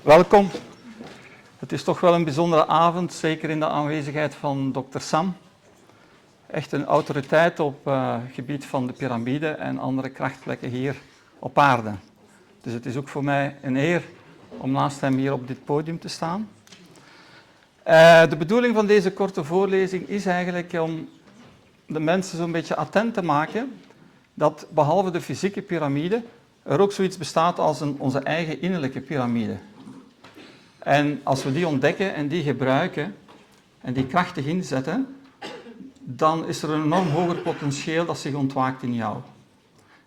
Welkom. Het is toch wel een bijzondere avond, zeker in de aanwezigheid van dokter Sam. Echt een autoriteit op het gebied van de piramide en andere krachtplekken hier op aarde. Dus het is ook voor mij een eer om naast hem hier op dit podium te staan. De bedoeling van deze korte voorlezing is eigenlijk om de mensen zo'n beetje attent te maken dat behalve de fysieke piramide er ook zoiets bestaat als onze eigen innerlijke piramide. En als we die ontdekken en die gebruiken en die krachtig inzetten, dan is er een enorm hoger potentieel dat zich ontwaakt in jou.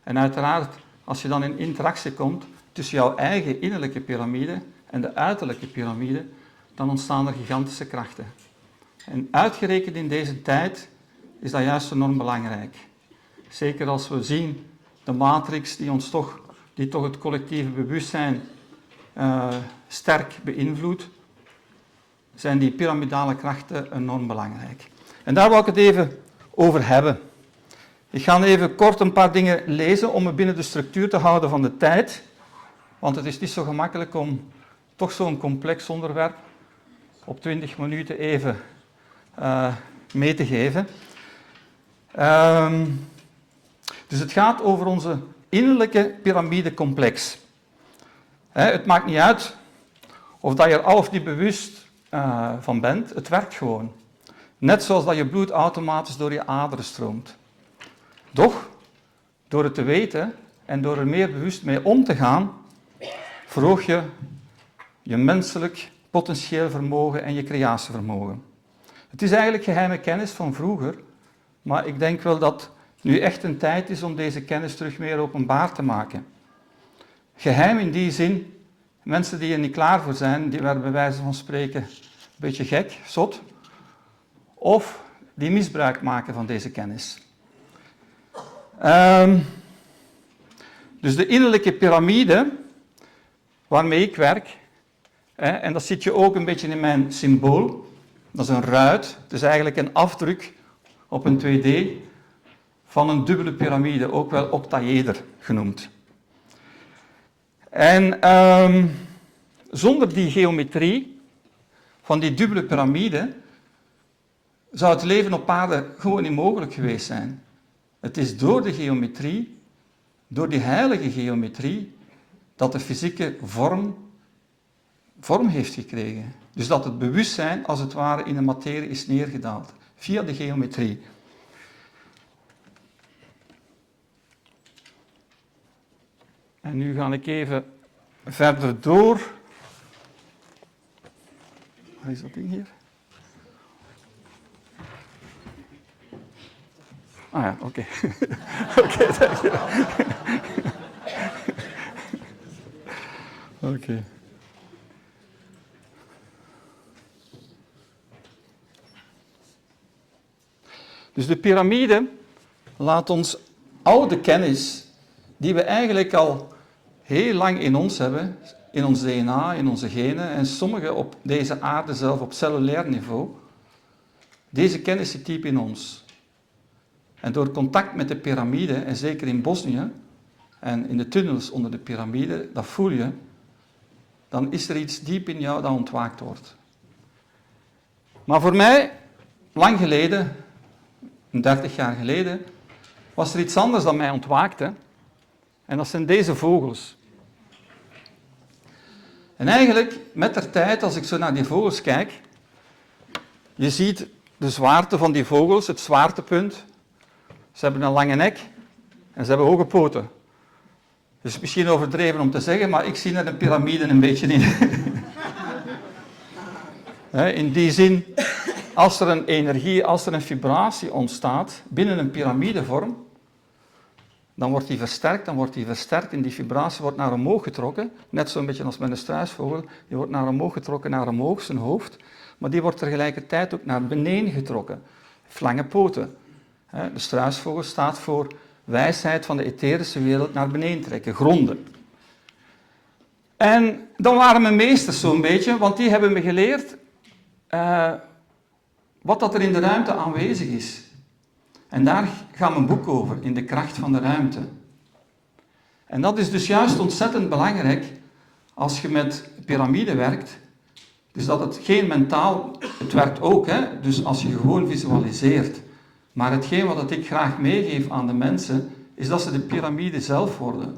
En uiteraard, als je dan in interactie komt tussen jouw eigen innerlijke piramide en de uiterlijke piramide, dan ontstaan er gigantische krachten. En uitgerekend in deze tijd is dat juist enorm belangrijk. Zeker als we zien de matrix die toch het collectieve bewustzijn sterk beïnvloedt, zijn die piramidale krachten enorm belangrijk. En daar wil ik het even over hebben. Ik ga even kort een paar dingen lezen om me binnen de structuur te houden van de tijd, want het is niet zo gemakkelijk om toch zo'n complex onderwerp op 20 minuten even mee te geven. Dus het gaat over onze innerlijke piramidecomplex. Het maakt niet uit of dat je er al of niet bewust van bent, het werkt gewoon. Net zoals dat je bloed automatisch door je aderen stroomt. Doch, door het te weten en door er meer bewust mee om te gaan, verhoog je je menselijk potentieel vermogen en je creatievermogen. Het is eigenlijk geheime kennis van vroeger, maar ik denk wel dat nu echt een tijd is om deze kennis terug meer openbaar te maken. Geheim in die zin, mensen die er niet klaar voor zijn, die werden bij wijze van spreken een beetje gek, zot, of die misbruik maken van deze kennis. Dus de innerlijke piramide, waarmee ik werk, en dat ziet je ook een beetje in mijn symbool, dat is een ruit, het is eigenlijk een afdruk op een 2D van een dubbele piramide, ook wel octaeder genoemd. En zonder die geometrie van die dubbele piramide zou het leven op aarde gewoon niet mogelijk geweest zijn. Het is door de geometrie, door die heilige geometrie, dat de fysieke vorm heeft gekregen. Dus dat het bewustzijn als het ware in de materie is neergedaald, via de geometrie. En nu ga ik even verder door. Waar is dat ding hier? Ah ja, oké. Oké, dank je. Oké. Dus de piramide laat ons oude kennis, die we eigenlijk al heel lang in ons hebben, in ons DNA, in onze genen, en sommige op deze aarde zelf op cellulair niveau, deze kennis zit diep in ons. En door contact met de piramide, en zeker in Bosnië, en in de tunnels onder de piramide, dat voel je, dan is er iets diep in jou dat ontwaakt wordt. Maar voor mij, lang geleden, 30 jaar geleden, was er iets anders dat mij ontwaakte. En dat zijn deze vogels. En eigenlijk, met de tijd, als ik zo naar die vogels kijk, je ziet de zwaarte van die vogels, het zwaartepunt. Ze hebben een lange nek en ze hebben hoge poten. Het is misschien overdreven om te zeggen, maar ik zie er een piramide een beetje in. In die zin, als er een energie, als er een vibratie ontstaat binnen een piramidevorm, dan wordt die versterkt en die vibratie wordt naar omhoog getrokken. Net zo'n beetje als met een struisvogel. Die wordt naar omhoog getrokken, naar omhoog, zijn hoofd. Maar die wordt tegelijkertijd ook naar beneden getrokken. Lange poten. De struisvogel staat voor wijsheid van de etherische wereld naar beneden trekken, gronden. En dan waren mijn meesters zo'n beetje, want die hebben me geleerd wat dat er in de ruimte aanwezig is. En daar gaat mijn boek over, in de kracht van de ruimte. En dat is dus juist ontzettend belangrijk als je met piramide werkt, dus dat het geen mentaal, het werkt ook, hè? Dus als je gewoon visualiseert. Maar hetgeen wat ik graag meegeef aan de mensen, is dat ze de piramide zelf worden.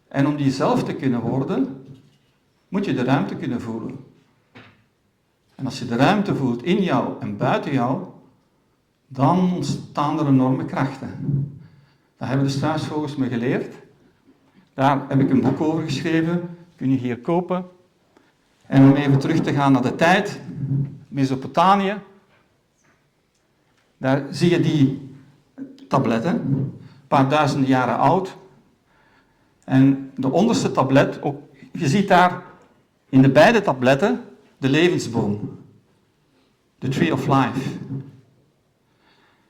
En om die zelf te kunnen worden, moet je de ruimte kunnen voelen. En als je de ruimte voelt in jou en buiten jou, dan ontstaan er enorme krachten. Dat hebben de struisvogels me geleerd. Daar heb ik een boek over geschreven, kun je hier kopen. En om even terug te gaan naar de tijd, Mesopotamië. Daar zie je die tabletten, een paar duizenden jaren oud. En de onderste tablet, ook, je ziet daar in de beide tabletten de levensboom. De Tree of Life.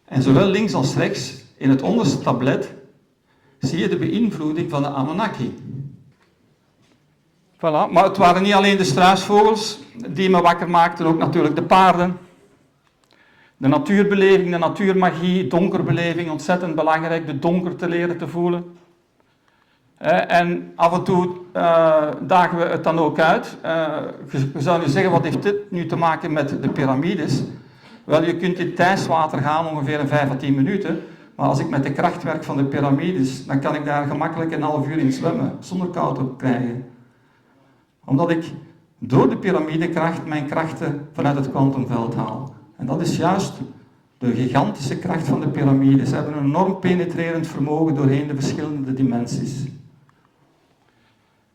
En zowel links als rechts, in het onderste tablet, zie je de beïnvloeding van de Anunnaki. Voilà. Maar het waren niet alleen de struisvogels die me wakker maakten, ook natuurlijk de paarden. De natuurbeleving, de natuurmagie, donkerbeleving, ontzettend belangrijk, de donker te leren te voelen. En af en toe dagen we het dan ook uit. Je zou nu zeggen, wat heeft dit nu te maken met de piramides? Wel, je kunt in Thijswater gaan, ongeveer in 5 à 10 minuten. Maar als ik met de kracht werk van de piramides, dan kan ik daar gemakkelijk een half uur in zwemmen, zonder koud op krijgen. Omdat ik door de piramidekracht mijn krachten vanuit het kwantumveld haal. En dat is juist de gigantische kracht van de piramides. Ze hebben een enorm penetrerend vermogen doorheen de verschillende dimensies.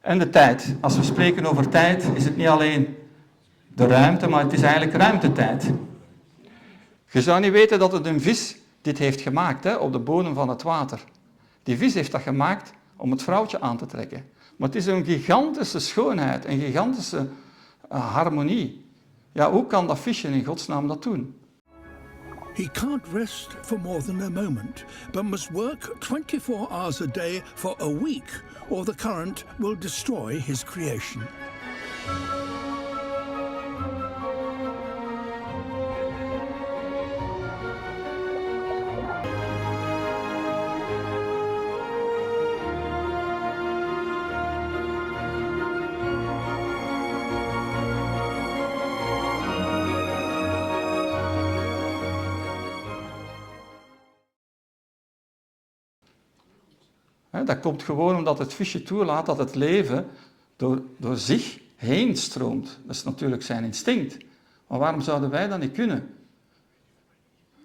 En de tijd. Als we spreken over tijd, is het niet alleen de ruimte, maar het is eigenlijk ruimtetijd. Je zou niet weten dat het een vis dit heeft gemaakt, hè, op de bodem van het water. Die vis heeft dat gemaakt om het vrouwtje aan te trekken. Maar het is een gigantische schoonheid, een gigantische harmonie. Ja, hoe kan dat visje in godsnaam dat doen? He can't rest for more than a moment, but must work 24 hours a day for a week, or the current will destroy his creation. Dat komt gewoon omdat het visje toelaat dat het leven door zich heen stroomt. Dat is natuurlijk zijn instinct. Maar waarom zouden wij dat niet kunnen?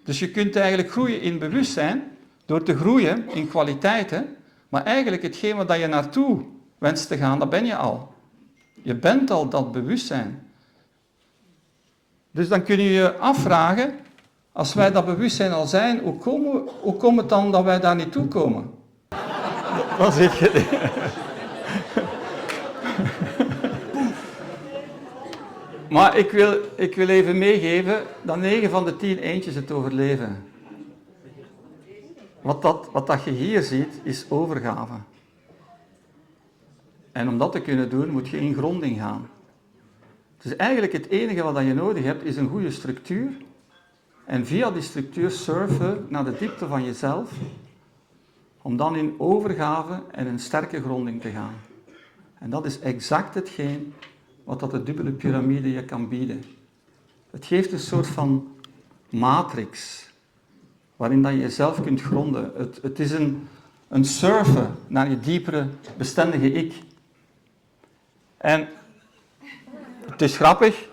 Dus je kunt eigenlijk groeien in bewustzijn door te groeien in kwaliteiten, maar eigenlijk hetgeen waar je naartoe wenst te gaan, dat ben je al. Je bent al dat bewustzijn. Dus dan kun je je afvragen, als wij dat bewustzijn al zijn, hoe komt het dan dat wij daar niet toe komen? Dan zeg je. Maar ik wil even meegeven dat 9 van de 10 eendjes het overleven. Wat dat je hier ziet, is overgave. En om dat te kunnen doen, moet je in gronding gaan. Dus eigenlijk het enige wat je nodig hebt, is een goede structuur. En via die structuur surfen naar de diepte van jezelf, om dan in overgave en een sterke gronding te gaan. En dat is exact hetgeen wat dat de dubbele piramide je kan bieden. Het geeft een soort van matrix, waarin dat je jezelf kunt gronden. Het is een surfen naar je diepere, bestendige ik. En het is grappig,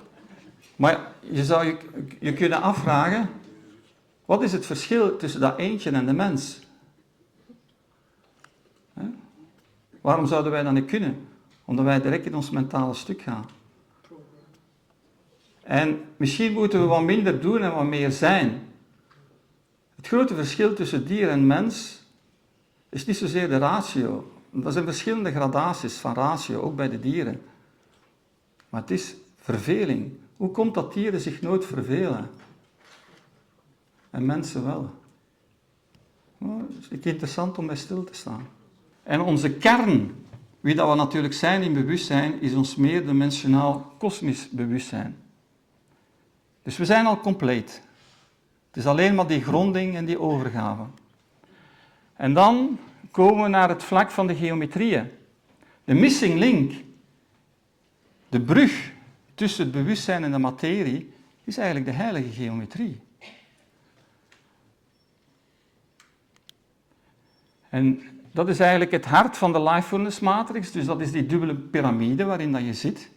maar je zou je kunnen afvragen, wat is het verschil tussen dat eendje en de mens? Waarom zouden wij dat niet kunnen? Omdat wij direct in ons mentale stuk gaan. En misschien moeten we wat minder doen en wat meer zijn. Het grote verschil tussen dier en mens is niet zozeer de ratio. Er zijn verschillende gradaties van ratio, ook bij de dieren. Maar het is verveling. Hoe komt dat dieren zich nooit vervelen? En mensen wel. Nou, het is interessant om bij stil te staan. En onze kern, wie dat we natuurlijk zijn in bewustzijn, is ons meerdimensionaal kosmisch bewustzijn. Dus we zijn al compleet. Het is alleen maar die gronding en die overgave. En dan komen we naar het vlak van de geometrieën. De missing link De brug tussen het bewustzijn en de materie is eigenlijk de heilige geometrie. En dat is eigenlijk het hart van de Lifefulness Matrix, dus dat is die dubbele piramide waarin dat je zit.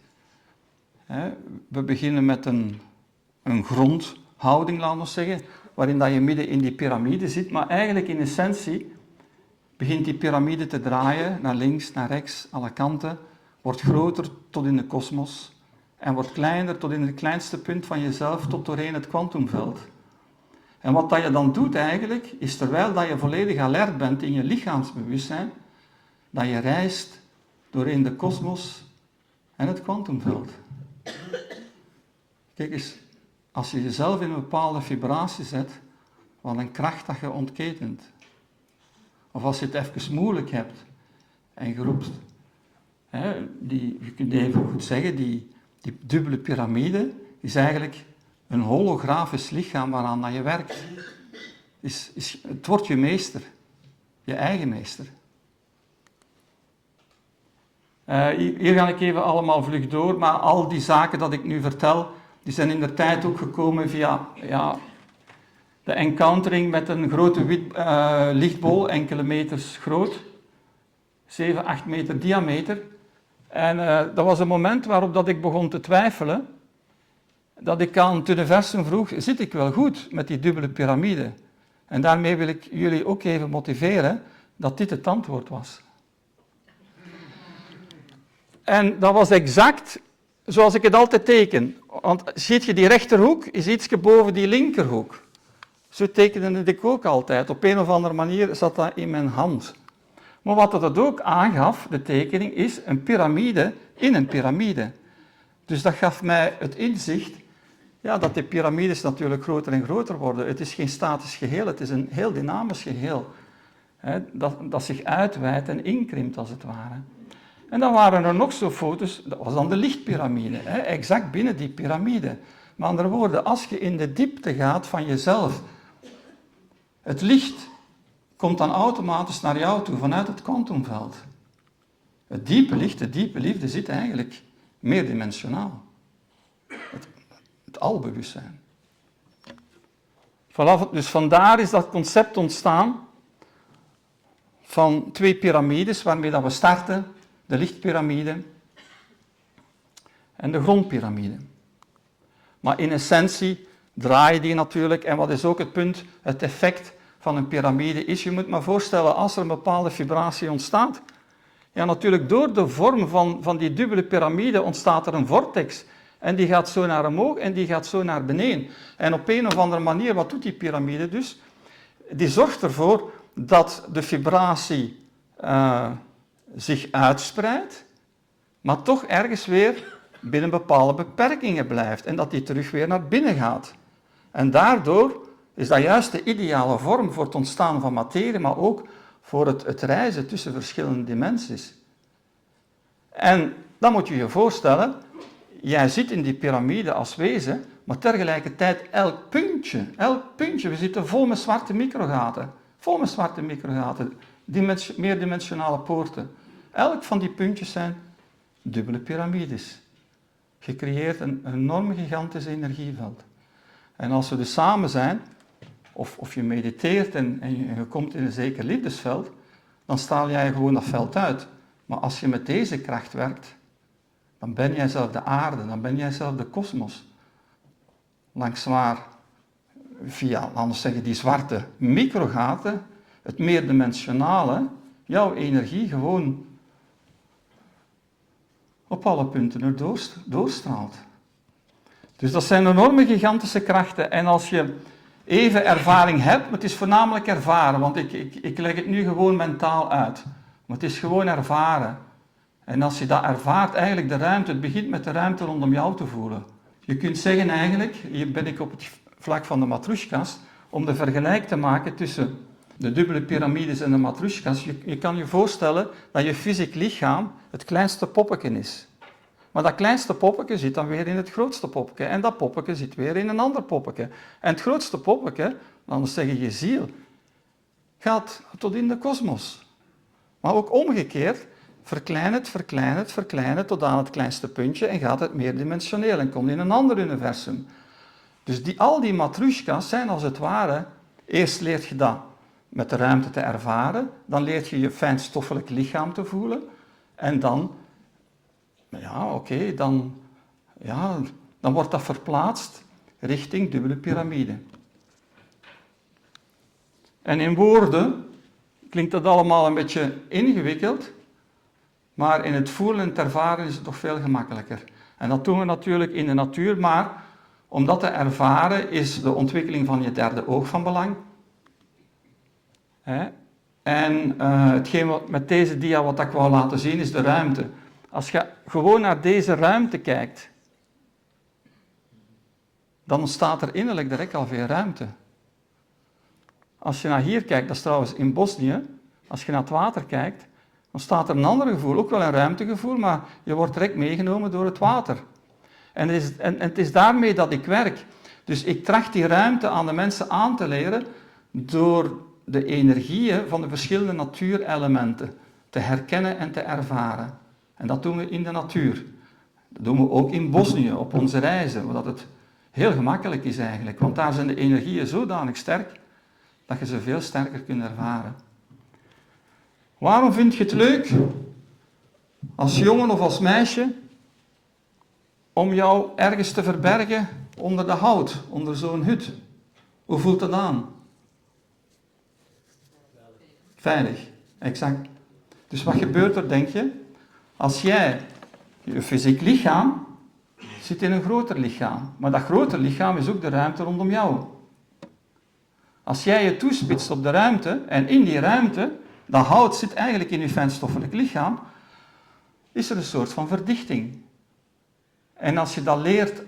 We beginnen met een grondhouding, laten we zeggen, waarin dat je midden in die piramide zit, maar eigenlijk in essentie begint die piramide te draaien, naar links, naar rechts, alle kanten, wordt groter tot in de kosmos en wordt kleiner tot in het kleinste punt van jezelf, tot doorheen het kwantumveld. En wat dat je dan doet eigenlijk, is terwijl dat je volledig alert bent in je lichaamsbewustzijn, dat je reist doorheen de kosmos en het kwantumveld. Kijk eens, als je jezelf in een bepaalde vibratie zet, wat een kracht dat je ontketent. Of als je het even moeilijk hebt en je roept, je kunt even goed zeggen, die dubbele piramide is eigenlijk een holografisch lichaam waaraan dat je werkt. Het wordt je meester, je eigen meester. Hier ga ik even allemaal vlug door, maar al die zaken dat ik nu vertel, die zijn in de tijd ook gekomen via de encountering met een grote lichtbol, enkele meters groot, 7, 8 meter diameter. En dat was een moment waarop dat ik begon te twijfelen, dat ik aan het universum vroeg, zit ik wel goed met die dubbele piramide? En daarmee wil ik jullie ook even motiveren dat dit het antwoord was. En dat was exact zoals ik het altijd teken. Want ziet je die rechterhoek, is ietsje boven die linkerhoek. Zo tekende ik ook altijd. Op een of andere manier zat dat in mijn hand. Maar wat dat ook aangaf, de tekening, is een piramide in een piramide. Dus dat gaf mij het inzicht dat die piramides natuurlijk groter en groter worden. Het is geen statisch geheel, het is een heel dynamisch geheel. Dat zich uitweidt en inkrimpt als het ware. En dan waren er nog zo foto's, dat was dan de lichtpiramide, exact binnen die piramide. Met andere woorden, als je in de diepte gaat van jezelf, het licht komt dan automatisch naar jou toe vanuit het kwantumveld. Het diepe licht, de diepe liefde zit eigenlijk meerdimensionaal. Het albewustzijn. Dus vandaar is dat concept ontstaan van 2 piramides waarmee dat we starten. De lichtpiramide en de grondpiramide. Maar in essentie draaien die natuurlijk. En wat is ook het punt, het effect van een piramide is, je moet maar voorstellen, als er een bepaalde vibratie ontstaat, natuurlijk door de vorm van die dubbele piramide ontstaat er een vortex. En die gaat zo naar omhoog en die gaat zo naar beneden. En op een of andere manier, wat doet die piramide dus? Die zorgt ervoor dat de vibratie zich uitspreidt, maar toch ergens weer binnen bepaalde beperkingen blijft en dat die terug weer naar binnen gaat. En daardoor is dat juist de ideale vorm voor het ontstaan van materie, maar ook voor het reizen tussen verschillende dimensies. En dan moet je je voorstellen, jij zit in die piramide als wezen, maar tegelijkertijd elk puntje, we zitten vol met zwarte microgaten, meerdimensionale poorten. Elk van die puntjes zijn dubbele piramides. Je creëert een enorm gigantisch energieveld. En als we dus samen zijn, of je mediteert en je komt in een zeker liefdesveld, dan straal jij gewoon dat veld uit. Maar als je met deze kracht werkt, dan ben jij zelf de aarde, dan ben jij zelf de kosmos. Langs waar, via, laten we zeggen, die zwarte microgaten, het meerdimensionale, jouw energie gewoon op alle punten er doorstraalt. Dus dat zijn enorme gigantische krachten. En als je even ervaring hebt, maar het is voornamelijk ervaren, want ik leg het nu gewoon mentaal uit. Maar het is gewoon ervaren. En als je dat ervaart, eigenlijk de ruimte, het begint met de ruimte rondom jou te voelen. Je kunt zeggen eigenlijk, hier ben ik op het vlak van de matroeskas, om de vergelijk te maken tussen de dubbele piramides en de matroeskas. Je kan je voorstellen dat je fysiek lichaam het kleinste poppetje is. Maar dat kleinste poppetje zit dan weer in het grootste poppetje. En dat poppetje zit weer in een ander poppetje. En het grootste poppetje, laten we zeggen je ziel, gaat tot in de kosmos. Maar ook omgekeerd, verkleinen tot aan het kleinste puntje en gaat het meerdimensioneel en komt in een ander universum. Dus al die matroeskas zijn als het ware, eerst leert je dat met de ruimte te ervaren, dan leert je je fijnstoffelijk lichaam te voelen en dan, dan wordt dat verplaatst richting dubbele piramide. En in woorden klinkt dat allemaal een beetje ingewikkeld, maar in het voelen en het ervaren is het toch veel gemakkelijker. En dat doen we natuurlijk in de natuur, maar om dat te ervaren is de ontwikkeling van je derde oog van belang. En hetgeen met deze dia wat ik wou laten zien is de ruimte. Als je gewoon naar deze ruimte kijkt, dan ontstaat er innerlijk direct al veel ruimte. Als je naar hier kijkt, dat is trouwens in Bosnië, als je naar het water kijkt, dan staat er een ander gevoel, ook wel een ruimtegevoel, maar je wordt direct meegenomen door het water. En het is daarmee dat ik werk. Dus ik tracht die ruimte aan de mensen aan te leren door de energieën van de verschillende natuurelementen te herkennen en te ervaren. En dat doen we in de natuur. Dat doen we ook in Bosnië, op onze reizen, omdat het heel gemakkelijk is eigenlijk, want daar zijn de energieën zodanig sterk dat je ze veel sterker kunt ervaren. Waarom vind je het leuk, als jongen of als meisje, om jou ergens te verbergen onder de hout, onder zo'n hut? Hoe voelt dat aan? Veilig, exact. Dus wat gebeurt er, denk je? Als jij, je fysiek lichaam, zit in een groter lichaam, maar dat grotere lichaam is ook de ruimte rondom jou. Als jij je toespitst op de ruimte, en in die ruimte, dat hout zit eigenlijk in je fijnstoffelijk lichaam, is er een soort van verdichting. En als je dat leert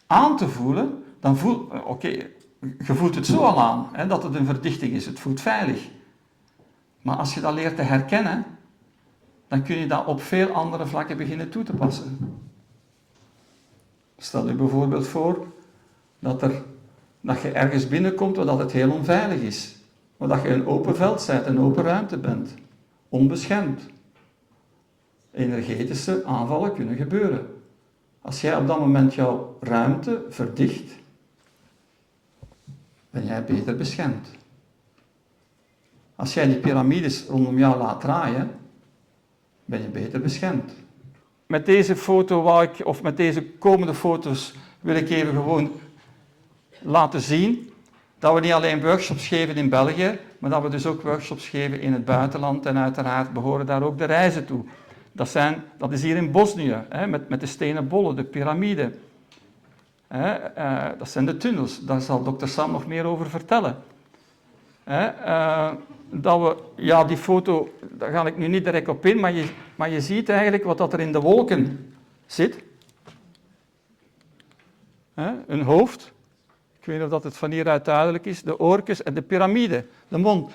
aan te voelen, dan je voelt het zo al aan, hè, dat het een verdichting is, het voelt veilig. Maar als je dat leert te herkennen, dan kun je dat op veel andere vlakken beginnen toe te passen. Stel je bijvoorbeeld voor dat je ergens binnenkomt waar het heel onveilig is. Maar dat je een open veld bent, een open ruimte bent. Onbeschermd. Energetische aanvallen kunnen gebeuren. Als jij op dat moment jouw ruimte verdicht, ben jij beter beschermd. Als jij die piramides rondom jou laat draaien, ben je beter beschermd. Met deze foto of met deze komende foto's wil ik even gewoon laten zien dat we niet alleen workshops geven in België, maar dat we dus ook workshops geven in het buitenland en uiteraard behoren daar ook de reizen toe. Dat is hier in Bosnië, met de stenen bollen, de piramide. Dat zijn de tunnels, daar zal dokter Sam nog meer over vertellen. Die foto, daar ga ik nu niet direct op in, maar je ziet eigenlijk wat dat er in de wolken zit. Een hoofd, ik weet niet of het van hieruit duidelijk is, de oortjes en de piramide, de mond.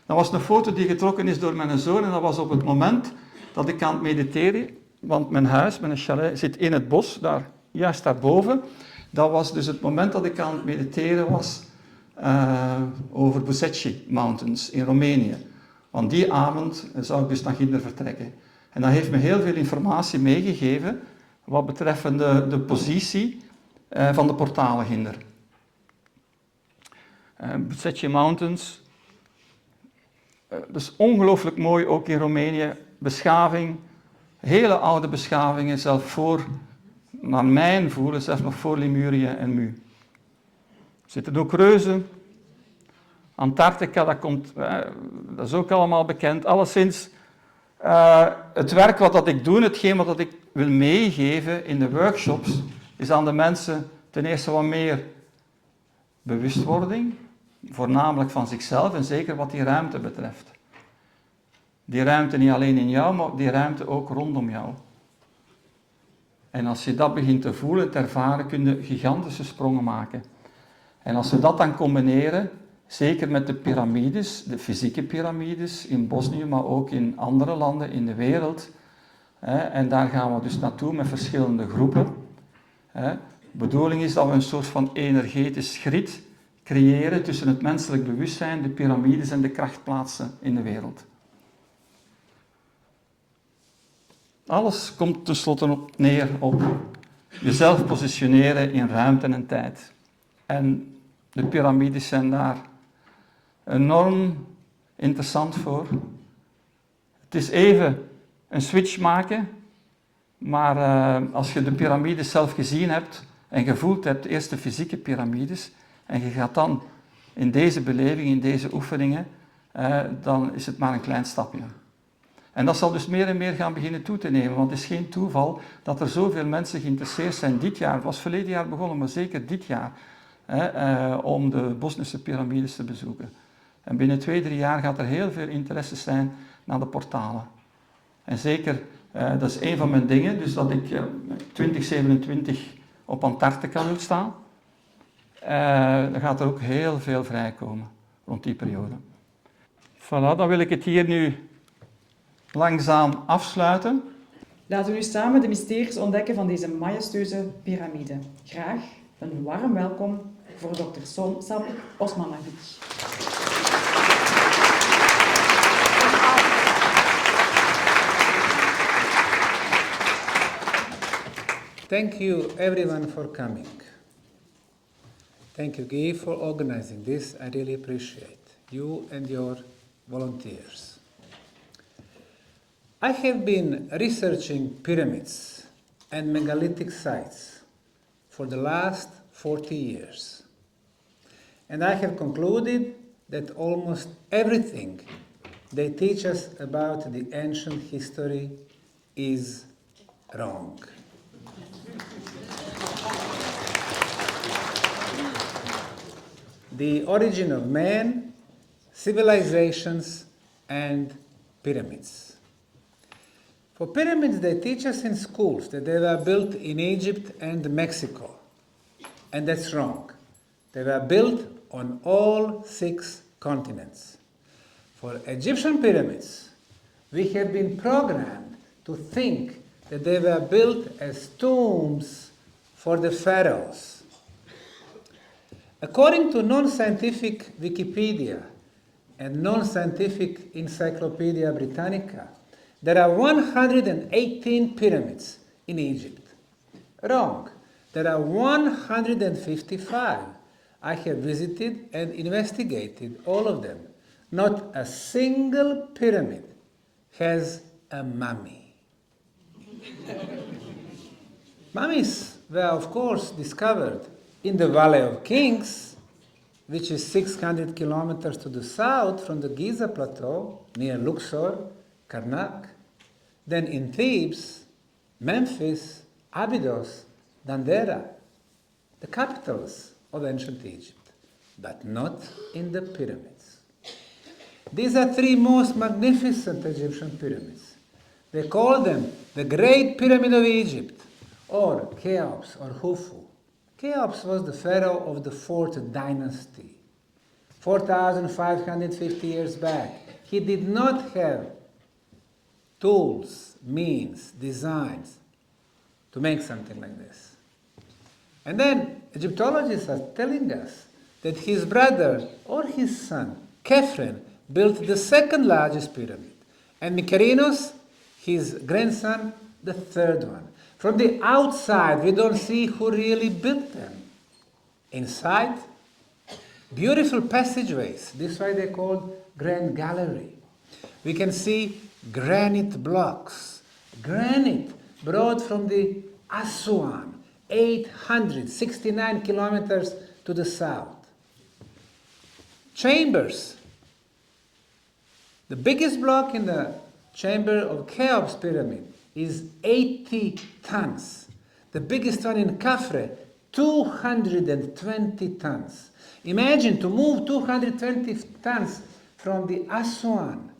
Dat was een foto die getrokken is door mijn zoon en dat was op het moment dat ik aan het mediteren, want mijn huis, mijn chalet, zit in het bos, juist daarboven. Dat was dus het moment dat ik aan het mediteren was over Hasselt Mountains in Roemenië. Want die avond zou ik dus naar Ginder vertrekken. En dat heeft me heel veel informatie meegegeven wat betreft de positie van de portalen Ginder. Hasselt Mountains, dus ongelooflijk mooi ook in Roemenië. Beschaving, hele oude beschavingen, zelfs naar mijn voelen, zelfs nog voor Lemurië en Mu. Er zitten ook reuzen. Antarctica, dat is ook allemaal bekend. Alleszins, het werk wat ik doe, hetgeen wat ik wil meegeven in de workshops, is aan de mensen ten eerste wat meer bewustwording, voornamelijk van zichzelf en zeker wat die ruimte betreft. Die ruimte niet alleen in jou, maar die ruimte ook rondom jou. En als je dat begint te voelen, te ervaren, kun je gigantische sprongen maken. En als we dat dan combineren, zeker met de piramides, de fysieke piramides in Bosnië, maar ook in andere landen in de wereld. En daar gaan we dus naartoe met verschillende groepen. De bedoeling is dat we een soort van energetisch grid creëren tussen het menselijk bewustzijn, de piramides en de krachtplaatsen in de wereld. Alles komt tenslotte neer op jezelf positioneren in ruimte en tijd. En de piramides zijn daar enorm interessant voor. Het is even een switch maken, maar als je de piramides zelf gezien hebt en gevoeld hebt, eerst de fysieke piramides, en je gaat dan in deze beleving, in deze oefeningen, dan is het maar een klein stapje. En dat zal dus meer en meer gaan beginnen toe te nemen, want het is geen toeval dat er zoveel mensen geïnteresseerd zijn dit jaar, het was verleden jaar begonnen, maar zeker dit jaar, om de Bosnische piramides te bezoeken. En binnen 2-3 jaar gaat er heel veel interesse zijn naar de portalen. En zeker, dat is een van mijn dingen, dus dat ik 2027 op Antarctica wil staan. Dan gaat er ook heel veel vrijkomen rond die periode. Voilà, dan wil ik het hier nu langzaam afsluiten. Laten we nu samen de mysteries ontdekken van deze majestueuze piramide. Graag een warm welkom voor Dr. Sam Osmanagich. Thank you everyone for coming. Thank you, Guy, for organizing this. I really appreciate you and your volunteers. I have been researching pyramids and megalithic sites for the last 40 years. And I have concluded that almost everything they teach us about the ancient history is wrong. The origin of man, civilizations, and pyramids. For pyramids, they teach us in schools that they were built in Egypt and Mexico. And that's wrong. They were built on all 6 continents. For Egyptian pyramids, we have been programmed to think that they were built as tombs for the pharaohs. According to non-scientific Wikipedia and non-scientific Encyclopedia Britannica, there are 118 pyramids in Egypt. Wrong. There are 155. I have visited and investigated all of them. Not a single pyramid has a mummy. Mummies were, of course, discovered in the Valley of Kings, which is 600 kilometers to the south from the Giza Plateau, near Luxor, Karnak, then in Thebes, Memphis, Abydos, Dendera, the capitals of ancient Egypt, but not in the pyramids. These are 3 most magnificent Egyptian pyramids. They call them the Great Pyramid of Egypt, or Cheops, or Khufu. Cheops was the pharaoh of the 4th dynasty, 4,550 years back. He did not have tools, means, designs to make something like this. And then Egyptologists are telling us that his brother or his son, Khephren, built the 2nd largest pyramid, and Mykerinos, his grandson, the 3rd one. From the outside, we don't see who really built them. Inside, beautiful passageways. This is why they're called Grand Gallery. We can see granite blocks. Granite brought from the Aswan, 869 kilometers to the south. Chambers. The biggest block in the chamber of Cheops pyramid is 80 tons. The biggest one in Khafre, 220 tons. Imagine to move 220 tons from the Aswan,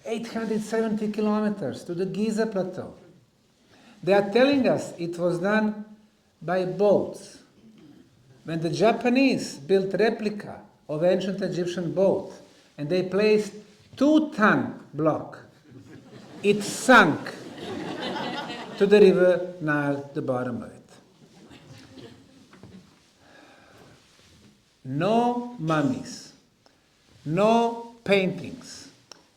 870 kilometers, to the Giza Plateau. They are telling us it was done by boats. When the Japanese built replica of ancient Egyptian boat, and they placed 2-ton block, it sunk to the river Nile, the bottom of it. No mummies, no paintings,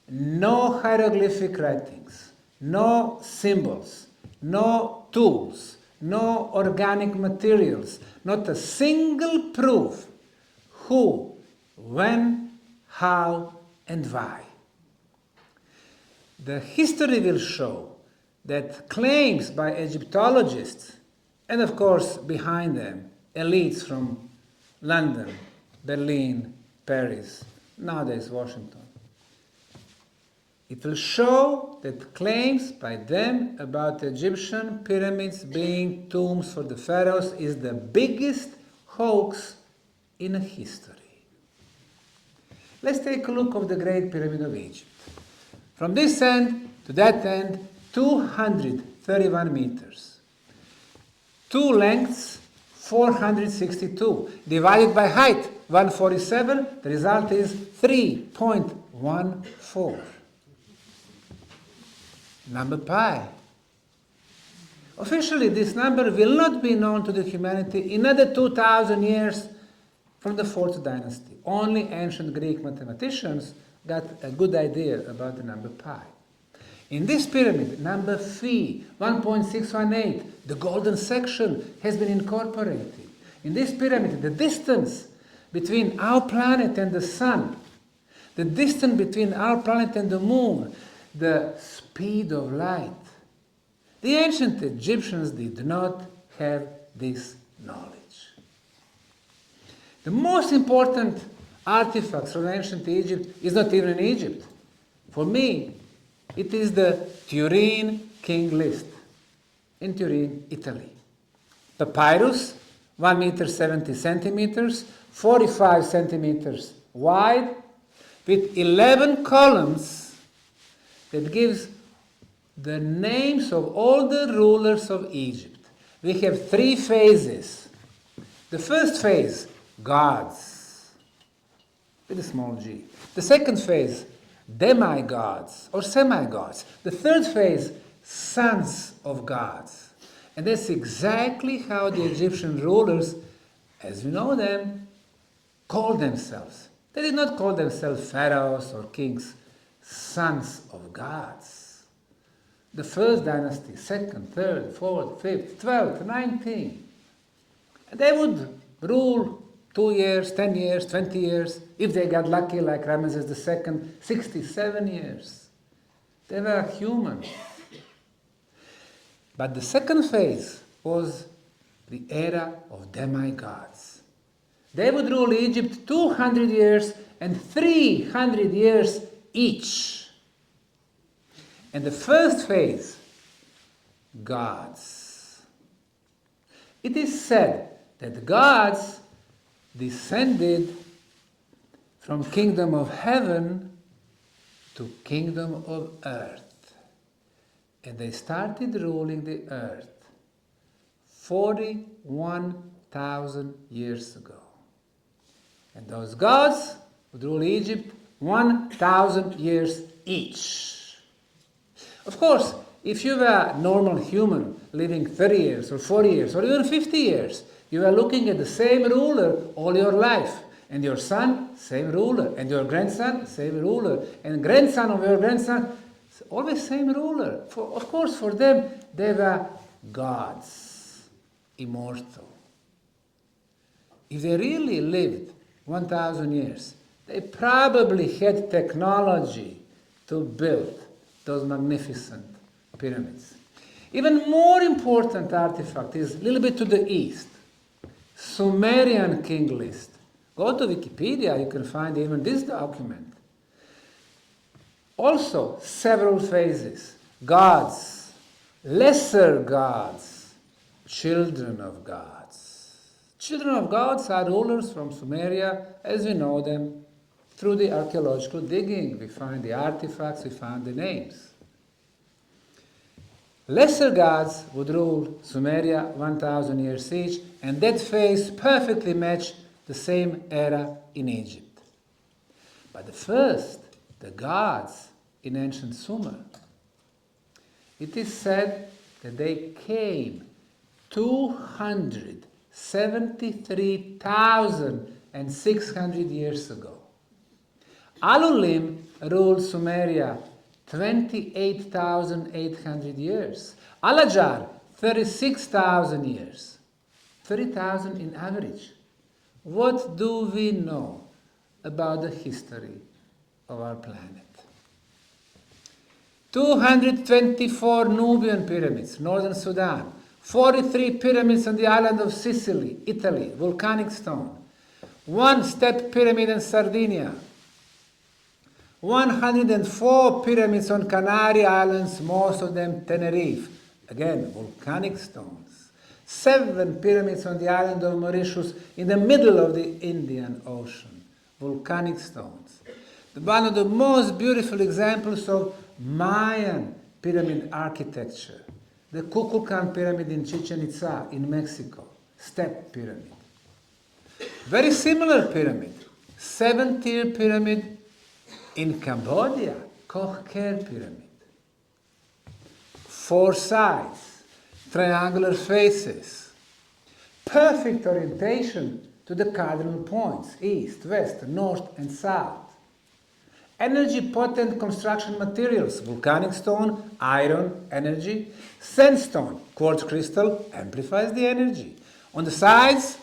no hieroglyphic writings, no symbols, no tools, no organic materials, not a single proof who, when, how, and why. The history will show that claims by Egyptologists, and of course behind them, elites from London, Berlin, Paris, nowadays Washington. It will show that claims by them about Egyptian pyramids being tombs for the pharaohs is the biggest hoax in history. Let's take a look at the Great Pyramid of Egypt. From this end to that end, 231 meters. Two lengths, 462. Divided by height, 147. The result is 3.14. Number pi. Officially, this number will not be known to the humanity in another 2,000 years from the 4th dynasty. Only ancient Greek mathematicians got a good idea about the number pi. In this pyramid, number phi, 1.618, the golden section has been incorporated. In this pyramid, the distance between our planet and the sun, the distance between our planet and the moon, the speed of light. The ancient Egyptians did not have this knowledge. The most important artifacts from ancient Egypt is not even in Egypt. For me, it is the Turin King List in Turin, Italy. Papyrus, 1 meter 70 centimeters, 45 centimeters wide, with 11 columns that gives the names of all the rulers of Egypt. We have 3 phases. The first phase, gods, with a small g. The second phase, demigods or semi-gods. The third phase, sons of gods. And that's exactly how the Egyptian rulers, as we know them, called themselves. They did not call themselves pharaohs or kings, sons of gods. The first dynasty, second, third, fourth, fifth, 12th, 19th. And they would rule 2 years, 10 years, 20 years. If they got lucky, like Ramesses II, 67 years. They were human. But the second phase was the era of demigods. They would rule Egypt 200 years and 300 years each. And the first phase, gods. It is said that the gods descended from kingdom of heaven to kingdom of earth. And they started ruling the earth 41,000 years ago. And those gods would rule Egypt 1,000 years each. Of course, if you were a normal human living 30 years or 40 years or even 50 years, you are looking at the same ruler all your life. And your son, same ruler. And your grandson, same ruler. And grandson of your grandson, always same ruler. Of course, for them, they were gods, immortal. If they really lived 1,000 years, they probably had technology to build those magnificent pyramids. Even more important artifact is a little bit to the east. Sumerian king list. Go to Wikipedia, you can find even this document. Also, several phases. Gods, lesser gods, children of gods. Children of gods are rulers from Sumeria as we know them through the archaeological digging. We find the artifacts, we find the names. Lesser gods would rule Sumeria 1,000 years each, and that phase perfectly matched the same era in Egypt. But the first, the gods in ancient Sumer, it is said that they came 273,600 years ago. Alulim ruled Sumeria 28,800 years. Al-Hajar, 36,000 years. 30,000 in average. What do we know about the history of our planet? 224 Nubian pyramids, northern Sudan. 43 pyramids on the island of Sicily, Italy, volcanic stone. 1 step pyramid in Sardinia. 104 pyramids on Canary Islands, most of them Tenerife. Again, volcanic stones. 7 pyramids on the island of Mauritius in the middle of the Indian Ocean. Volcanic stones. One of the most beautiful examples of Mayan pyramid architecture. The Kukulkan pyramid in Chichen Itza in Mexico. Step pyramid. Very similar pyramid. 7-tier pyramid in Cambodia. Hoger pyramid. 4 sides. Triangular faces. Perfect orientation to the cardinal points. East, west, north and south. Energy potent construction materials. Volcanic stone, iron, energy. Sandstone, quartz crystal, amplifies the energy. On the sides,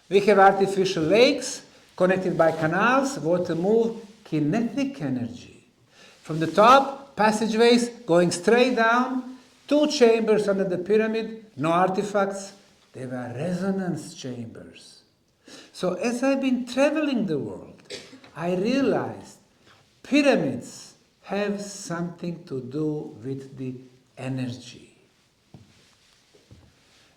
we have artificial lakes connected by canals. Water move, kinetic energy. From the top, passageways going straight down. 2 chambers under the pyramid, no artifacts. They were resonance chambers. So as I've been traveling the world, I realized pyramids have something to do with the energy.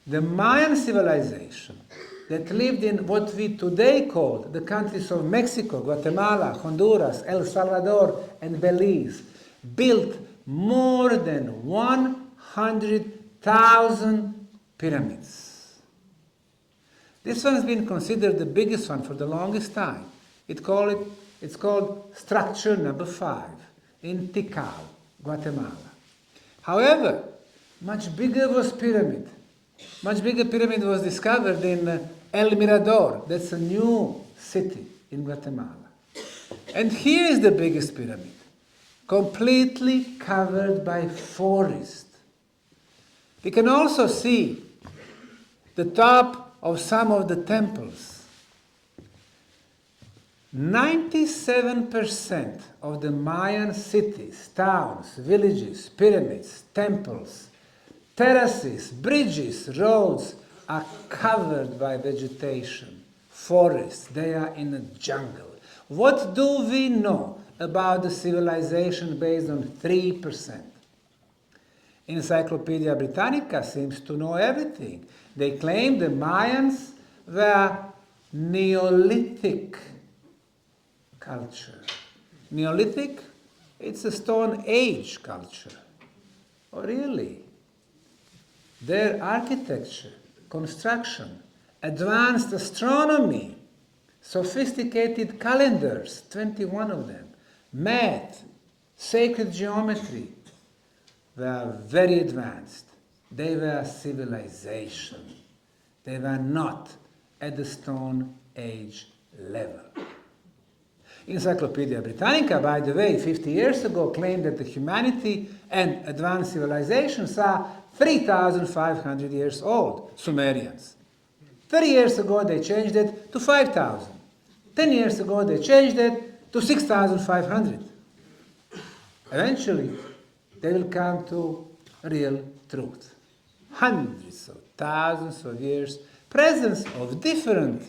The Mayan civilization that lived in what we today call the countries of Mexico, Guatemala, Honduras, El Salvador, and Belize, built more than 100,000 pyramids. This one has been considered the biggest one for the longest time. It's called Structure number 5 in Tikal, Guatemala. However, much bigger was pyramid. Much bigger pyramid was discovered in El Mirador. That's a new city in Guatemala. And here is the biggest pyramid, completely covered by forest. We can also see the top of some of the temples. 97% of the Mayan cities, towns, villages, pyramids, temples, terraces, bridges, roads are covered by vegetation, forests. They are in a jungle. What do we know about the civilization based on 3%? Encyclopedia Britannica seems to know everything. They claim the Mayans were Neolithic culture. Neolithic, it's a Stone Age culture. Oh, really? Their architecture, construction, advanced astronomy, sophisticated calendars, 21 of them, math, sacred geometry, were very advanced. They were civilization. They were not at the Stone Age level. Encyclopedia Britannica, by the way, 50 years ago claimed that the humanity and advanced civilizations are 3,500 years old, Sumerians. 30 years ago they changed it to 5,000. 10 years ago they changed it to 6,500. Eventually, they will come to real truth. Hundreds of thousands of years, presence of different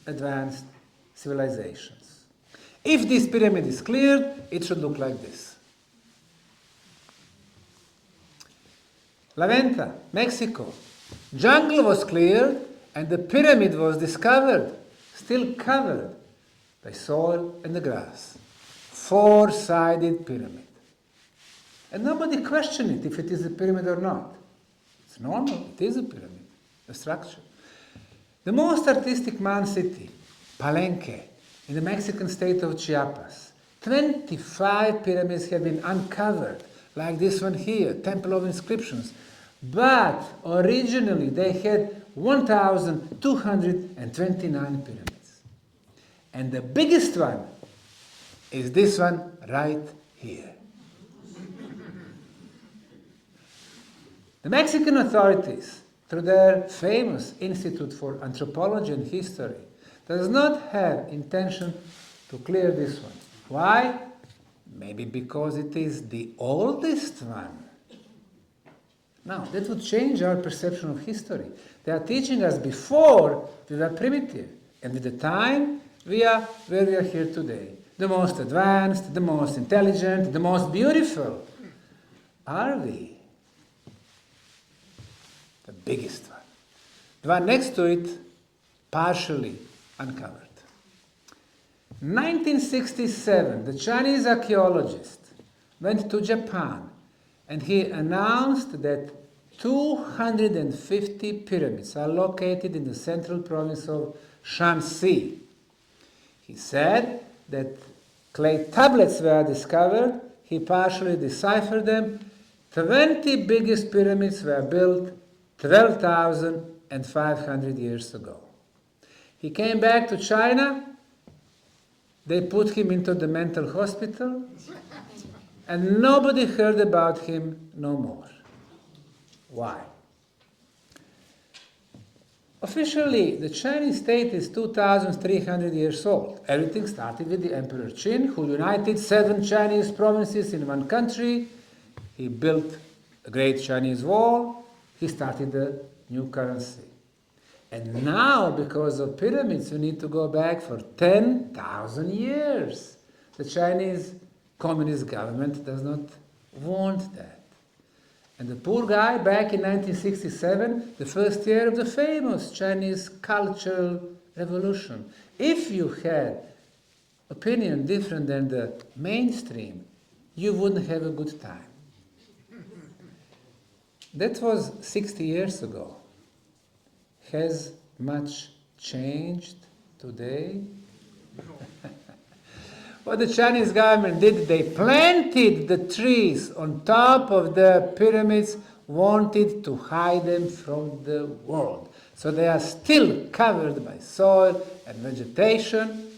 advanced civilizations. If this pyramid is cleared, it should look like this. La Venta, Mexico. Jungle was cleared and the pyramid was discovered, still covered by soil and the grass. 4-sided pyramid. And nobody questioned it if it is a pyramid or not. It's normal, it is a pyramid, a structure. The most artistic man city, Palenque, in the Mexican state of Chiapas. 25 pyramids have been uncovered, like this one here, Temple of Inscriptions. But originally they had 1,229 pyramids. And the biggest one is this one right here. The Mexican authorities, through their famous Institute for Anthropology and History, does not have intention to clear this one. Why? Maybe because it is the oldest one. Now, that would change our perception of history. They are teaching us before we were primitive, and with the time we are where we are here today. The most advanced, the most intelligent, the most beautiful. Are we? The biggest one. The one next to it, partially uncovered. 1967, the Chinese archaeologist went to Japan and he announced that 250 pyramids are located in the central province of Shanxi. He said that clay tablets were discovered, he partially deciphered them. 20 biggest pyramids were built 12,500 years ago. He came back to China, they put him into the mental hospital, and nobody heard about him no more. Why? Officially, the Chinese state is 2,300 years old. Everything started with the Emperor Qin, who united 7 Chinese provinces in one country. He built a great Chinese wall. He started a new currency. And now, because of pyramids, you need to go back for 10,000 years. The Chinese Communist government does not want that. And the poor guy, back in 1967, the first year of the famous Chinese Cultural Revolution, if you had opinion different than the mainstream, you wouldn't have a good time. That was 60 years ago. Has much changed today? What the Chinese government did, they planted the trees on top of the pyramids, wanted to hide them from the world. So they are still covered by soil and vegetation.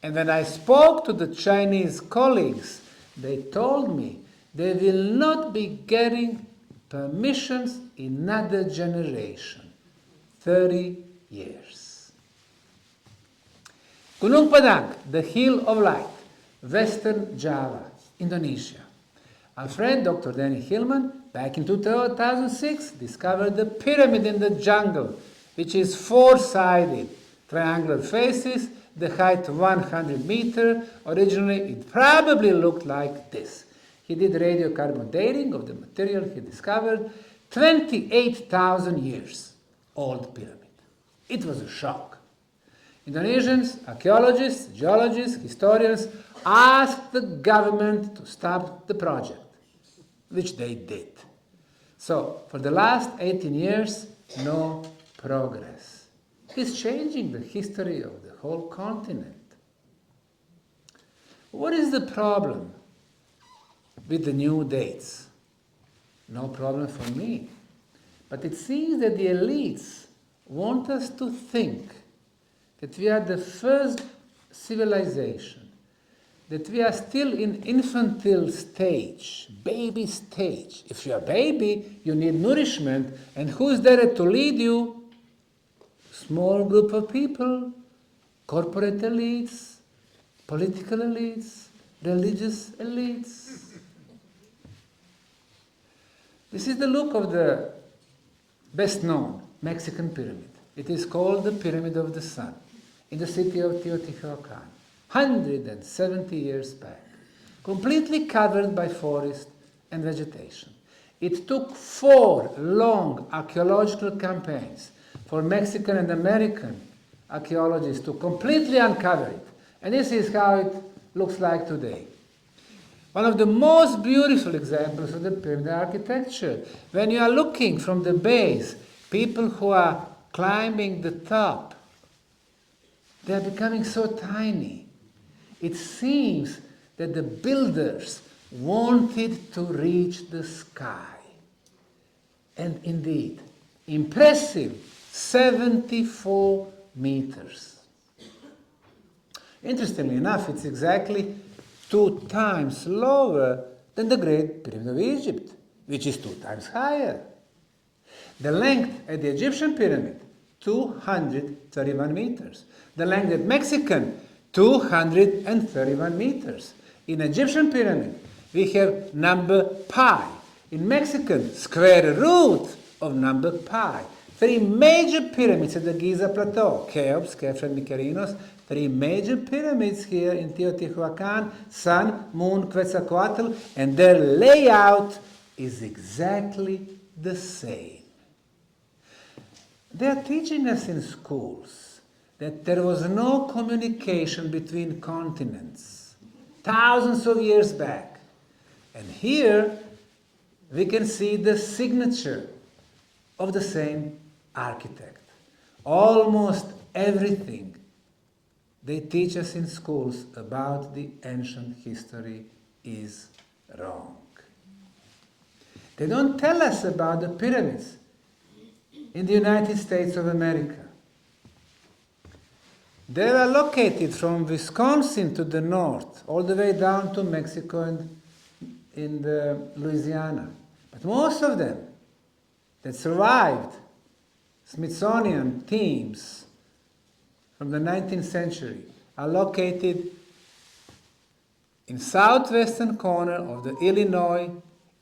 And when I spoke to the Chinese colleagues, they told me they will not be getting permissions in another generation. 30 years. Gunung Padang, the Hill of Light, Western Java, Indonesia. Our friend Dr. Danny Hillman, back in 2006, discovered the pyramid in the jungle, which is 4-sided, triangular faces, the height 100 meters. Originally, it probably looked like this. He did radiocarbon dating of the material he discovered, 28,000 years old pyramid. It was a shock. Indonesians, archaeologists, geologists, historians asked the government to stop the project, which they did. So, for the last 18 years, no progress. It's changing the history of the whole continent. What is the problem with the new dates? No problem for me. But it seems that the elites want us to think that we are the first civilization, that we are still in infantile stage, baby stage. If you're a baby, you need nourishment, and who's there to lead you? Small group of people, corporate elites, political elites, religious elites. This is the look of the best known Mexican pyramid. It is called the Pyramid of the Sun in the city of Teotihuacan, 170 years back, completely covered by forest and vegetation. It took 4 long archaeological campaigns for Mexican and American archaeologists to completely uncover it. And this is how it looks like today. One of the most beautiful examples of the pyramid architecture. When you are looking from the base, people who are climbing the top, they are becoming so tiny. It seems that the builders wanted to reach the sky. And indeed, impressive 74 meters. Interestingly enough, it's exactly 2 times lower than the Great Pyramid of Egypt. which is 2 times higher. The length at the Egyptian pyramid, 231 meters. The length at Mexican, 231 meters. In Egyptian pyramid, we have number pi. In Mexican, square root of number pi. 3 major pyramids at the Giza Plateau, Cheops, Khafre, Mykerinos. 3 major pyramids here in Teotihuacan, Sun, Moon, Quetzalcoatl, and their layout is exactly the same. They are teaching us in schools that there was no communication between continents thousands of years back. And here we can see the signature of the same architect. Almost everything they teach us in schools about the ancient history is wrong. They don't tell us about the pyramids in the United States of America. They are located from Wisconsin to the north, all the way down to Mexico and in Louisiana. But most of them that survived Smithsonian teams from the 19th century are located in southwestern corner of the Illinois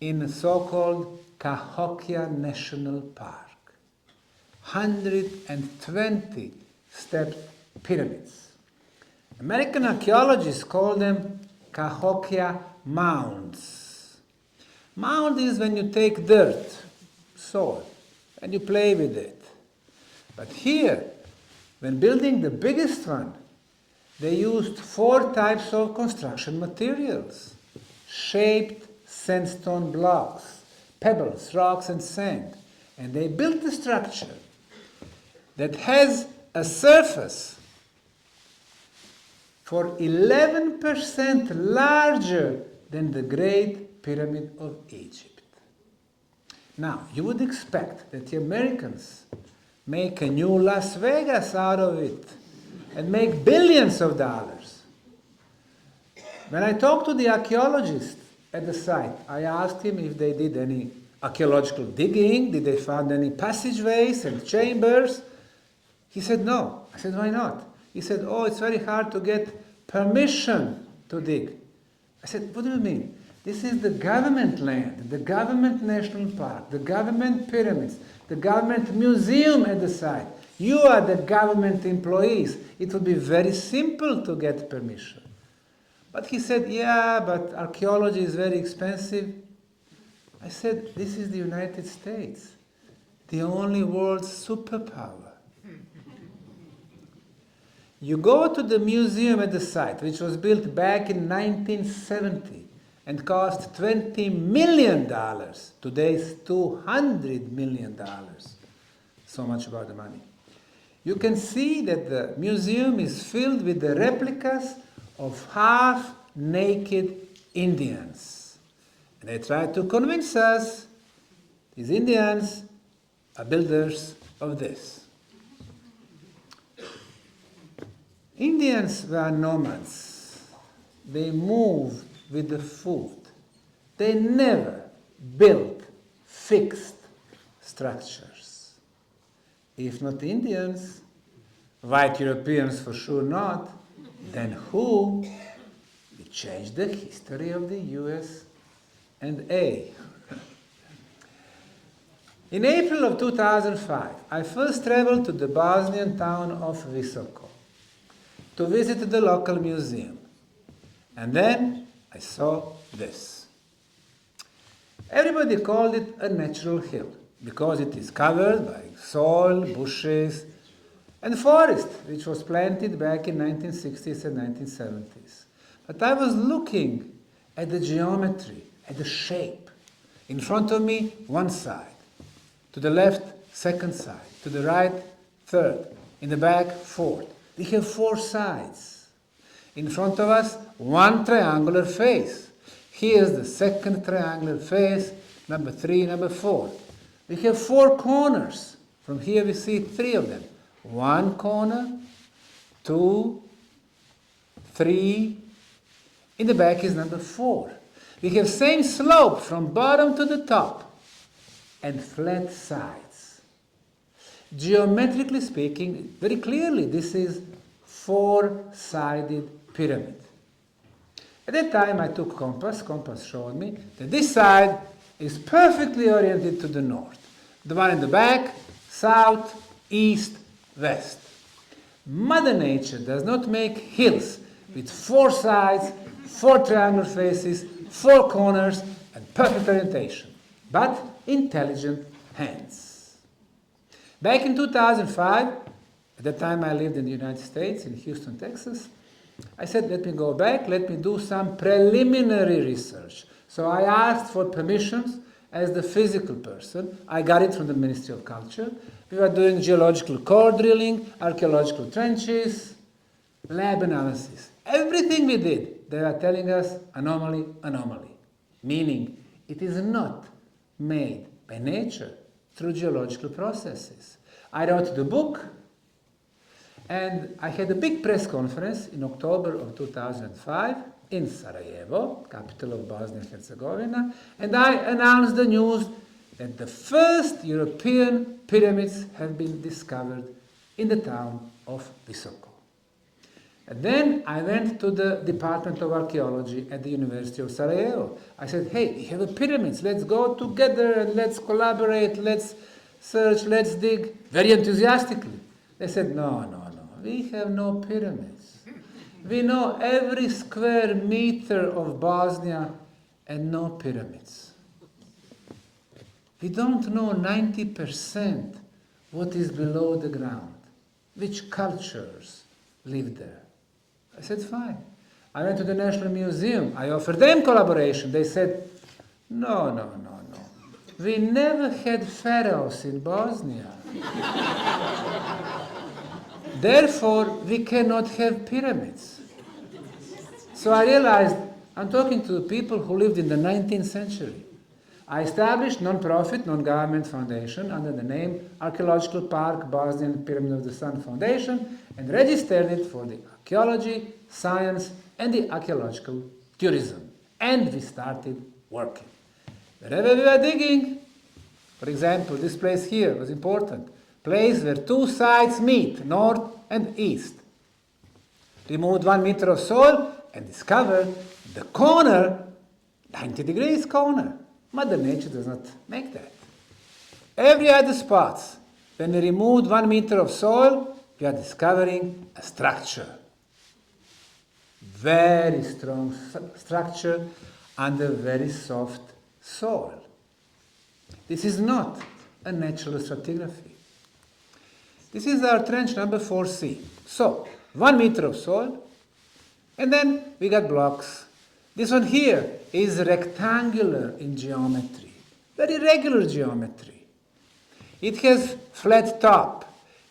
in the so-called Cahokia National Park. 120 stepped pyramids. American archaeologists call them Cahokia mounds. Mound is when you take dirt, soil, and you play with it. But here, when building the biggest one, they used 4 types of construction materials: shaped sandstone blocks, pebbles, rocks, and sand. And they built a structure that has a surface for 11% larger than the Great Pyramid of Egypt. Now, you would expect that the Americans make a new Las Vegas out of it and make billions of dollars. When I talked to the archaeologist at the site, I asked him if they did any archaeological digging, did they find any passageways and chambers? He said no. I said, why not? He said, oh, it's very hard to get permission to dig. I said, what do you mean? This is the government land, the government national park, the government pyramids, the government museum at the site. You are the government employees. It would be very simple to get permission. But he said, yeah, but archaeology is very expensive. I said, this is the United States, the only world's superpower. You go to the museum at the site, which was built back in 1970 and cost $20 million. Today's $200 million. So much about the money. You can see that the museum is filled with the replicas of half-naked Indians. And they try to convince us these Indians are builders of this. Indians were nomads. They moved with the food. They never built fixed structures. If not Indians, white Europeans for sure not, then who? We changed the history of the US and A. In April of 2005, I first traveled to the Bosnian town of Visoko to visit the local museum. And then I saw this. Everybody called it a natural hill because it is covered by soil, bushes, and forest, which was planted back in 1960s and 1970s. But I was looking at the geometry, at the shape. In front of me, one side. To the left, second side. To the right, third. In the back, fourth. We have 4 sides. In front of us, one triangular face. Here's the second triangular face, number 3, number 4. We have 4 corners. From here we see 3 of them. 1 corner, 2, 3. In the back is number 4. We have same slope from bottom to the top and flat sides. Geometrically speaking, very clearly, this is four-sided pyramid. At that time, I took compass. Compass showed me that this side is perfectly oriented to the north. The one in the back, south, east, west. Mother Nature does not make hills with four sides, four triangular faces, four corners, and perfect orientation, but intelligent hands. Back in 2005, at that time I lived in the United States, in Houston, Texas, I said, let me go back, let me do some preliminary research. So I asked for permissions as the physical person. I got it from the Ministry of Culture. We were doing geological core drilling, archaeological trenches, lab analysis. Everything we did, they were telling us anomaly, anomaly. Meaning, it is not made by nature through geological processes. I wrote the book, and I had a big press conference in October of 2005 in Sarajevo, capital of Bosnia and Herzegovina, and I announced the news that the first European pyramids have been discovered in the town of Visoko. And then I went to the Department of Archaeology at the University of Sarajevo. I said, hey, we have a pyramids, let's go together and let's collaborate, let's search, let's dig, very enthusiastically. They said, no, we have no pyramids. We know every square meter of Bosnia and no pyramids. We don't know 90% what is below the ground, which cultures live there. I said, fine. I went to the National Museum. I offered them collaboration. They said, no. We never had pharaohs in Bosnia. Therefore, we cannot have pyramids. So I realized I'm talking to people who lived in the 19th century. I established non-profit, non-government foundation under the name Archaeological Park Bosnian Pyramid of the Sun Foundation and registered it for the archaeology, science, and the archaeological tourism. And we started working. Wherever we were digging, for example, this place here was important. Place where two sides meet, north and east. Removed 1 meter of soil and discovered the corner, 90 degrees corner. Mother Nature does not make that. Every other spots, when we removed 1 meter of soil, we are discovering a structure. Very strong structure under very soft soil. This is not a natural stratigraphy. This is our trench number 4C. So, 1 meter of soil, and then we got blocks. This one here is rectangular in geometry, very regular geometry. It has flat top,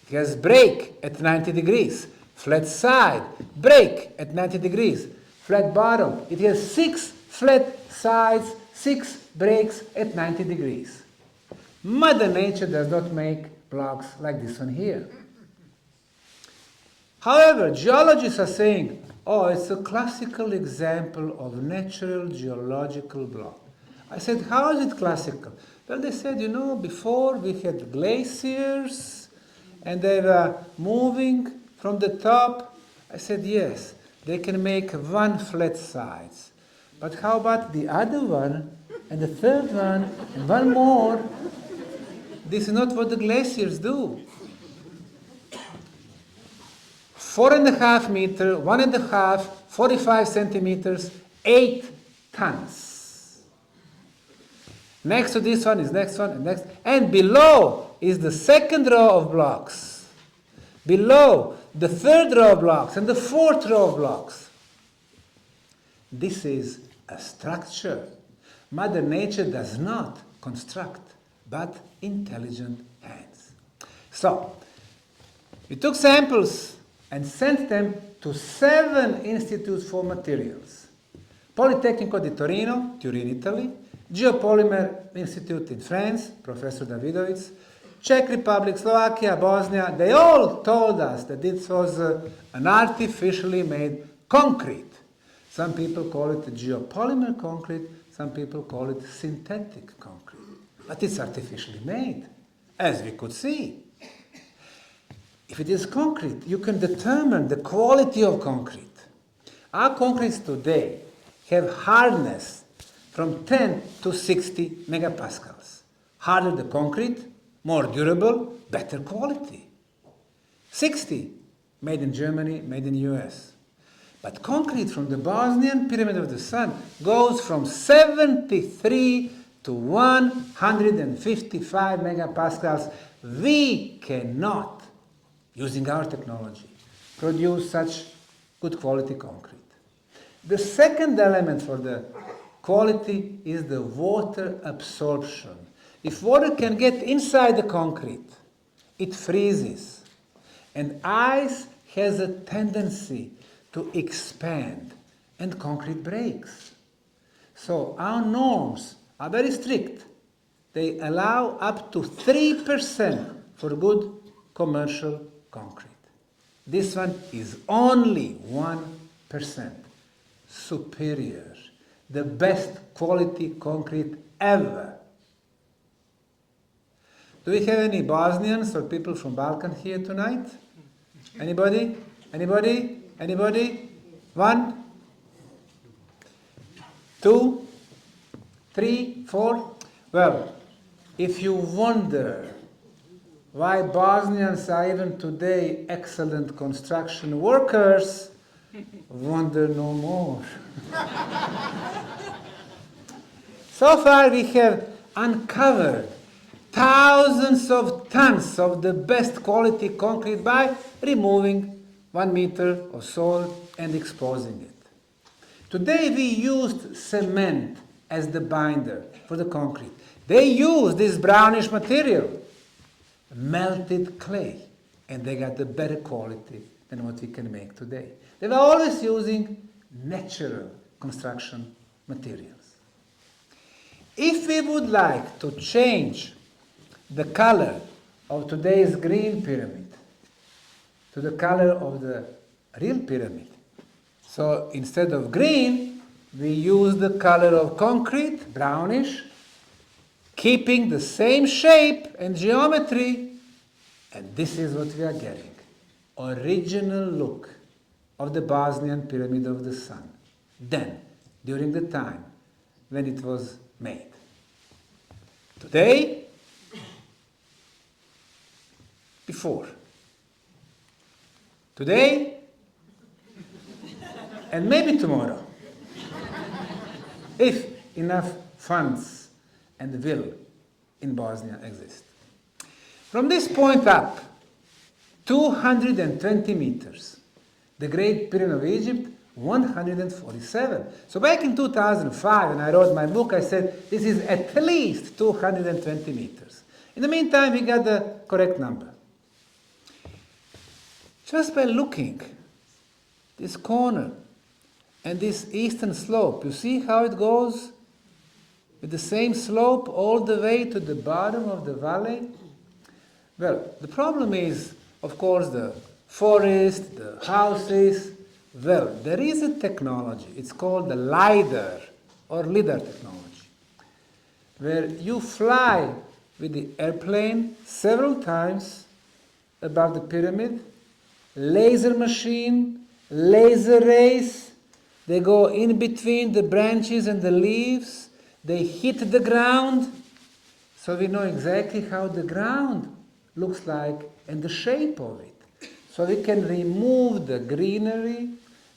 it has break at 90 degrees, flat side, break at 90 degrees, flat bottom. It has 6 flat sides, 6 breaks at 90 degrees. Mother Nature does not make blocks like this one here. However, geologists are saying, oh, it's a classical example of natural geological block. I said, how is it classical? Well, they said, before we had glaciers and they were moving from the top. I said, yes, they can make one flat sides. But how about the other one and the third one and one more? This is not what the glaciers do. 4.5 meters, 1.5, 45 centimeters, 8 tons. Next to this one is next one and next. And below is the second row of blocks. Below the third row of blocks and the fourth row of blocks. This is a structure. Mother Nature does not construct, but intelligent hands. So, we took samples and sent them to 7 institutes for materials. Politecnico di Torino, Turin, Italy, Geopolymer Institute in France, Professor Davidovic, Czech Republic, Slovakia, Bosnia. They all told us that this was an artificially made concrete. Some people call it geopolymer concrete, some people call it synthetic concrete. But it's artificially made, as we could see. If it is concrete, you can determine the quality of concrete. Our concretes today have hardness from 10 to 60 megapascals. Harder the concrete, more durable, better quality. 60, made in Germany, made in US. But concrete from the Bosnian Pyramid of the Sun goes from 73 to 155 megapascals. We cannot, using our technology, produce such good quality concrete. The second element for the quality is the water absorption. If water can get inside the concrete, it freezes. And ice has a tendency to expand, and concrete breaks. So our norms are very strict. They allow up to 3% for good commercial concrete. This one is only 1% superior, the best quality concrete ever. Do we have any Bosnians or people from Balkan here tonight? Anybody? Anybody? Anybody? 1, 2, 3, 4? Well, if you wonder why Bosnians are even today excellent construction workers, wonder no more. So far we have uncovered thousands of tons of the best quality concrete by removing 1 meter of soil and exposing it. Today we used cement as the binder for the concrete. They used this brownish material, melted clay, and they got the better quality than what we can make today. They were always using natural construction materials. If we would like to change the color of today's green pyramid to the color of the real pyramid, so instead of green, we use the color of concrete, brownish, keeping the same shape and geometry, and this is what we are getting. Original look of the Bosnian Pyramid of the Sun, then, during the time when it was made. Today, before. Today, and maybe tomorrow, if enough funds and will in Bosnia exist. From this point up, 220 meters, the Great Pyramid of Egypt, 147. So back in 2005, when I wrote my book, I said this is at least 220 meters. In the meantime, we got the correct number. Just by looking, this corner and this eastern slope, you see how it goes with the same slope all the way to the bottom of the valley? Well, the problem is, of course, the forest, the houses. Well, there is a technology, it's called the LiDAR or LiDAR technology, where you fly with the airplane several times above the pyramid, laser machine, laser rays, they go in between the branches and the leaves, they hit the ground, so we know exactly how the ground looks like and the shape of it. So we can remove the greenery,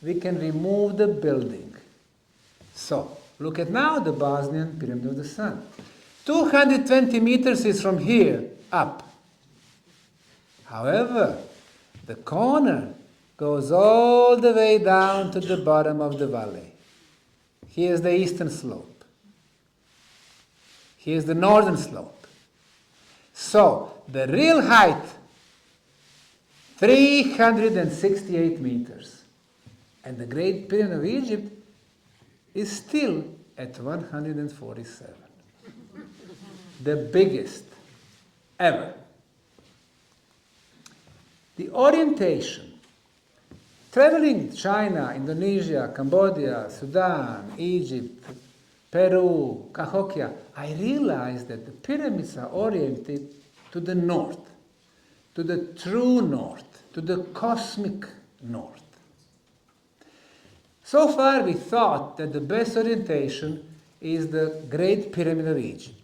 we can remove the building. So, look at now the Bosnian Pyramid of the Sun. 220 meters is from here up. However, the corner goes all the way down to the bottom of the valley. Here's the eastern slope. Here's the northern slope. So, the real height, 368 meters. And the Great Pyramid of Egypt is still at 147. The biggest ever. The orientation traveling China, Indonesia, Cambodia, Sudan, Egypt, Peru, Cahokia, I realized that the pyramids are oriented to the north, to the true north, to the cosmic north. So far we thought that the best orientation is the Great Pyramid of Egypt.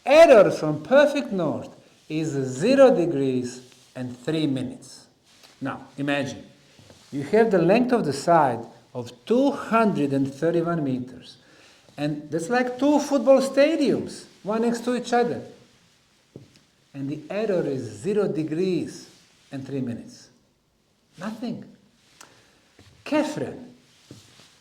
Error from perfect north is 0 degrees and 3 minutes. Now, imagine, you have the length of the side of 231 meters. And that's like 2 football stadiums, one next to each other. And the error is 0 degrees and 3 minutes. Nothing. Kefren,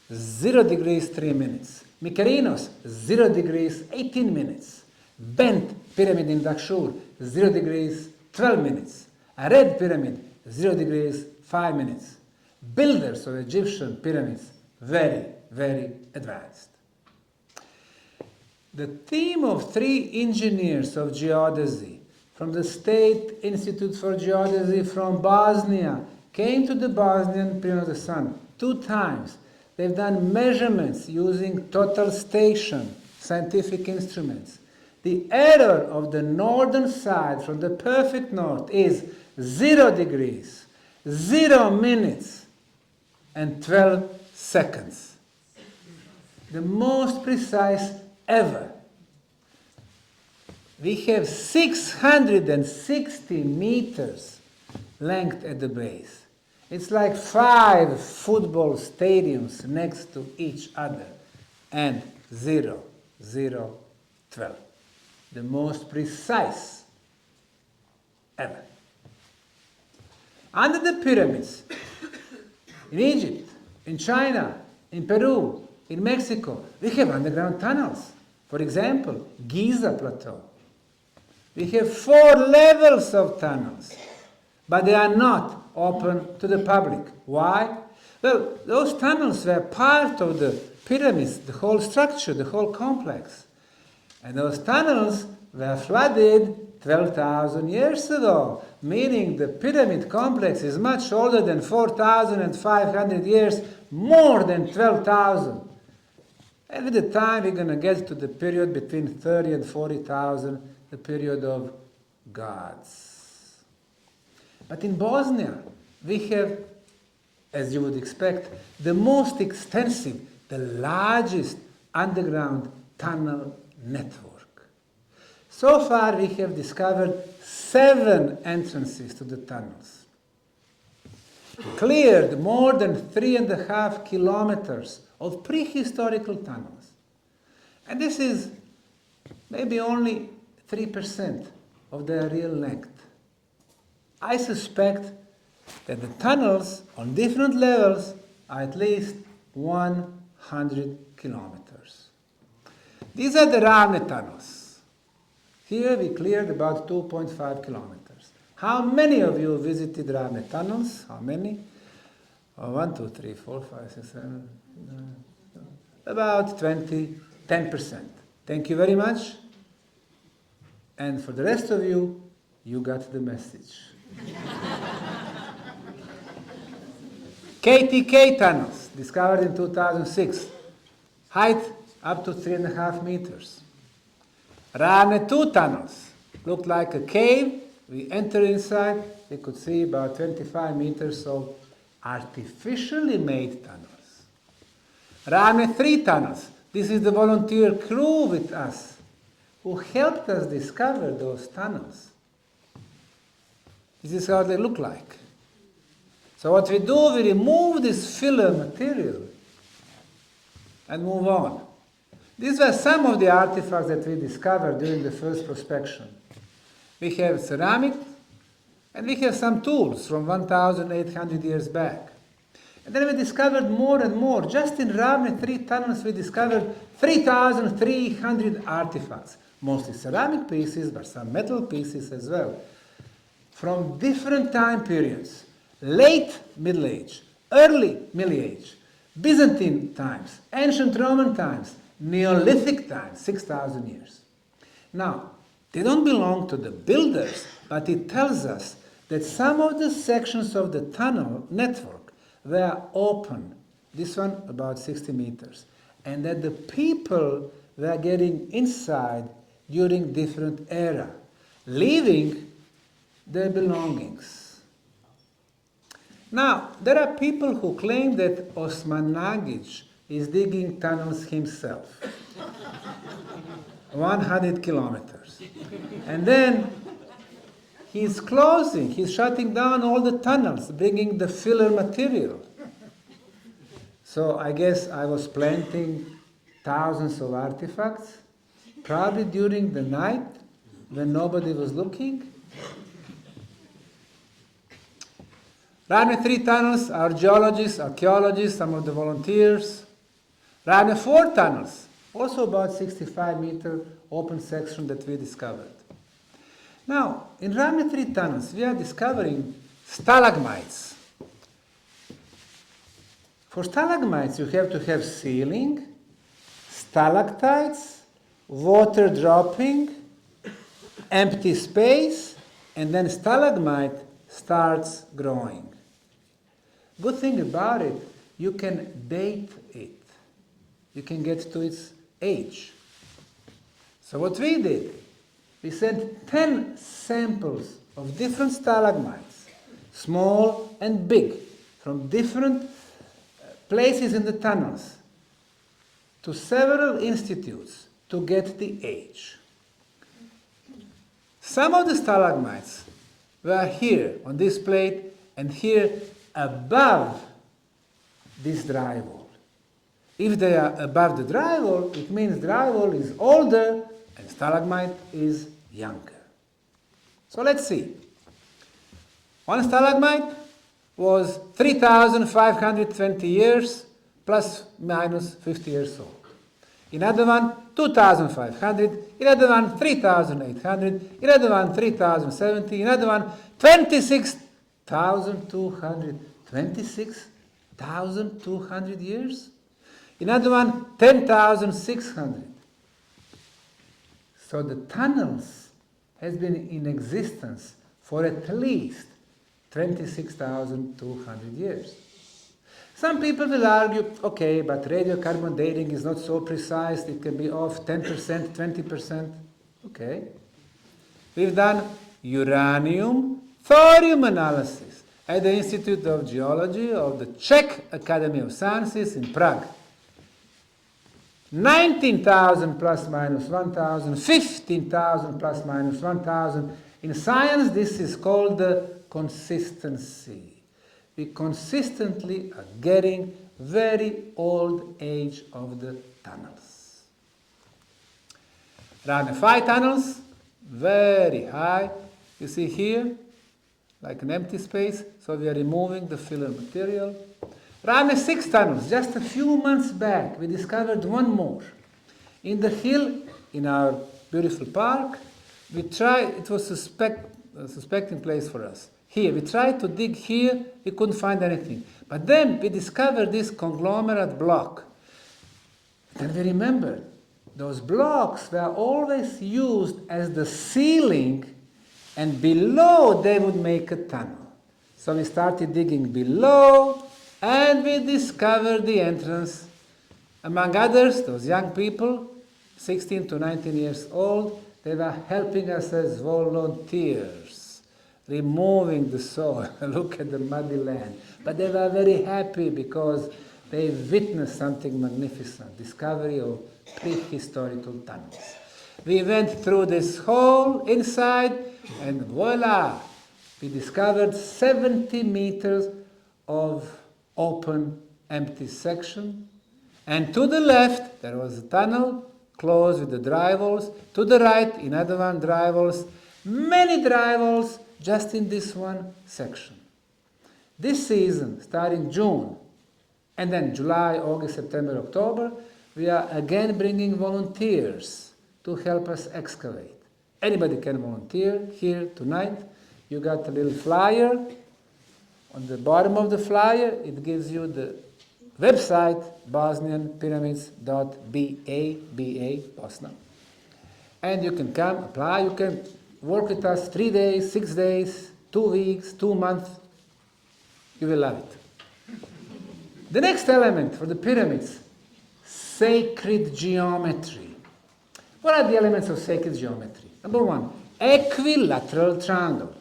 0 degrees, 3 minutes. Mykarinos, 0 degrees, 18 minutes. Bent pyramid in Dahshur, 0 degrees, 12 minutes. A red pyramid, 0 degrees, 5 minutes. Builders of Egyptian pyramids, very, very advanced. The team of 3 engineers of geodesy from the State Institute for Geodesy from Bosnia came to the Bosnian Pyramid of the Sun 2 times. They've done measurements using total station, scientific instruments. The error of the northern side from the perfect north is 0 degrees, 0 minutes, and 12 seconds. The most precise ever. We have 660 meters length at the base. It's like 5 football stadiums next to each other. And 0, 0, 12. The most precise ever. Under the pyramids, in Egypt, in China, in Peru, in Mexico, we have underground tunnels. For example, Giza Plateau. We have 4 levels of tunnels, but they are not open to the public. Why? Well, those tunnels were part of the pyramids, the whole structure, the whole complex. And those tunnels were flooded 12,000 years ago, meaning the pyramid complex is much older than 4,500 years, more than 12,000. And with the time we're going to get to the period between 30 and 40,000, the period of gods. But in Bosnia, we have, as you would expect, the most extensive, the largest underground tunnel network. So far, we have discovered 7 entrances to the tunnels. Cleared more than 3.5 kilometers of prehistorical tunnels. And this is maybe only 3% of their real length. I suspect that the tunnels on different levels are at least 100 kilometers. These are the Ravne tunnels. Here we cleared about 2.5 kilometers. How many of you visited Ravne tunnels? How many? 1, 2, 3, 4, 5, 6, 7, 9, about 10%. Thank you very much. And for the rest of you, you got the message. KTK tunnels, discovered in 2006. Height up to 3.5 meters. Ravne 2 tunnels, looked like a cave. We entered inside, we could see about 25 meters of artificially made tunnels. Ravne 3 tunnels, this is the volunteer crew with us who helped us discover those tunnels. This is how they look like. So what we do, we remove this filler material and move on. These were some of the artifacts that we discovered during the first prospection. We have ceramic, and we have some tools from 1,800 years back. And then we discovered more and more. Just in Ravne 3 tunnels, we discovered 3,300 artifacts. Mostly ceramic pieces, but some metal pieces as well. From different time periods. Late Middle Age, early Middle Age, Byzantine times, ancient Roman times, Neolithic times, 6,000 years. Now, they don't belong to the builders, but it tells us that some of the sections of the tunnel network were open. This one about 60 meters. And that the people were getting inside during different era, leaving their belongings. Now, there are people who claim that Osmanagich is digging tunnels himself, 100 kilometers. And then he's closing, he's shutting down all the tunnels, bringing the filler material. So I guess I was planting thousands of artifacts, probably during the night when nobody was looking. Rane 3 tunnels, our geologists, archaeologists, some of the volunteers. Rane 4 tunnels, also about 65-meter open section that we discovered. Now, in Rane 3 tunnels, we are discovering stalagmites. For stalagmites, you have to have ceiling, stalactites, water dropping, empty space, and then stalagmite starts growing. Good thing about it, you can date it. You can get to its age. So what we did, we sent 10 samples of different stalagmites, small and big, from different places in the tunnels, to several institutes to get the age. Some of the stalagmites were here on this plate and here above this drywall. If they are above the drywall, it means drywall is older and stalagmite is younger. So let's see. One stalagmite was 3,520 years plus minus 50 years old. Another one 2,500, another one 3,800, another one 3,070, another one 26,200. 26,200 years? Another one 10,600. So the tunnels has been in existence for at least 26,200 years. Some people will argue, okay, but radiocarbon dating is not so precise, it can be off 10%, 20%. Okay. We've done uranium, thorium analysis at the Institute of Geology of the Czech Academy of Sciences in Prague. 19,000 plus minus 1,000, 15,000 plus minus 1,000. In science, this is called the consistency. We consistently are getting very old age of the tunnels. Rane 5 tunnels, very high. You see here, like an empty space, so we are removing the filler material. Rane 6 tunnels, just a few months back, we discovered one more. In the hill, in our beautiful park, we tried, it was a suspecting place for us. Here, we tried to dig here, we couldn't find anything. But then we discovered this conglomerate block. And we remembered, those blocks were always used as the ceiling, and below they would make a tunnel. So we started digging below, and we discovered the entrance. Among others, those young people, 16 to 19 years old, they were helping us as volunteers, removing the soil. Look at the muddy land. But they were very happy because they witnessed something magnificent, discovery of prehistorical tunnels. We went through this hole inside, and voila, we discovered 70 meters of open, empty section. And to the left, there was a tunnel closed with the drywalls. To the right, another one, drywalls. Many drywalls just in this one section. This season, starting June, and then July, August, September, October, we are again bringing volunteers to help us excavate. Anybody can volunteer here tonight. You got a little flyer. On the bottom of the flyer, it gives you the website, bosnianpyramids.ba, Bosnia. And you can come, apply, you can work with us 3 days, 6 days, 2 weeks, 2 months. You will love it. The next element for the pyramids, sacred geometry. What are the elements of sacred geometry? Number one, equilateral triangle.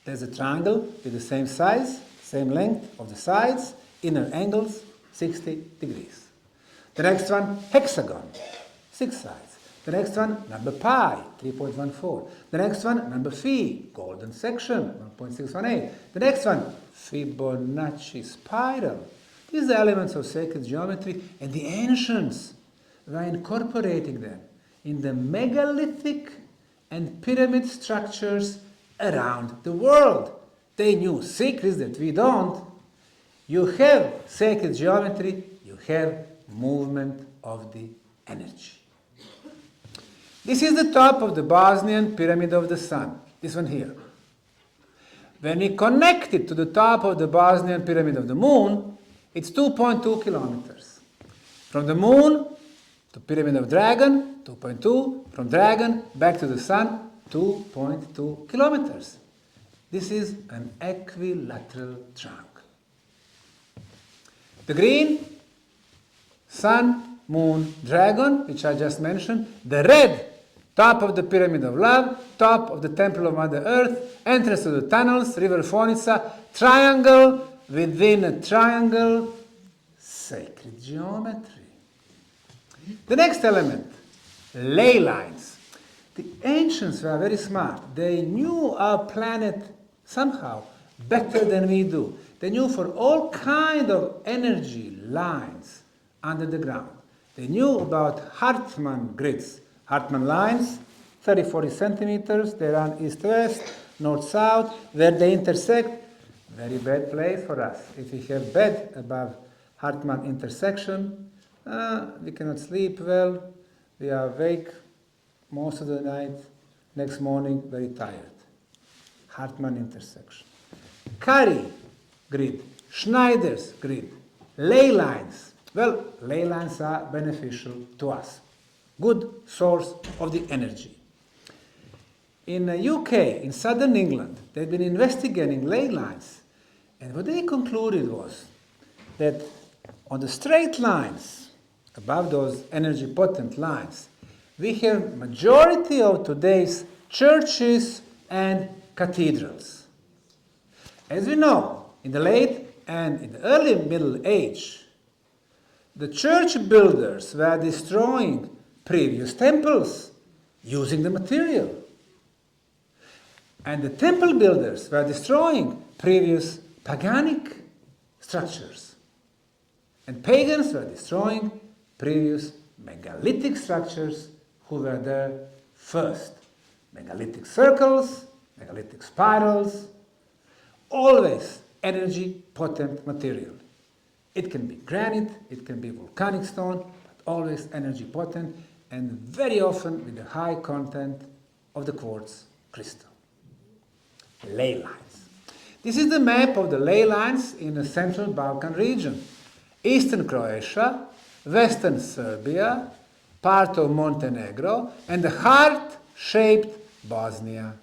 There's a triangle with the same size, same length of the sides, inner angles, 60 degrees. The next one, hexagon, 6 sides. The next one, number pi, 3.14. The next one, number phi, golden section, 1.618. The next one, Fibonacci spiral. These are elements of sacred geometry, and the ancients were incorporating them in the megalithic and pyramid structures around the world. They knew secrets that we don't. You have sacred geometry, you have movement of the energy. This is the top of the Bosnian Pyramid of the Sun, this one here. When we connect it to the top of the Bosnian Pyramid of the Moon, it's 2.2 kilometers. From the Moon to Pyramid of Dragon, 2.2. From Dragon back to the Sun, 2.2 kilometers. This is an equilateral triangle. The green, Sun, Moon, Dragon, which I just mentioned. The red, top of the Pyramid of Love, top of the Temple of Mother Earth, entrance to the tunnels, River Fonica, triangle within a triangle, sacred geometry. The next element, ley lines. The ancients were very smart. They knew our planet somehow better than we do. They knew for all kind of energy lines under the ground. They knew about Hartmann grids. Hartmann lines, 30-40 centimeters, they run east-west, north-south, where they intersect. Very bad place for us. If we have bed above Hartmann intersection, we cannot sleep well, we are awake most of the night, next morning very tired. Hartmann intersection. Curry grid, Schneider's grid, ley lines. Well, ley lines are beneficial to us. Good source of the energy. In the UK, in southern England, they've been investigating ley lines, and what they concluded was that on the straight lines, above those energy potent lines, we have majority of today's churches and cathedrals. As we know, in the late and in the early Middle Age, the church builders were destroying previous temples using the material. And the temple builders were destroying previous paganic structures. And pagans were destroying previous megalithic structures who were there first. Megalithic circles, megalithic spirals, always energy potent material. It can be granite, it can be volcanic stone, but always energy potent, and very often with the high content of the quartz crystal. Ley lines. This is the map of the ley lines in the Central Balkan region. Eastern Croatia, Western Serbia, part of Montenegro, and the heart-shaped Bosnia.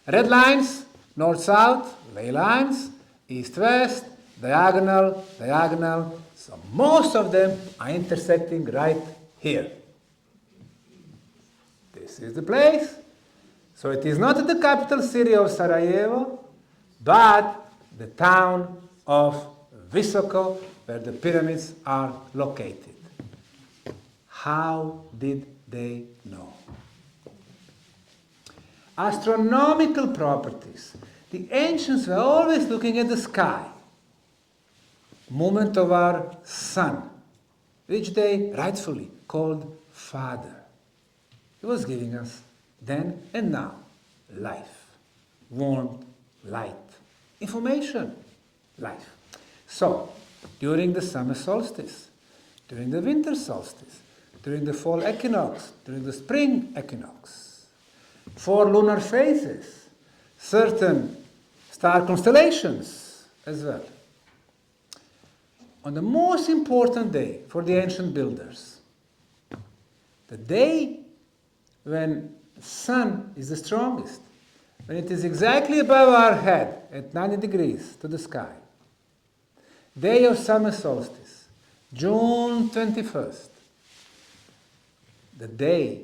Red lines, north-south, ley lines, east-west, diagonal, diagonal. So most of them are intersecting right here. This is the place. So it is not the capital city of Sarajevo, but the town of Visoko, where the pyramids are located. How did they know? Astronomical properties. The ancients were always looking at the sky. Movement of our sun, which they rightfully called Father. He was giving us then and now life, warmth, light, information, life. So, during the summer solstice, during the winter solstice, during the fall equinox, during the spring equinox, 4 lunar phases, certain star constellations as well. On the most important day for the ancient builders, the day when the sun is the strongest, when it is exactly above our head at 90 degrees to the sky, day of summer solstice, June 21st, the day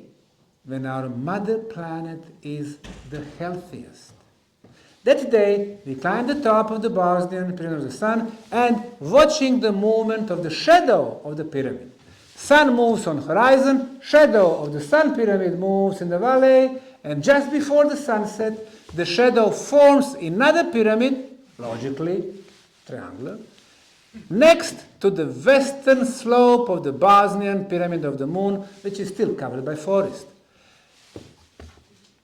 when our mother planet is the healthiest. That day, we climb the top of the Bosnian pyramid of the sun and watching the movement of the shadow of the pyramid. Sun moves on horizon, shadow of the sun pyramid moves in the valley, and just before the sunset, the shadow forms another pyramid, logically triangular, next to the western slope of the Bosnian pyramid of the moon, which is still covered by forest.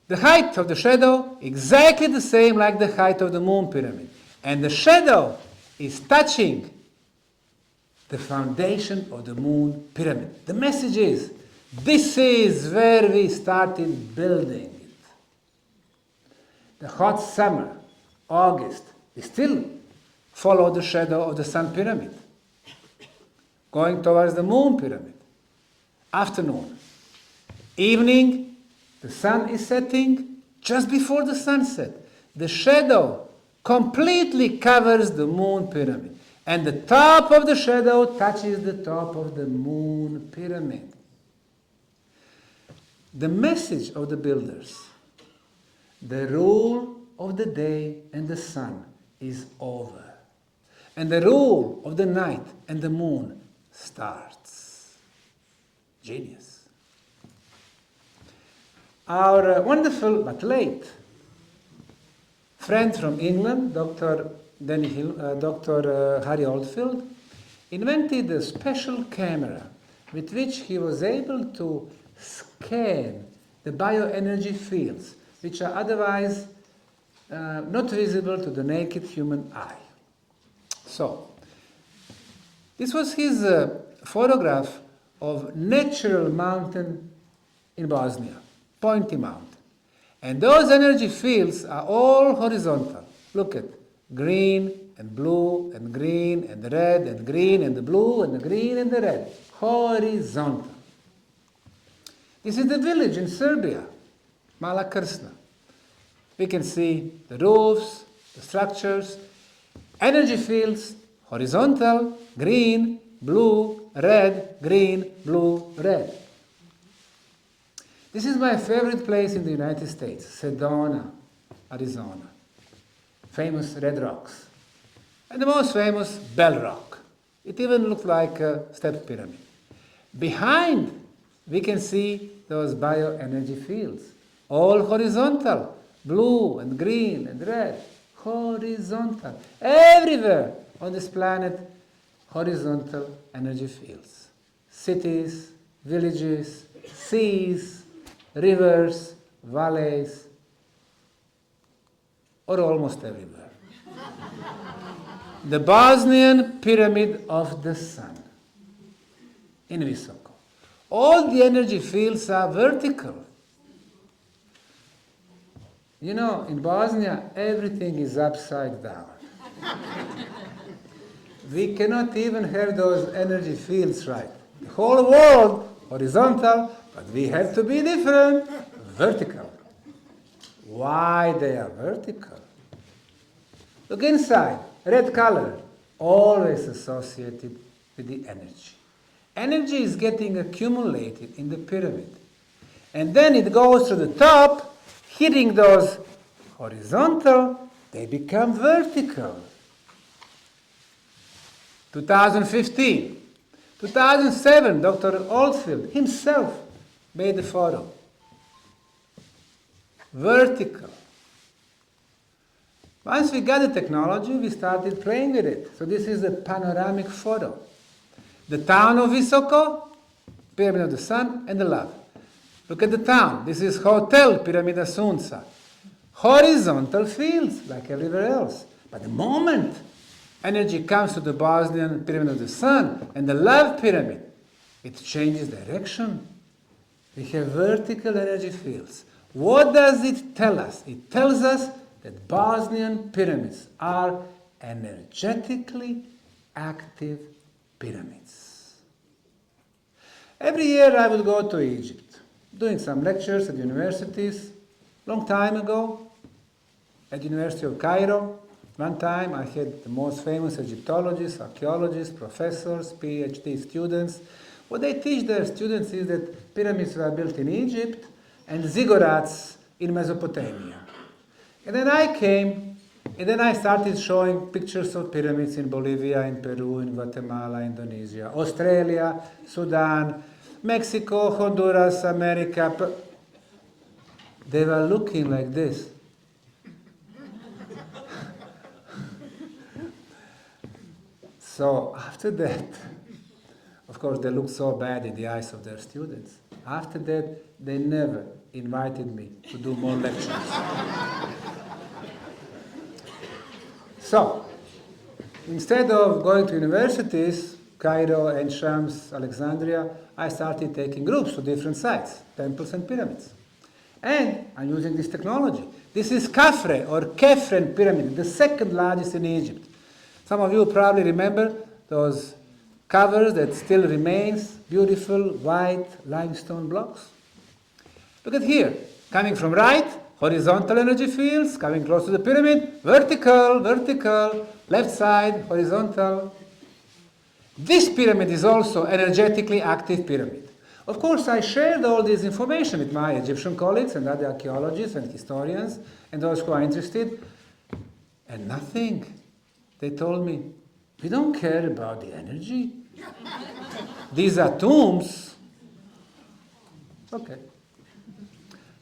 The height of the shadow exactly the same like the height of the moon pyramid. And the shadow is touching the foundation of the moon pyramid. The message is, this is where we started building it. The hot summer, August, we still follow the shadow of the sun pyramid, going towards the moon pyramid. Afternoon. Evening, the sun is setting just before the sunset. The shadow completely covers the moon pyramid. And the top of the shadow touches the top of the moon pyramid. The message of the builders, the rule of the day and the sun is over. And the rule of the night and the moon starts. Genius. Our wonderful but late friend from England, Dr. Harry Oldfield, invented a special camera with which he was able to scan the bioenergy fields, which are otherwise not visible to the naked human eye. So, this was his photograph of natural mountain in Bosnia, Pointy Mountain. And those energy fields are all horizontal. Look at green and blue and green and red and green and the blue and the green and the red. Horizontal. This is the village in Serbia, Mala Krsna. We can see the roofs, the structures, energy fields, horizontal, green, blue, red, green, blue, red. This is my favorite place in the United States, Sedona, Arizona. Famous red rocks. And the most famous Bell Rock. It even looked like a step pyramid. Behind, we can see those bioenergy fields. All horizontal. Blue and green and red. Horizontal. Everywhere on this planet, horizontal energy fields. Cities, villages, seas, rivers, valleys, or almost everywhere. The Bosnian Pyramid of the Sun in Visoko. All the energy fields are vertical. You know, in Bosnia, everything is upside down. We cannot even have those energy fields right. The whole world, horizontal, but we have to be different, vertical. Why they are vertical? Look inside, red color, always associated with the energy. Energy is getting accumulated in the pyramid. And then it goes to the top, hitting those horizontal, they become vertical. 2015, 2007, Dr. Oldfield himself made the photo. Vertical. Once we got the technology, we started playing with it. So this is a panoramic photo. The town of Visoko, Pyramid of the Sun, and the love. Look at the town. This is Hotel Piramida Sunca. Horizontal fields, like everywhere else. But the moment energy comes to the Bosnian Pyramid of the Sun and the love pyramid, it changes direction. We have vertical energy fields. What does it tell us? It tells us that Bosnian pyramids are energetically active pyramids. Every year I would go to Egypt, doing some lectures at universities. Long time ago, at the University of Cairo, One time I had the most famous Egyptologists, archaeologists, professors, PhD students. What they teach their students is that pyramids were built in Egypt and ziggurats in Mesopotamia. And then I came, and then I started showing pictures of pyramids in Bolivia, in Peru, in Guatemala, Indonesia, Australia, Sudan, Mexico, Honduras, America. They were looking like this. So after that, of course, they looked so bad in the eyes of their students. After that, they never invited me to do more lectures. So, instead of going to universities, Cairo and Shams, Alexandria, I started taking groups to different sites, temples and pyramids. And I'm using this technology. This is Khafre or Khafren pyramid, the second largest in Egypt. Some of you probably remember those covers that still remains, beautiful white limestone blocks. Look at here, coming from right, horizontal energy fields, coming close to the pyramid, vertical, vertical, left side, horizontal. This pyramid is also energetically active pyramid. Of course, I shared all this information with my Egyptian colleagues and other archaeologists and historians and those who are interested, and nothing. They told me, we don't care about the energy. These are tombs. Okay.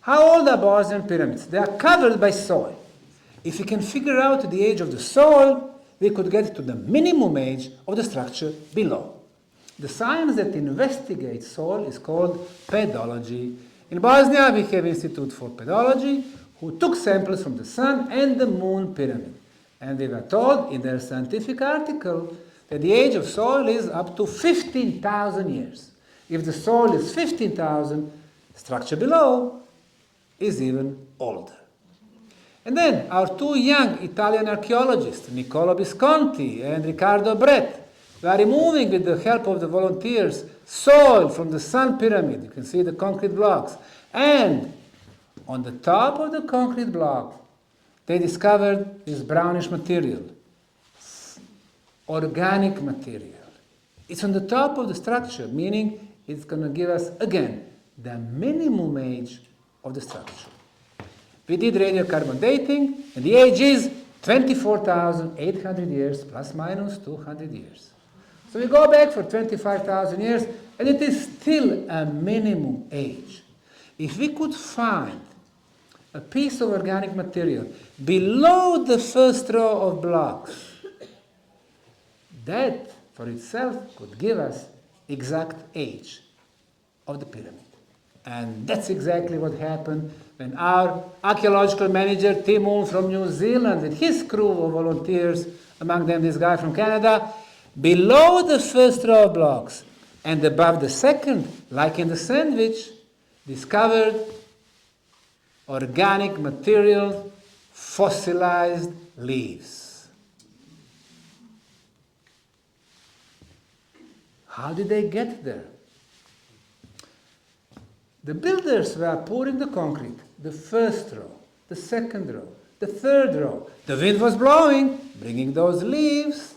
How old are Bosnian pyramids? They are covered by soil. If we can figure out the age of the soil, we could get to the minimum age of the structure below. The science that investigates soil is called pedology. In Bosnia, we have Institute for Pedology, who took samples from the Sun and the Moon pyramid. And they were told in their scientific article that the age of soil is up to 15,000 years. If the soil is 15,000, structure below is even older. And then our two young Italian archaeologists, Niccolo Visconti and Riccardo Brett, were removing, with the help of the volunteers, soil from the Sun pyramid. You can see the concrete blocks. And on the top of the concrete block, they discovered this brownish material, organic material. It's on the top of the structure, meaning it's going to give us, again, the minimum age of the structure. We did radiocarbon dating, and the age is 24,800 years, plus minus 200 years. So we go back for 25,000 years, and it is still a minimum age. If we could find a piece of organic material below the first row of blocks, that for itself could give us exact age of the pyramid. And that's exactly what happened when our archaeological manager, Tim Moon from New Zealand, with his crew of volunteers, among them this guy from Canada, below the first row of blocks and above the second, like in the sandwich, discovered organic material, fossilized leaves. How did they get there? The builders were pouring the concrete, the first row, the second row, the third row. The wind was blowing, bringing those leaves,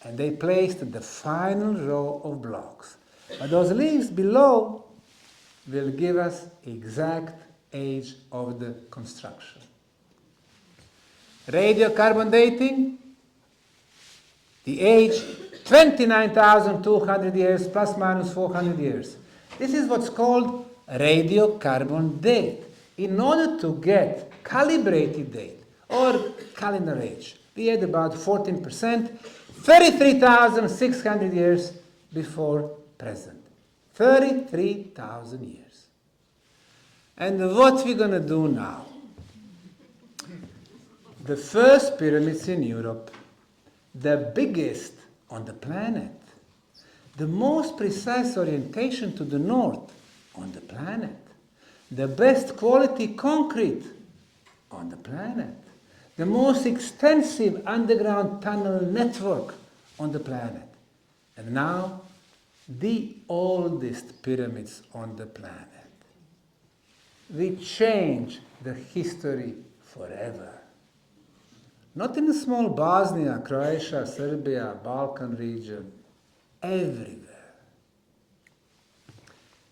and they placed the final row of blocks. But those leaves below will give us exact age of the construction. Radiocarbon dating, the age 29,200 years plus minus 400 years. This is what's called radiocarbon date. In order to get calibrated date or calendar age, we had about 14%, 33,600 years before present. 33,000 years. And what we're going to do now? The first pyramids in Europe, the biggest on the planet, the most precise orientation to the north on the planet, the best quality concrete on the planet, the most extensive underground tunnel network on the planet, and now the oldest pyramids on the planet. We change the history forever. not in a small Bosnia, Croatia, Serbia, Balkan region, everywhere.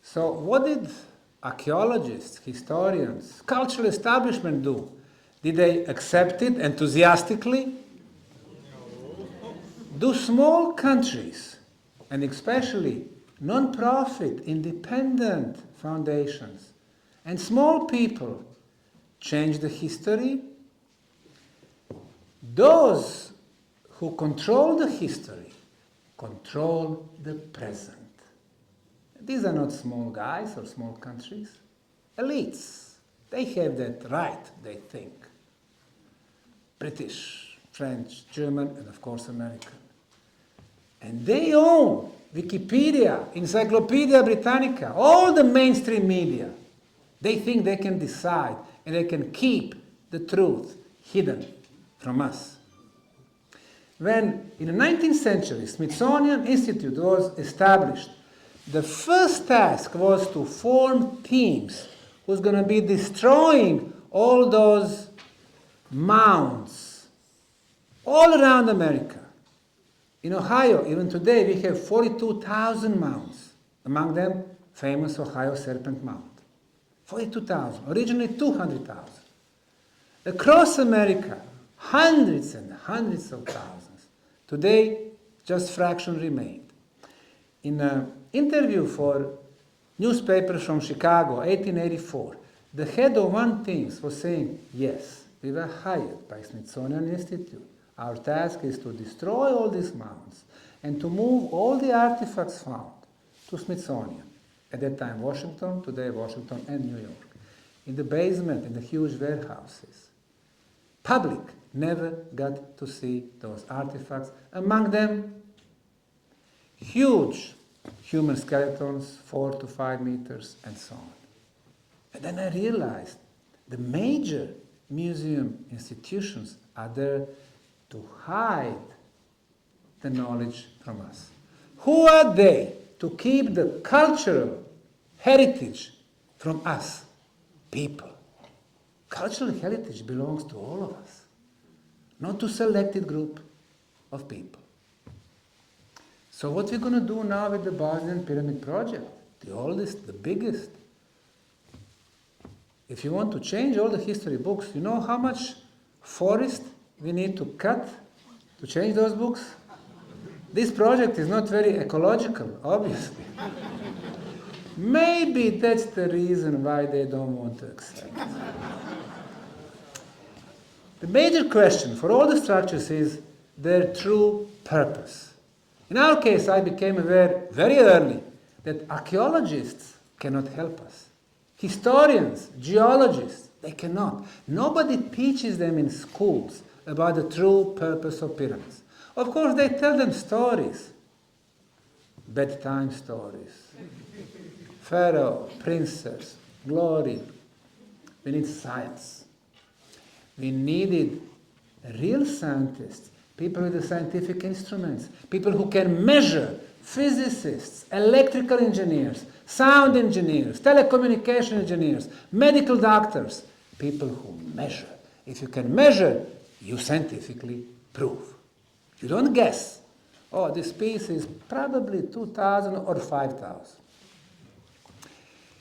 So what did archaeologists, historians, cultural establishment do? Did they accept it enthusiastically? Do small countries, and especially non-profit, independent foundations, and small people change the history? Those who control the history control the present. These are not small guys or small countries. Elites, they have that right, they think. British, French, German, and of course American. And they own Wikipedia, Encyclopedia Britannica, all the mainstream media. They think they can decide and they can keep the truth hidden from us. When in the 19th century Smithsonian Institute was established, the first task was to form teams who's going to be destroying all those mounds all around America. In Ohio, even today, we have 42,000 mounds. Among them, famous Ohio Serpent Mound. 42,000, originally 200,000. Across America, hundreds and hundreds of thousands. Today, just fraction remained. In an interview for newspapers from Chicago, 1884, the head of one team was saying, yes, we were hired by Smithsonian Institute. Our task is to destroy all these mounds and to move all the artifacts found to Smithsonian. At that time, Washington, today Washington and New York. In the basement, in the huge warehouses. Public never got to see those artifacts. Among them, huge human skeletons, 4 to 5 meters, and so on. And then I realized the major museum institutions are there to hide the knowledge from us. Who are they to keep the cultural heritage from us, people? Cultural heritage belongs to all of us, not to a selected group of people. So what we're going to do now with the Bosnian Pyramid Project, the oldest, the biggest. If you want to change all the history books, you know how much forest we need to cut to change those books? This project is not very ecological, obviously. Maybe that's the reason why they don't want to accept it. The major question for all the structures is their true purpose. In our case, I became aware very early that archaeologists cannot help us. Historians, geologists, they cannot. Nobody teaches them in schools about the true purpose of pyramids. Of course, they tell them stories, bedtime stories. Pharaoh, princess, glory. We need science. We needed real scientists, people with the scientific instruments, people who can measure, physicists, electrical engineers, sound engineers, telecommunication engineers, medical doctors, people who measure. If you can measure, you scientifically prove. You don't guess. Oh, this piece is probably 2,000 or 5,000.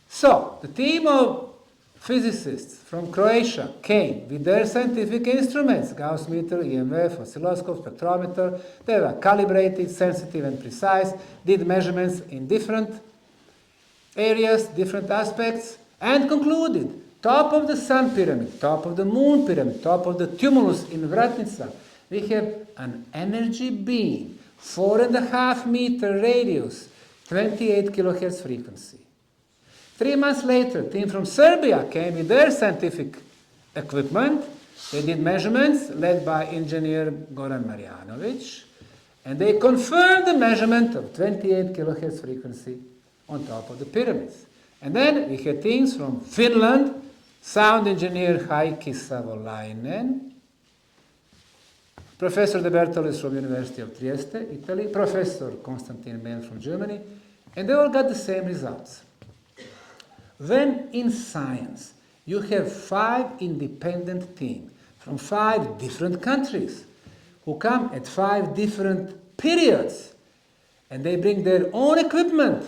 So, the team of physicists from Croatia came with their scientific instruments, Gauss meter, EMF, oscilloscope, spectrometer. They were calibrated, sensitive and precise, did measurements in different areas, different aspects, and concluded top of the sun pyramid, top of the moon pyramid, top of the tumulus in Vratnica, we have an energy beam, 4.5 meter radius, 28 kilohertz frequency. 3 months later, a team from Serbia came with their scientific equipment. They did measurements led by engineer Goran Marjanovic, and they confirmed the measurement of 28 kilohertz frequency on top of the pyramids. And then we had teams from Finland, sound engineer Heikki Savolainen, Professor De Bertolis from University of Trieste, Italy, Professor Konstantin Mehl from Germany, and they all got the same results. When in science you have 5 independent teams from 5 different countries who come at 5 different periods, and they bring their own equipment,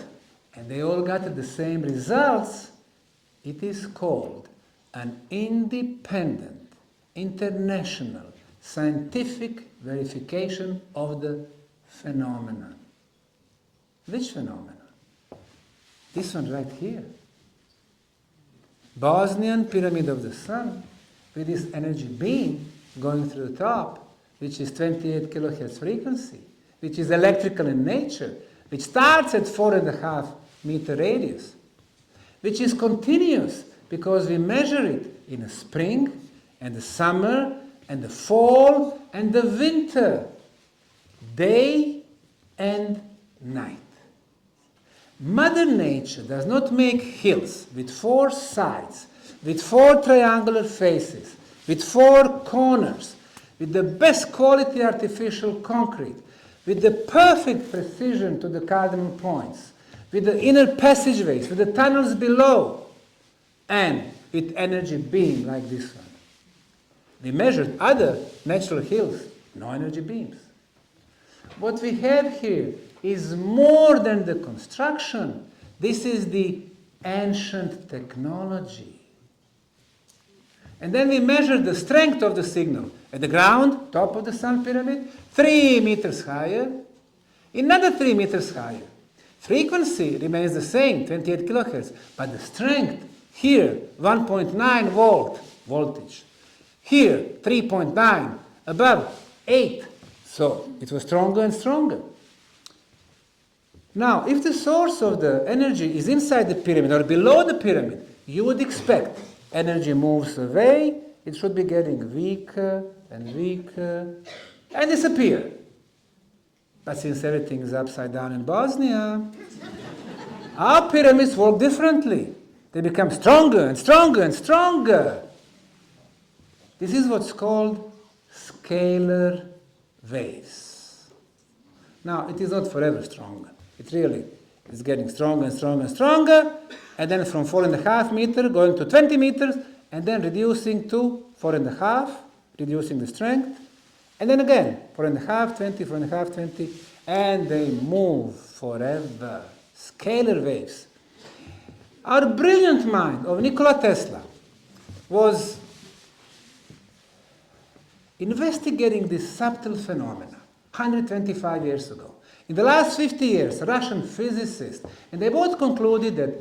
and they all got the same results. It is called an independent, international, scientific verification of the phenomenon. Which phenomenon? This one right here. Bosnian Pyramid of the Sun, with this energy beam going through the top, which is 28 kilohertz frequency, which is electrical in nature, which starts at 4.5 meter radius, which is continuous because we measure it in the spring and the summer and the fall and the winter, day and night. Mother Nature does not make hills with 4 sides, with 4 triangular faces, with 4 corners, with the best quality artificial concrete, with the perfect precision to the cardinal points, with the inner passageways, with the tunnels below, and with energy beam like this one. We measured other natural hills, no energy beams. What we have here is more than the construction. This is the ancient technology. And then we measured the strength of the signal at the ground, top of the Sun Pyramid, 3 meters higher, another 3 meters higher. Frequency remains the same, 28 kilohertz, but the strength here, 1.9 volt voltage. Here, 3.9, above 8. So it was stronger and stronger. Now, if the source of the energy is inside the pyramid or below the pyramid, you would expect energy moves away, it should be getting weaker and weaker and disappear. But since everything is upside down in Bosnia, our pyramids work differently. They become stronger and stronger and stronger. This is what's called scalar waves. Now, it is not forever stronger. It really is getting stronger and stronger and stronger, and then from 4.5 meters going to 20 meters, and then reducing to 4.5, reducing the strength, and then again 4.5, 20, 4.5, 20, and they move forever. Scalar waves. Our brilliant mind of Nikola Tesla was investigating this subtle phenomena 125 years ago. In the last 50 years, Russian physicists, and they both concluded that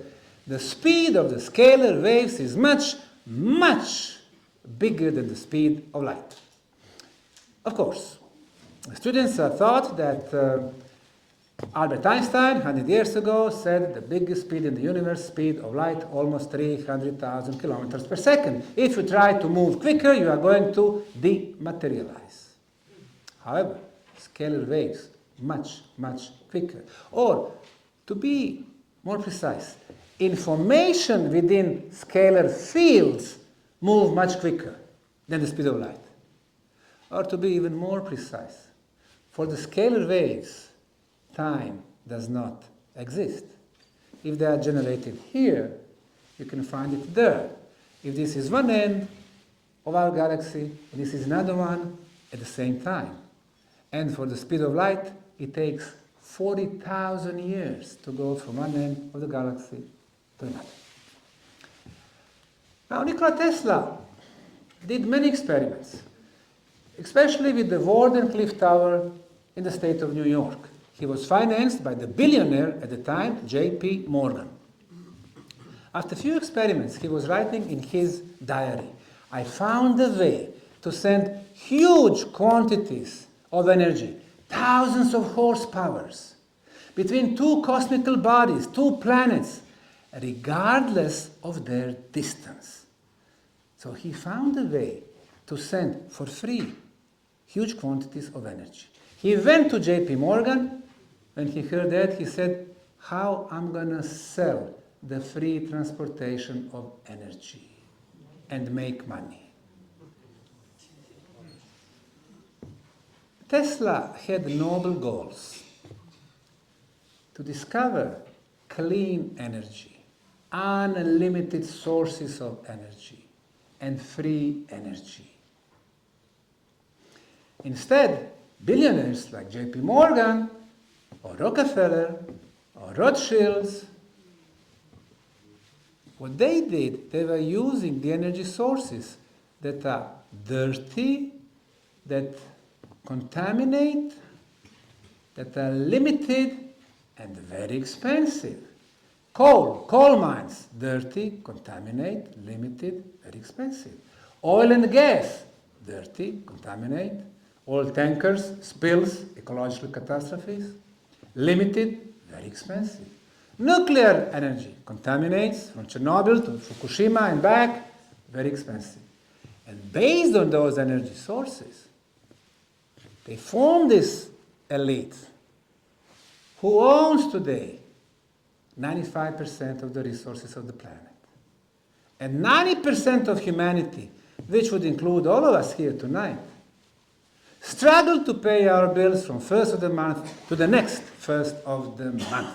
the speed of the scalar waves is much, much bigger than the speed of light. Of course, students thought that Albert Einstein, 100 years ago, said the biggest speed in the universe, speed of light, almost 300,000 kilometers per second. If you try to move quicker, you are going to dematerialize. However, scalar waves, much, much quicker. Or, to be more precise, information within scalar fields move much quicker than the speed of light. Or to be even more precise, for the scalar waves, time does not exist. If they are generated here, you can find it there. If this is one end of our galaxy, and this is another one at the same time. And for the speed of light, it takes 40,000 years to go from one end of the galaxy to another. Now, Nikola Tesla did many experiments, especially with the Wardenclyffe Tower in the state of New York. He was financed by the billionaire at the time, J.P. Morgan. After a few experiments, he was writing in his diary, I found a way to send huge quantities of energy, thousands of horsepowers, between 2 cosmical bodies, 2 planets, regardless of their distance. So he found a way to send for free huge quantities of energy. He went to J.P. Morgan. When he heard that, he said, how I'm going to sell the free transportation of energy and make money. Tesla had noble goals to discover clean energy, unlimited sources of energy, and free energy. Instead, billionaires like J.P. Morgan, or Rockefeller, or Rothschilds, what they did, they were using the energy sources that are dirty, that contaminate, that are limited and very expensive. Coal mines, dirty, contaminate, limited, very expensive. Oil and gas, dirty, contaminate. Oil tankers, spills, ecological catastrophes, limited, very expensive. Nuclear energy contaminates from Chernobyl to Fukushima and back, very expensive. And based on those energy sources, they formed this elite who owns today 95% of the resources of the planet. And 90% of humanity, which would include all of us here tonight, struggle to pay our bills from first of the month to the next first of the month.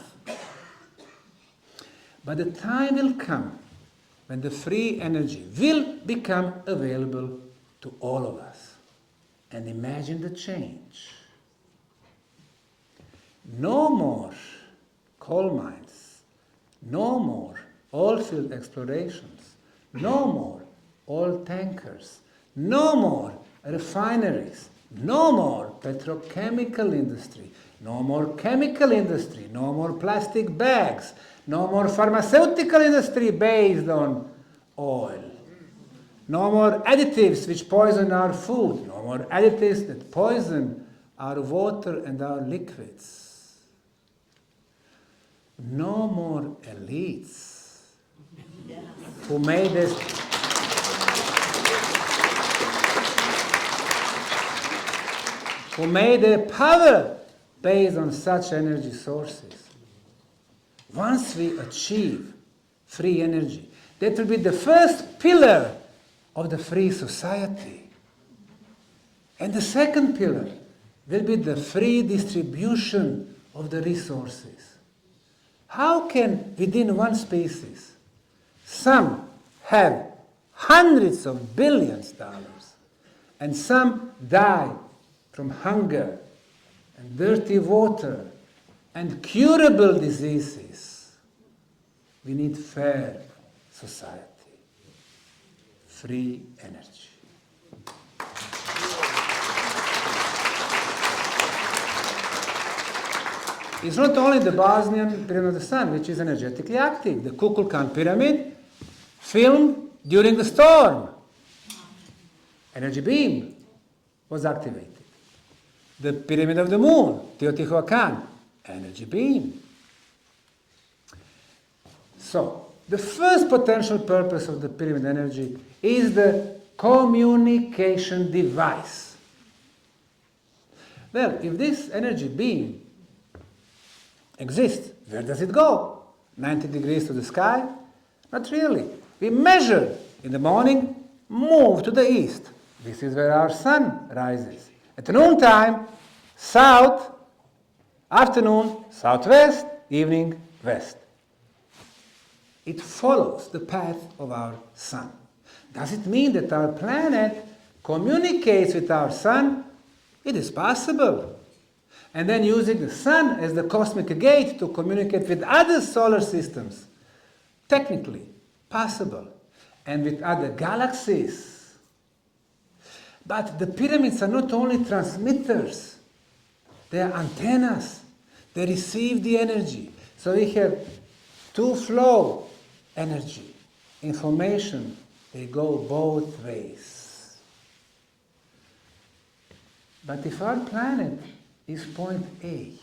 But the time will come when the free energy will become available to all of us. And imagine the change. No more coal mines, no more oil field explorations, no more oil tankers, no more refineries, no more petrochemical industry, no more chemical industry, no more plastic bags, no more pharmaceutical industry based on oil, no more additives which poison our food, no more additives that poison our water and our liquids. No more elites who made this who made their power based on such energy sources. Once we achieve free energy, that will be the first pillar of the free society. And the second pillar will be the free distribution of the resources. How can, within one species, some have hundreds of billions of dollars and some die from hunger and dirty water and curable diseases? We need fair society, free energy. It's not only the Bosnian Pyramid of the Sun, which is energetically active. The Kukulkan Pyramid, filmed during the storm. Energy beam was activated. The Pyramid of the Moon, Teotihuacan, energy beam. So, the first potential purpose of the pyramid energy is the communication device. Well, if this energy beam exists, where does it go? 90 degrees to the sky? Not really. We measure in the morning, move to the east. This is where our sun rises. At noontime, south, afternoon, southwest, evening, west. It follows the path of our sun. Does it mean that our planet communicates with our sun? It is possible. And then using the sun as the cosmic gate to communicate with other solar systems. Technically possible. And with other galaxies. But the pyramids are not only transmitters. They are antennas. They receive the energy. So we have two flow energy. Information, they go both ways. But if our planet is point A,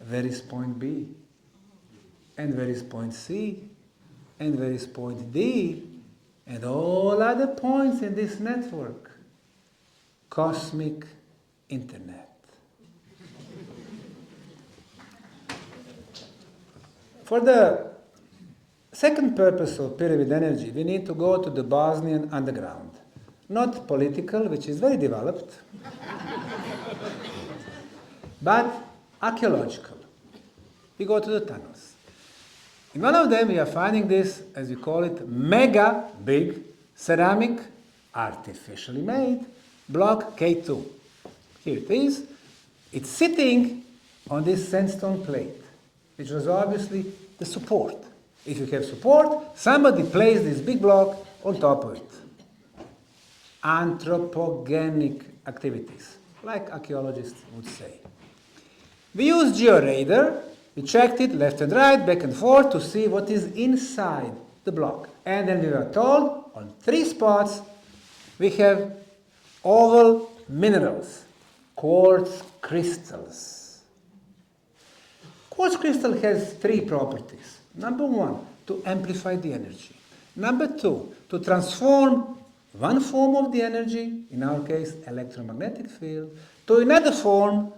where is point B? And where is point C? And where is point D? And all other points in this network? Cosmic internet. For the second purpose of pyramid energy, we need to go to the Bosnian underground. Not political, which is very developed, but archaeological. We go to the tunnels. In one of them, we are finding this, as we call it, mega big ceramic, artificially made, block K2. Here it is. It's sitting on this sandstone plate, which was obviously the support. If you have support, somebody placed this big block on top of it. Anthropogenic activities, like archaeologists would say. We used georadar. We checked it left and right, back and forth to see what is inside the block. And then we were told on 3 spots we have oval minerals, quartz crystals. Quartz crystal has 3 properties. Number 1, to amplify the energy. Number 2, to transform one form of the energy, in our case electromagnetic field, to another form,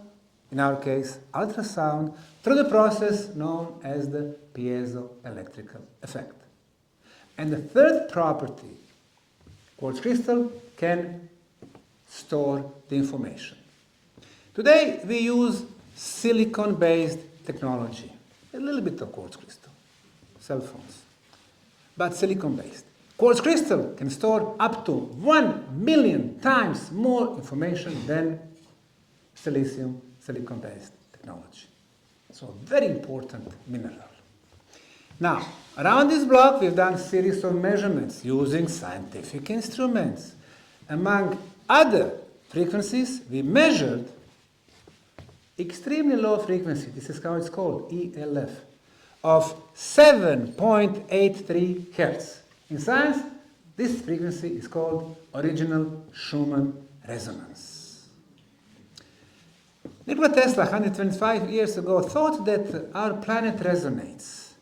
in our case ultrasound, through the process known as the piezoelectrical effect. And the third property, quartz crystal can store the information. Today we use silicon-based technology, a little bit of quartz crystal, cell phones, but silicon-based. Quartz crystal can store up to 1 million times more information than silicon based technology. So very important mineral. Now, around this block we've done a series of measurements using scientific instruments. Among other frequencies, we measured extremely low frequency, this is how it's called, ELF, of 7.83 Hertz. In science, this frequency is called original Schumann resonance. Nikola Tesla, 125 years ago, thought that our planet resonates.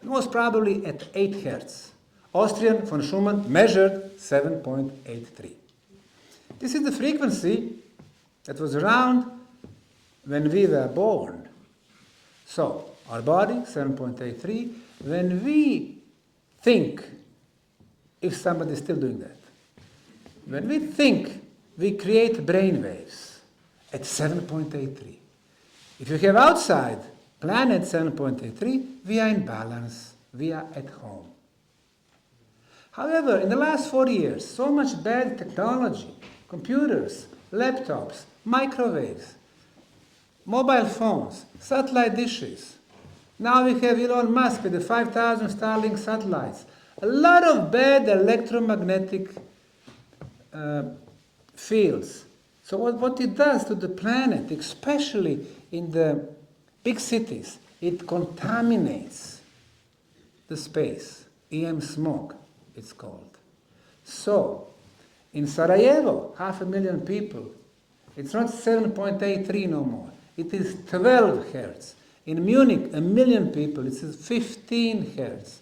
It was probably at 8 Hertz. Austrian von Schumann measured 7.83. This is the frequency that was around when we were born. So, our body, 7.83. When we think, if somebody is still doing that, when we think, we create brain waves at 7.83. If you have outside planet 7.83, we are in balance, we are at home. However, in the last 40 years, so much bad technology, computers, laptops, microwaves, mobile phones, satellite dishes. Now we have Elon Musk with the 5,000 Starlink satellites. A lot of bad electromagnetic fields. So what it does to the planet, especially in the big cities, it contaminates the space. EM smoke, it's called. So, in Sarajevo, 500,000 people, it's not 7.83 no more. It is 12 Hertz. In Munich, 1 million people, it is 15 Hertz.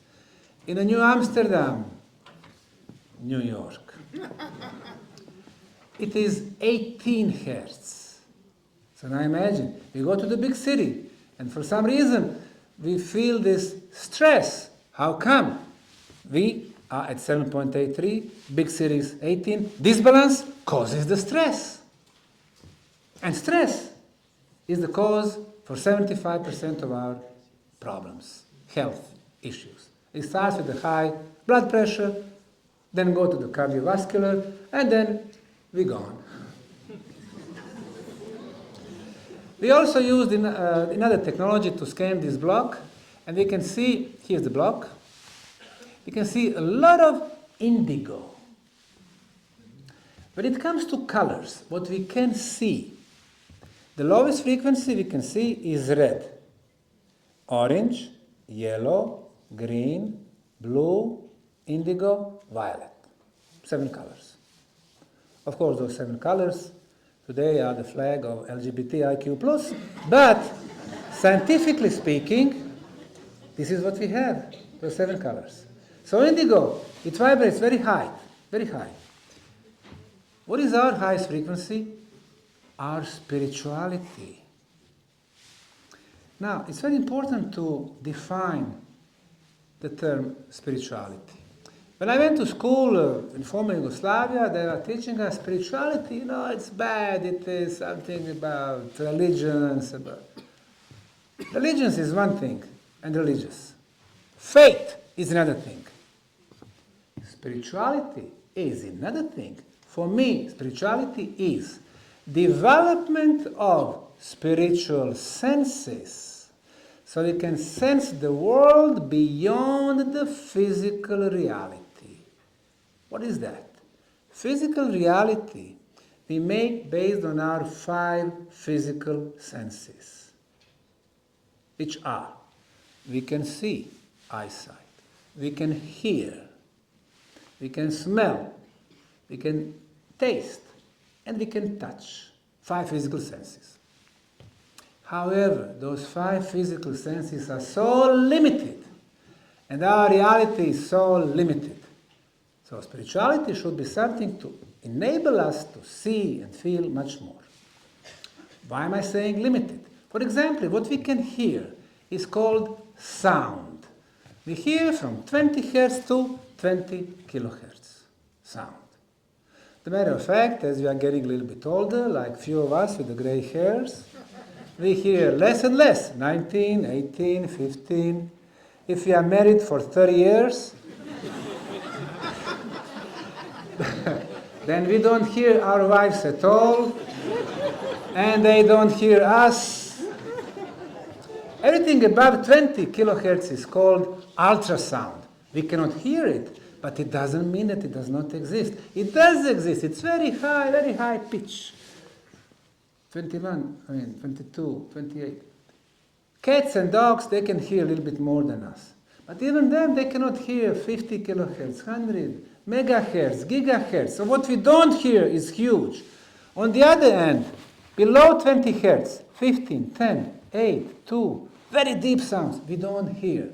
In New Amsterdam, New York, it is 18 Hertz. So now imagine, we go to the big city, and for some reason, we feel this stress. How come? We are at 7.83, big city is 18. Disbalance causes the stress. And stress is the cause for 75% of our problems, health issues. It starts with the high blood pressure, then go to the cardiovascular, and then we're gone. We also used another technology to scan this block, and we can see, here's the block, we can see a lot of indigo. When it comes to colors, what we can see, the lowest frequency we can see is red, orange, yellow, green, blue, indigo, violet. 7 colors. Of course, those 7 colors today are the flag of LGBTIQ+, but scientifically speaking, this is what we have, those 7 colors. So indigo, it vibrates very high, very high. What is our highest frequency? Our spirituality. Now, it's very important to define the term spirituality. When I went to school in former Yugoslavia, they were teaching us spirituality, it's bad, it is something about religions. Religions is one thing, and religious. Faith is another thing. Spirituality is another thing For me, spirituality is development of spiritual senses so we can sense the world beyond the physical reality. What is that? Physical reality we make based on our 5 physical senses, which are: we can see, eyesight, we can hear, we can smell, we can taste, and we can touch. 5 physical senses. However, those 5 physical senses are so limited, and our reality is so limited. So spirituality should be something to enable us to see and feel much more. Why am I saying limited? For example, what we can hear is called sound. We hear from 20 Hz to 20 kilohertz sound. As a matter of fact, as we are getting a little bit older, like few of us with the gray hairs, we hear less and less, 19, 18, 15. If we are married for 30 years, then we don't hear our wives at all, and they don't hear us. Everything above 20 kilohertz is called ultrasound. We cannot hear it, but it doesn't mean that it does not exist. It does exist. It's very high pitch. 22, 28. Cats and dogs, they can hear a little bit more than us. But even them, they cannot hear 50 kilohertz, 100 megahertz, gigahertz. So what we don't hear is huge. On the other hand, below 20 hertz, 15, 10, 8, 2, very deep sounds, we don't hear.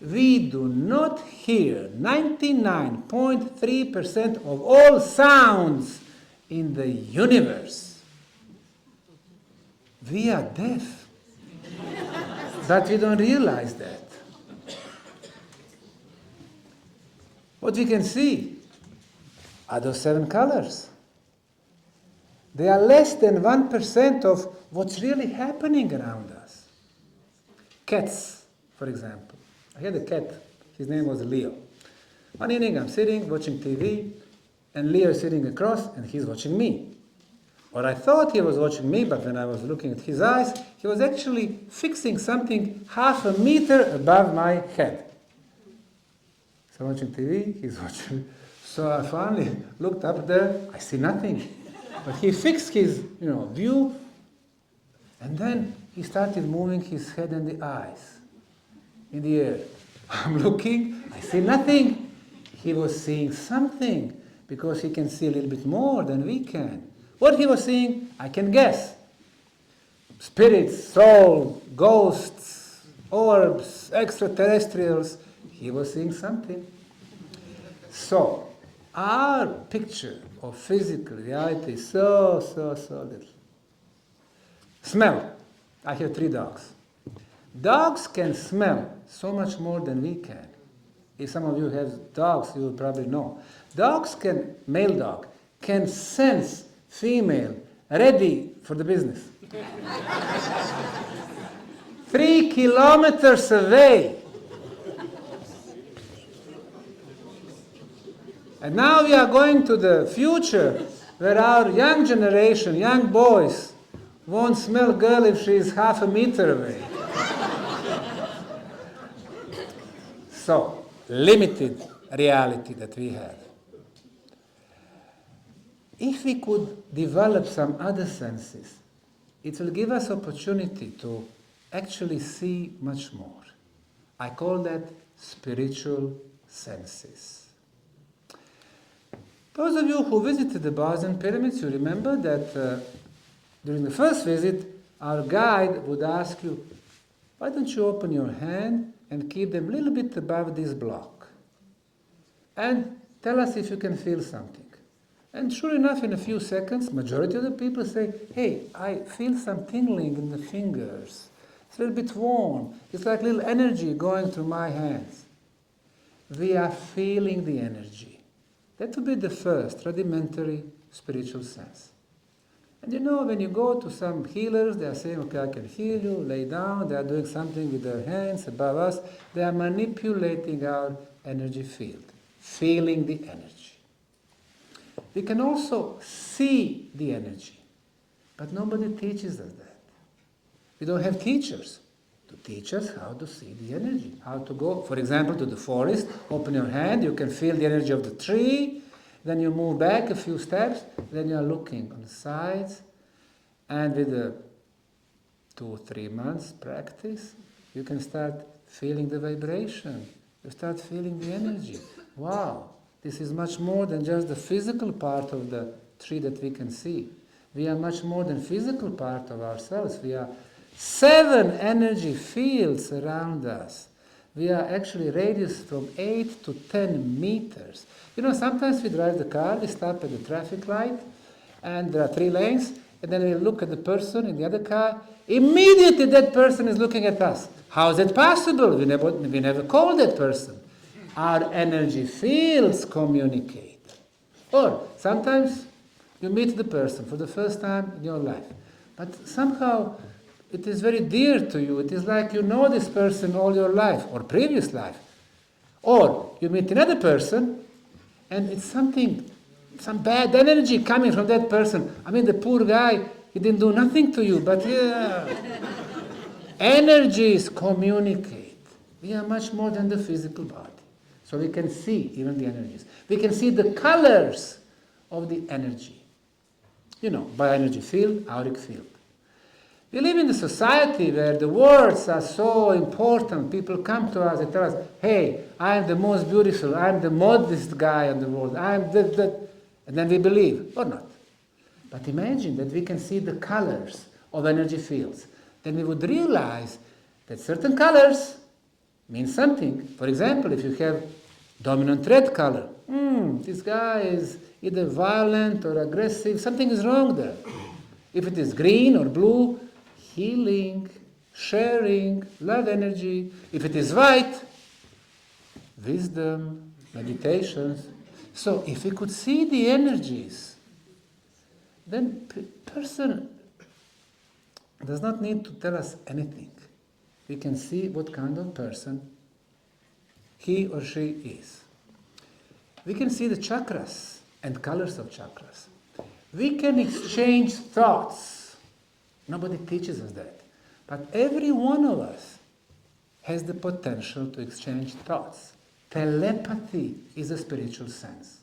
We do not hear 99.3% of all sounds in the universe. We are deaf, but we don't realize that. What we can see are those 7 colors. They are less than 1% of what's really happening around us. Cats, for example. I had a cat, his name was Leo. One evening I'm sitting, watching TV, and Leo is sitting across, and he's watching me. Or I thought he was watching me, but when I was looking at his eyes, he was actually fixing something half a meter above my head. So I'm watching TV, he's watching. So I finally looked up there, I see nothing. But he fixed his view, and then he started moving his head and the eyes in the air. I'm looking, I see nothing. He was seeing something, because he can see a little bit more than we can. What he was seeing, I can guess. Spirits, soul, ghosts, orbs, extraterrestrials. He was seeing something. So, our picture of physical reality is so little. Smell. I have 3 dogs. Dogs can smell so much more than we can. If some of you have dogs, you will probably know. Dogs can, male dog, can sense female ready for the business. 3 kilometers away. And now we are going to the future where our young generation, young boys, won't smell girl if she is half a meter away. So, limited reality that we have. If we could develop some other senses, it will give us opportunity to actually see much more. I call that spiritual senses. Those of you who visited the Bosnian pyramids, you remember that during the first visit, our guide would ask you, why don't you open your hand and keep them a little bit above this block? And tell us if you can feel something. And sure enough, in a few seconds, majority of the people say, hey, I feel some tingling in the fingers. It's a little bit warm. It's like little energy going through my hands. We are feeling the energy. That would be the first rudimentary spiritual sense. And when you go to some healers, they are saying, okay, I can heal you, lay down. They are doing something with their hands above us. They are manipulating our energy field, feeling the energy. we can also see the energy. But nobody teaches us that. We don't have teachers to teach us how to see the energy, how to go, for example, to the forest, open your hand, you can feel the energy of the tree, then you move back a few steps, then you are looking on the sides, and with the 2 or 3 months practice, you can start feeling the vibration, you start feeling the energy. Wow, this is much more than just the physical part of the tree that we can see. We are much more than physical part of ourselves. We are 7 energy fields around us. We are actually radius from 8 to 10 meters. You know, sometimes we drive the car, we stop at the traffic light, and there are 3 lanes, and then we look at the person in the other car. Immediately that person is looking at us. How is that possible? We never call that person. Our energy fields communicate. Or sometimes you meet the person for the first time in your life, but somehow it is very dear to you. It is like you know this person all your life, or previous life. Or you meet another person, and it's some bad energy coming from that person. I mean, the poor guy, he didn't do nothing to you, but yeah. Energies communicate. We are much more than the physical body. So we can see even the energies. We can see the colors of the energy. You know, bioenergy field, auric field. We live in a society where the words are so important. People come to us and tell us, hey, I am the most beautiful, I am the modest guy in the world, I am the... And then we believe, or not. But imagine that we can see the colors of energy fields. Then we would realize that certain colors mean something. For example, if you have dominant red color, this guy is either violent or aggressive, something is wrong there. If it is green or blue, healing, sharing, love energy. If it is white, wisdom, meditations. So if we could see the energies, then person does not need to tell us anything. We can see what kind of person he or she is. We can see the chakras and colors of chakras. We can exchange thoughts. Nobody teaches us that. But every one of us has the potential to exchange thoughts. Telepathy is a spiritual sense.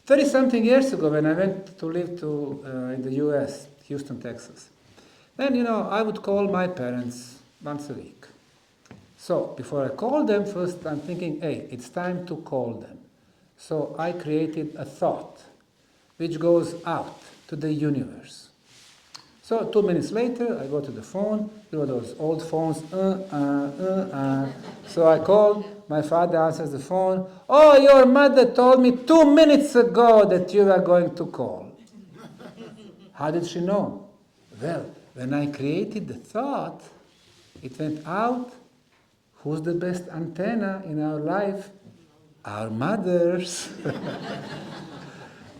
30-something years ago, when I went to live in the US, Houston, Texas, then, I would call my parents once a week. So, before I call them, first I'm thinking, hey, it's time to call them. So I created a thought, which goes out to the universe. So 2 minutes later, I go to the phone, those old phones, So I call, my father answers the phone, oh, your mother told me 2 minutes ago that you were going to call. How did she know? Well, when I created the thought, it went out. Who's the best antenna in our life? Our mothers.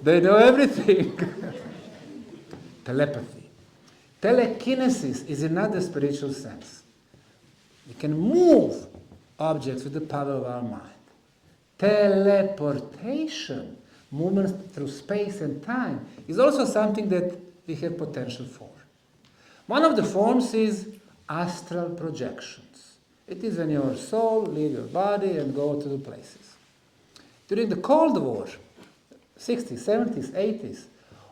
They know everything. Telepathy. Telekinesis is another spiritual sense. We can move objects with the power of our mind. Teleportation, movement through space and time, is also something that we have potential for. One of the forms is astral projections. It is when your soul leaves your body and go to the places. During the Cold War, 60s, 70s, 80s,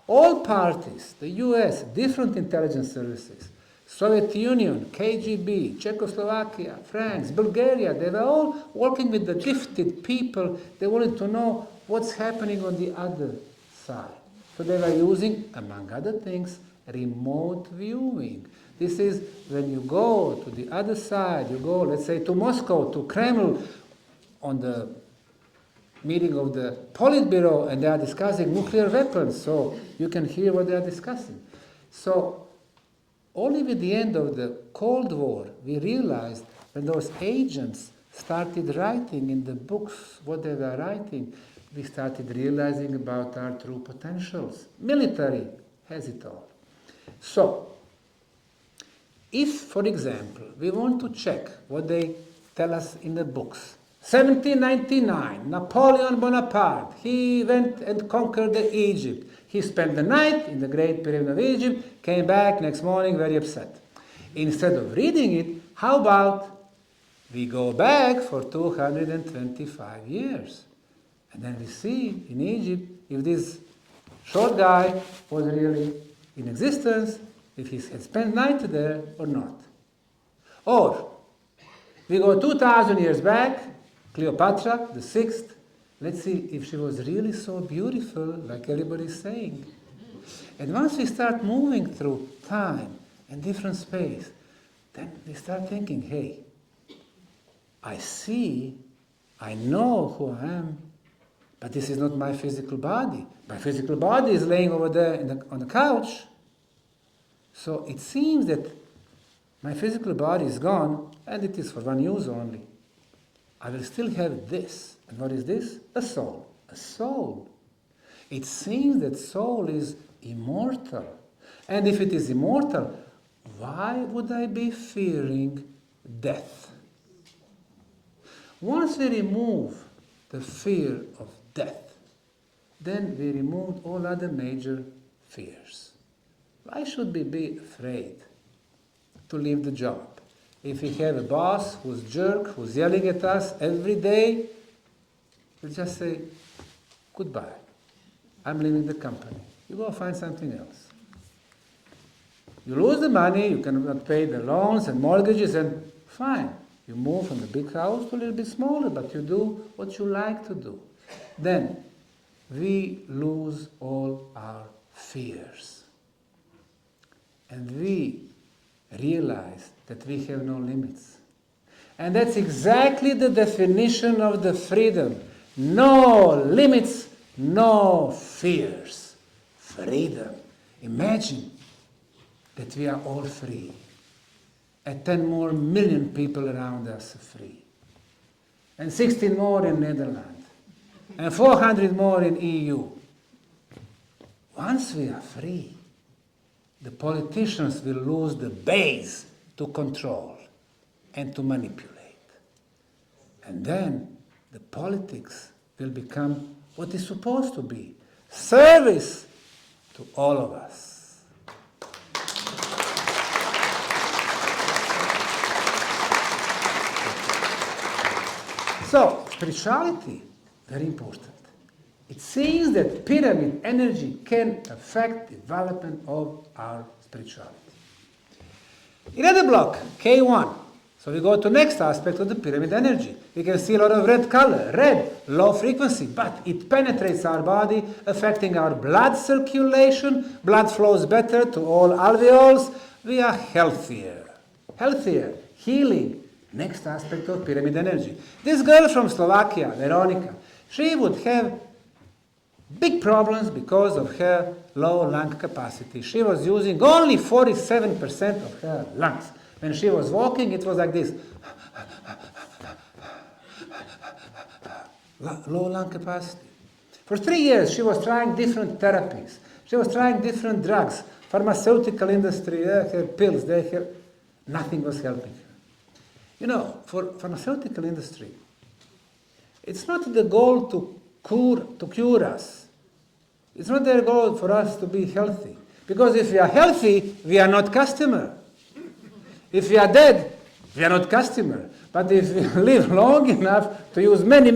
all parties, the US, different intelligence services, Soviet Union, KGB, Czechoslovakia, France, Bulgaria, they were all working with the gifted people. They wanted to know what's happening on the other side. So they were using, among other things, remote viewing. This is when you go to the other side, you go, let's say, to Moscow, to Kremlin, on the meeting of the Politburo, and they are discussing nuclear weapons, so you can hear what they are discussing. So only with the end of the Cold War, we realized when those agents started writing in the books what they were writing, we started realizing about our true potentials. Military has it all. So, if, for example, we want to check what they tell us in the books, 1799, Napoleon Bonaparte, he went and conquered Egypt. He spent the night in the Great Pyramid of Egypt, came back next morning very upset. Instead of reading it, how about we go back for 225 years? And then we see in Egypt if this short guy was really in existence, if he had spent night there or not. Or we go 2,000 years back, Cleopatra, the sixth. Let's see if she was really so beautiful, like everybody's saying. And once we start moving through time and different space, then we start thinking, hey, I see, I know who I am, but this is not my physical body. My physical body is laying over there on the couch. So it seems that my physical body is gone, and it is for one use only. I will still have this. And what is this? A soul. A soul. It seems that soul is immortal. And if it is immortal, why would I be fearing death? Once we remove the fear of death, then we remove all other major fears. Why should we be afraid to leave the job? If we have a boss who's jerk, who's yelling at us every day, we'll just say, goodbye. I'm leaving the company. You go find something else. You lose the money, you cannot pay the loans and mortgages, and fine. You move from a big house to a little bit smaller, but you do what you like to do. Then we lose all our fears. And we realize that we have no limits. And that's exactly the definition of the freedom. No limits, no fears. Freedom. Imagine that we are all free. And 10 more million people around us are free. And 16 more in Netherlands. And 400 more in EU. Once we are free, the politicians will lose the base to control and to manipulate. And then the politics will become what is supposed to be, service to all of us. So, spirituality, very important. It seems that pyramid energy can affect development of our spirituality. In other block, K1. So we go to next aspect of the pyramid energy. We can see a lot of red color. Red, low frequency, but it penetrates our body, affecting our blood circulation. Blood flows better to all alveoles. We are healthier. Healthier, healing. Next aspect of pyramid energy. This girl from Slovakia, Veronica, she would have big problems because of her low lung capacity. She was using only 47% of her lungs. When she was walking, it was like this. Low lung capacity. For 3 years, she was trying different therapies. She was trying different drugs. Pharmaceutical industry, her pills, nothing was helping her. You know, for pharmaceutical industry, it's not the goal to cure us. It's not their goal for us to be healthy. Because if we are healthy, we are not customer. If we are dead, we are not customer. But if we live long enough to use many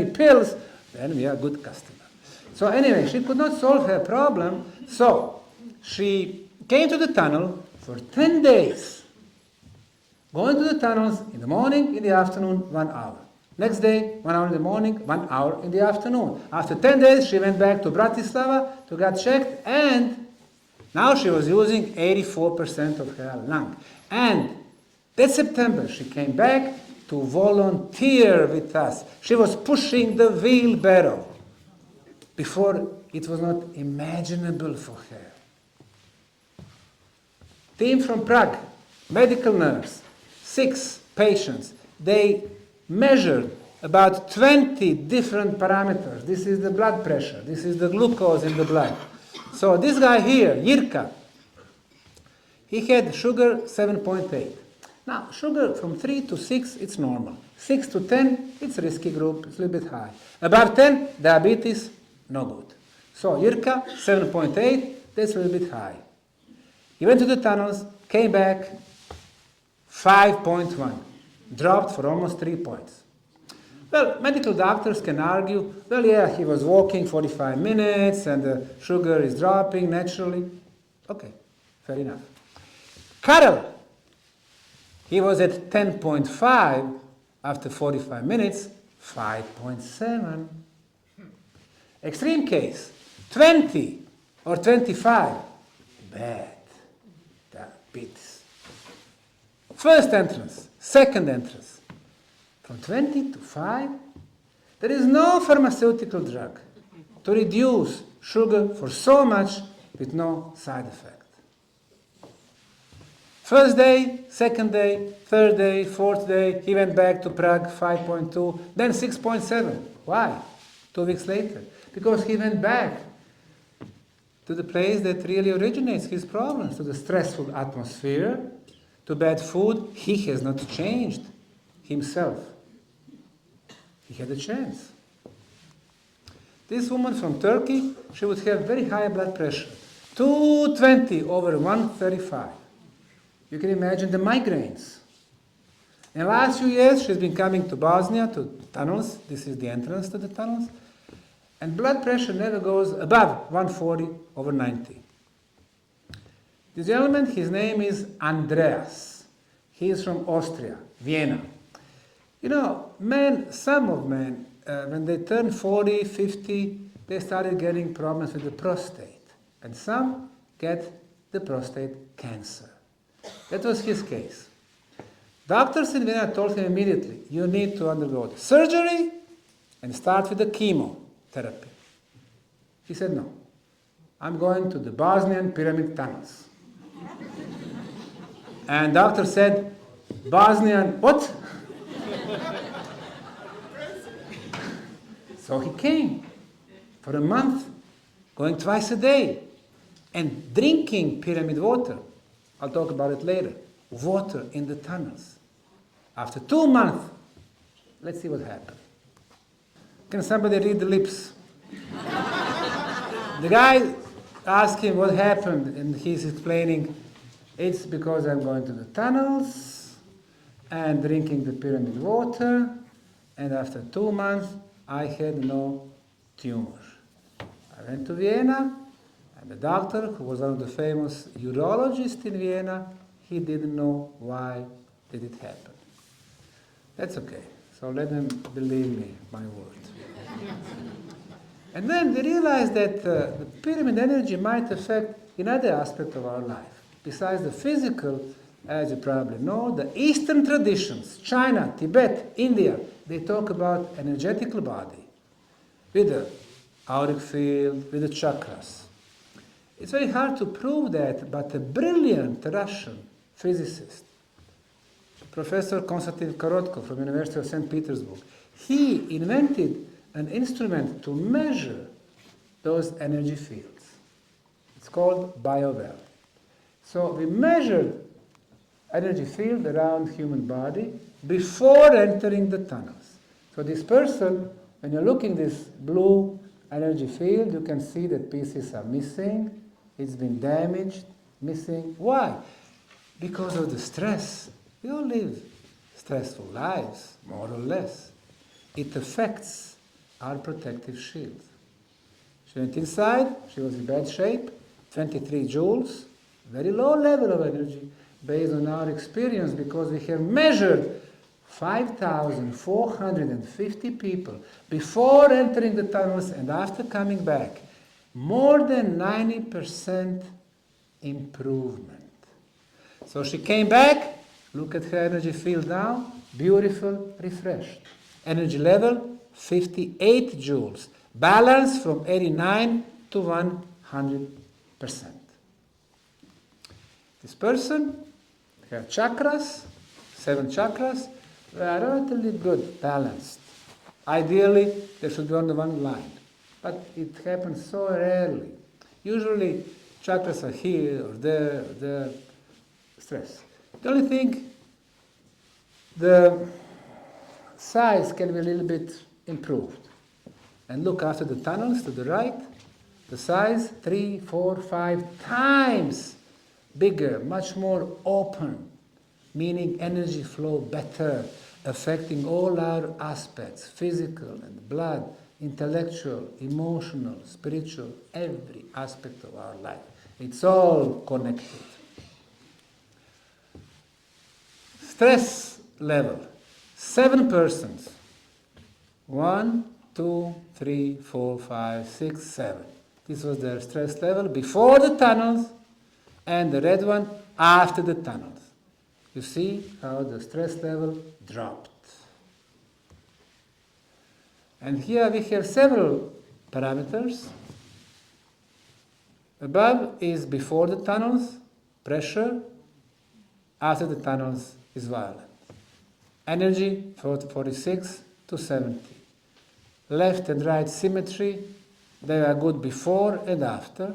pills, then we are good customer. So anyway, she could not solve her problem. So she came to the tunnel for 10 days. Going to the tunnels in the morning, in the afternoon, 1 hour. Next day, 1 hour in the morning, 1 hour in the afternoon. After 10 days, she went back to Bratislava to get checked, and now she was using 84% of her lung. And that September, she came back to volunteer with us. She was pushing the wheelbarrow. Before, it was not imaginable for her. Team from Prague, medical nurse, 6 patients. They measured about 20 different parameters. This is the blood pressure. This is the glucose in the blood. So this guy here, Jirka, he had sugar 7.8. Now, sugar from 3 to 6, it's normal. 6 to 10, it's risky group, it's a little bit high. Above 10, diabetes, no good. So Jirka, 7.8, that's a little bit high. He went to the tunnels, came back, 5.1, dropped for almost 3 points. Well, medical doctors can argue, well, yeah, he was walking 45 minutes and the sugar is dropping naturally. Okay, fair enough. Karel, he was at 10.5 after 45 minutes, 5.7. Extreme case, 20 or 25, bad, diabetes. First entrance, second entrance, from 20 to 5, there is no pharmaceutical drug to reduce sugar for so much with no side effect. First day, second day, third day, fourth day, he went back to Prague, 5.2, then 6.7. Why? 2 weeks later. Because he went back to the place that really originates his problems, to the stressful atmosphere, to bad food. He has not changed himself. He had a chance. This woman from Turkey, she would have very high blood pressure, 220 over 135. You can imagine the migraines. In the last few years, she's been coming to Bosnia, to tunnels. This is the entrance to the tunnels. And blood pressure never goes above 140 over 90. This gentleman, his name is Andreas. He is from Austria, Vienna. You know, some of men, when they turn 40, 50, they started getting problems with the prostate. And some get the prostate cancer. That was his case. Doctors in Vienna told him immediately, you need to undergo the surgery and start with the chemotherapy. He said, no, I'm going to the Bosnian pyramid tunnels. And doctor said, Bosnian, what? So he came for a month, going twice a day, and drinking pyramid water. I'll talk about it later. Water in the tunnels. After 2 months, let's see what happened. Can somebody read the lips? The guy asked him what happened, and he's explaining, it's because I'm going to the tunnels and drinking the pyramid water, and after 2 months, I had no tumor. I went to Vienna, and the doctor, who was one of the famous urologists in Vienna, he didn't know why did it happen. That's okay. So let them believe me, my word. And then they realized that the pyramid energy might affect another aspect of our life. Besides the physical, as you probably know, the Eastern traditions, China, Tibet, India, they talk about energetical body with the auric field, with the chakras. It's very hard to prove that, but a brilliant Russian physicist, Professor Konstantin Korotkov from University of St. Petersburg, he invented an instrument to measure those energy fields. It's called BioWell. So we measured energy field around human body before entering the tunnels. So this person, when you're looking this blue energy field, you can see that pieces are missing. It's been damaged, missing. Why? Because of the stress. We all live stressful lives, more or less. It affects our protective shield. She went inside, she was in bad shape, 23 joules, very low level of energy, based on our experience, because we have measured 5,450 people before entering the tunnels and after coming back. More than 90% improvement. So she came back, look at her energy field now, beautiful, refreshed. Energy level, 58 joules. Balance from 89 to 100%. This person, her chakras, 7 chakras, were relatively good, balanced. Ideally, they should be on the one line. But it happens so rarely. Usually, chakras are here or there, stress. The only thing the size can be a little bit improved. And look after the tunnels to the right, the size 3, 4, 5 times bigger, much more open, meaning energy flow better, affecting all our aspects, physical and blood, intellectual, emotional, spiritual, every aspect of our life. It's all connected. Stress level, 7 persons. 1, 2, 3, 4, 5, 6, 7. This was their stress level before the tunnels, and the red one after the tunnels. You see how the stress level dropped. And here we have several parameters. Above is before the tunnels, pressure. After the tunnels is violent. Energy, 46 to 70. Left and right symmetry, they are good before and after.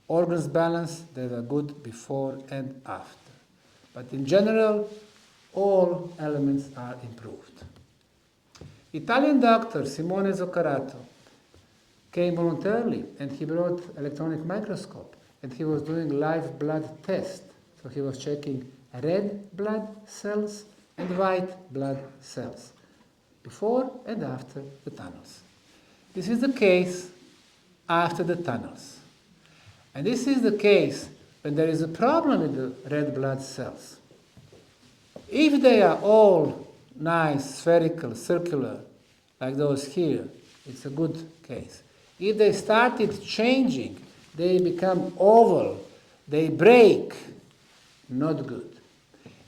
Organs balance, they are good before and after. But in general, all elements are improved. Italian doctor Simone Zuccarato came voluntarily and he brought electronic microscope and he was doing live blood test. So he was checking red blood cells and white blood cells before and after the tunnels. This is the case after the tunnels. And this is the case when there is a problem with the red blood cells. If they are all nice, spherical, circular, like those here, it's a good case. If they started changing, they become oval, they break, not good.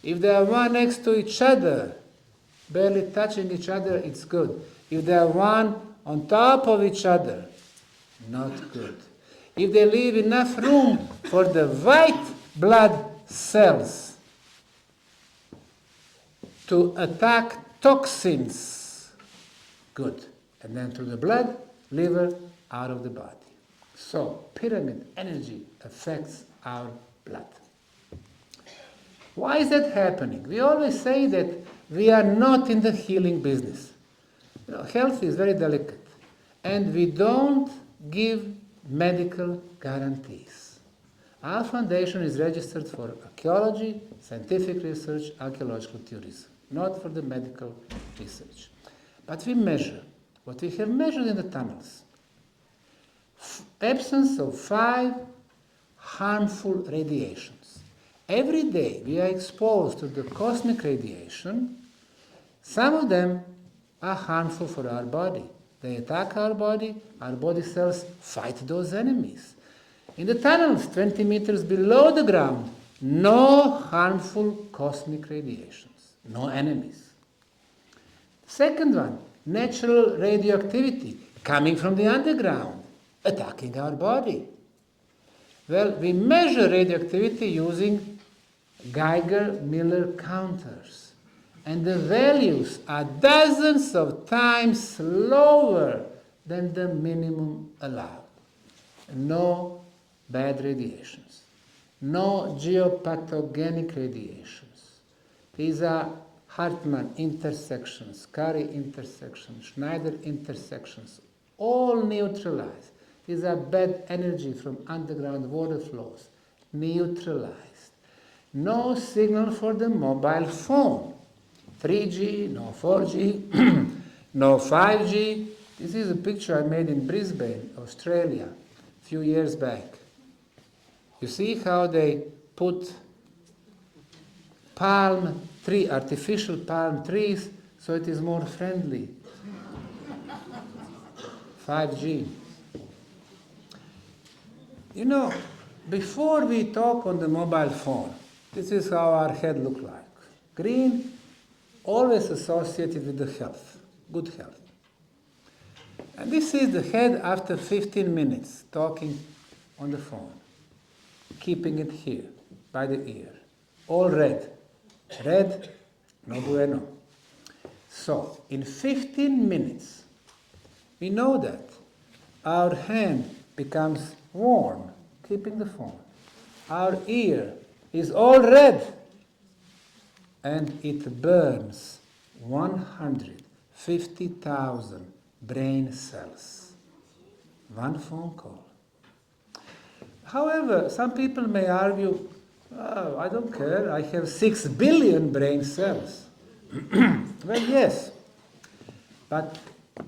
If they are one next to each other, barely touching each other, it's good. If they are one on top of each other, not good. If they leave enough room for the white blood cells to attack toxins, good. And then through the blood, liver, out of the body. So, pyramid energy affects our blood. Why is that happening? We always say that we are not in the healing business. You know, health is very delicate. And we don't give medical guarantees. Our foundation is registered for archaeology, scientific research, archaeological tourism, not for the medical research. But we measure. What we have measured in the tunnels, absence of 5 harmful radiations. Every day we are exposed to the cosmic radiation. Some of them are harmful for our body. They attack our body cells fight those enemies. In the tunnels, 20 meters below the ground, no harmful cosmic radiations, no enemies. Second one, natural radioactivity coming from the underground, attacking our body. Well, we measure radioactivity using Geiger-Miller counters. And the values are dozens of times lower than the minimum allowed. No bad radiations. No geopathogenic radiations. These are Hartmann intersections, Curry intersections, Schneider intersections, all neutralized. These are bad energy from underground water flows, neutralized. No signal for the mobile phone. 3G, no 4G, no 5G. This is a picture I made in Brisbane, Australia, a few years back. You see how they put palm tree, artificial palm trees, so it is more friendly. 5G. You know, before we talk on the mobile phone, this is how our head looked like. Green, always associated with the health, good health. And this is the head after 15 minutes talking on the phone, keeping it here, by the ear, all red. Red, no bueno. So, in 15 minutes, we know that our hand becomes warm, keeping the phone. Our ear is all red. and it burns 150,000 brain cells. One phone call. However, some people may argue, oh, I don't care, I have 6 billion brain cells. Well, yes, but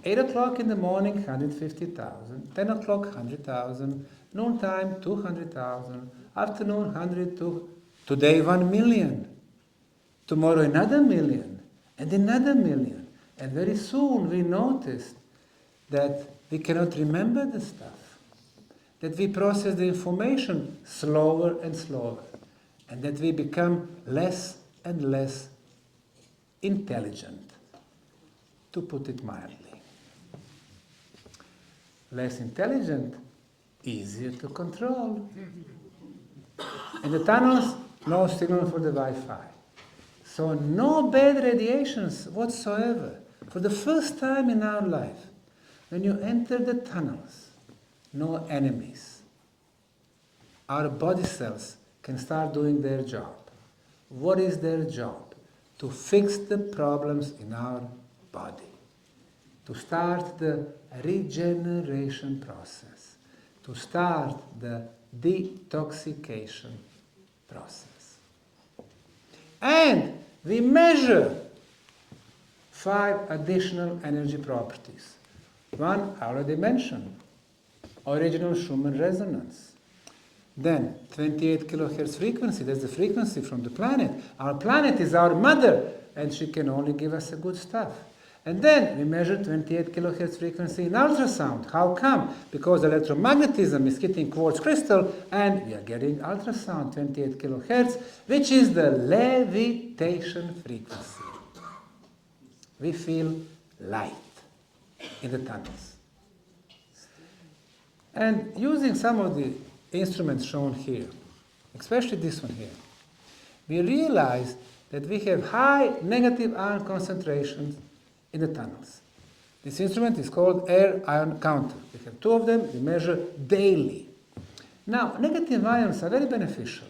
8 o'clock in the morning, 150,000, 10 o'clock, 100,000, noontime, 200,000, afternoon, 102, today 1 million, tomorrow another million, and another million. And very soon we noticed that we cannot remember the stuff, that we process the information slower and slower, and that we become less and less intelligent, to put it mildly. Less intelligent, easier to control. In the tunnels, no signal for the Wi-Fi. So no bad radiations whatsoever. For the first time in our life, when you enter the tunnels, no enemies. Our body cells can start doing their job. What is their job? To fix the problems in our body. To start the regeneration process. To start the detoxification process. And we measure 5 additional energy properties. One I already mentioned, original Schumann resonance. Then 28 kilohertz frequency, that's the frequency from the planet. Our planet is our mother, and she can only give us the good stuff. And then we measure 28 kilohertz frequency in ultrasound. How come? Because electromagnetism is hitting quartz crystal, and we are getting ultrasound 28 kilohertz, which is the levitation frequency. We feel light in the tunnels. And using some of the instruments shown here, especially this one here, we realize that we have high negative ion concentrations in the tunnels. This instrument is called air ion counter. We have 2 of them, we measure daily. Now, negative ions are very beneficial,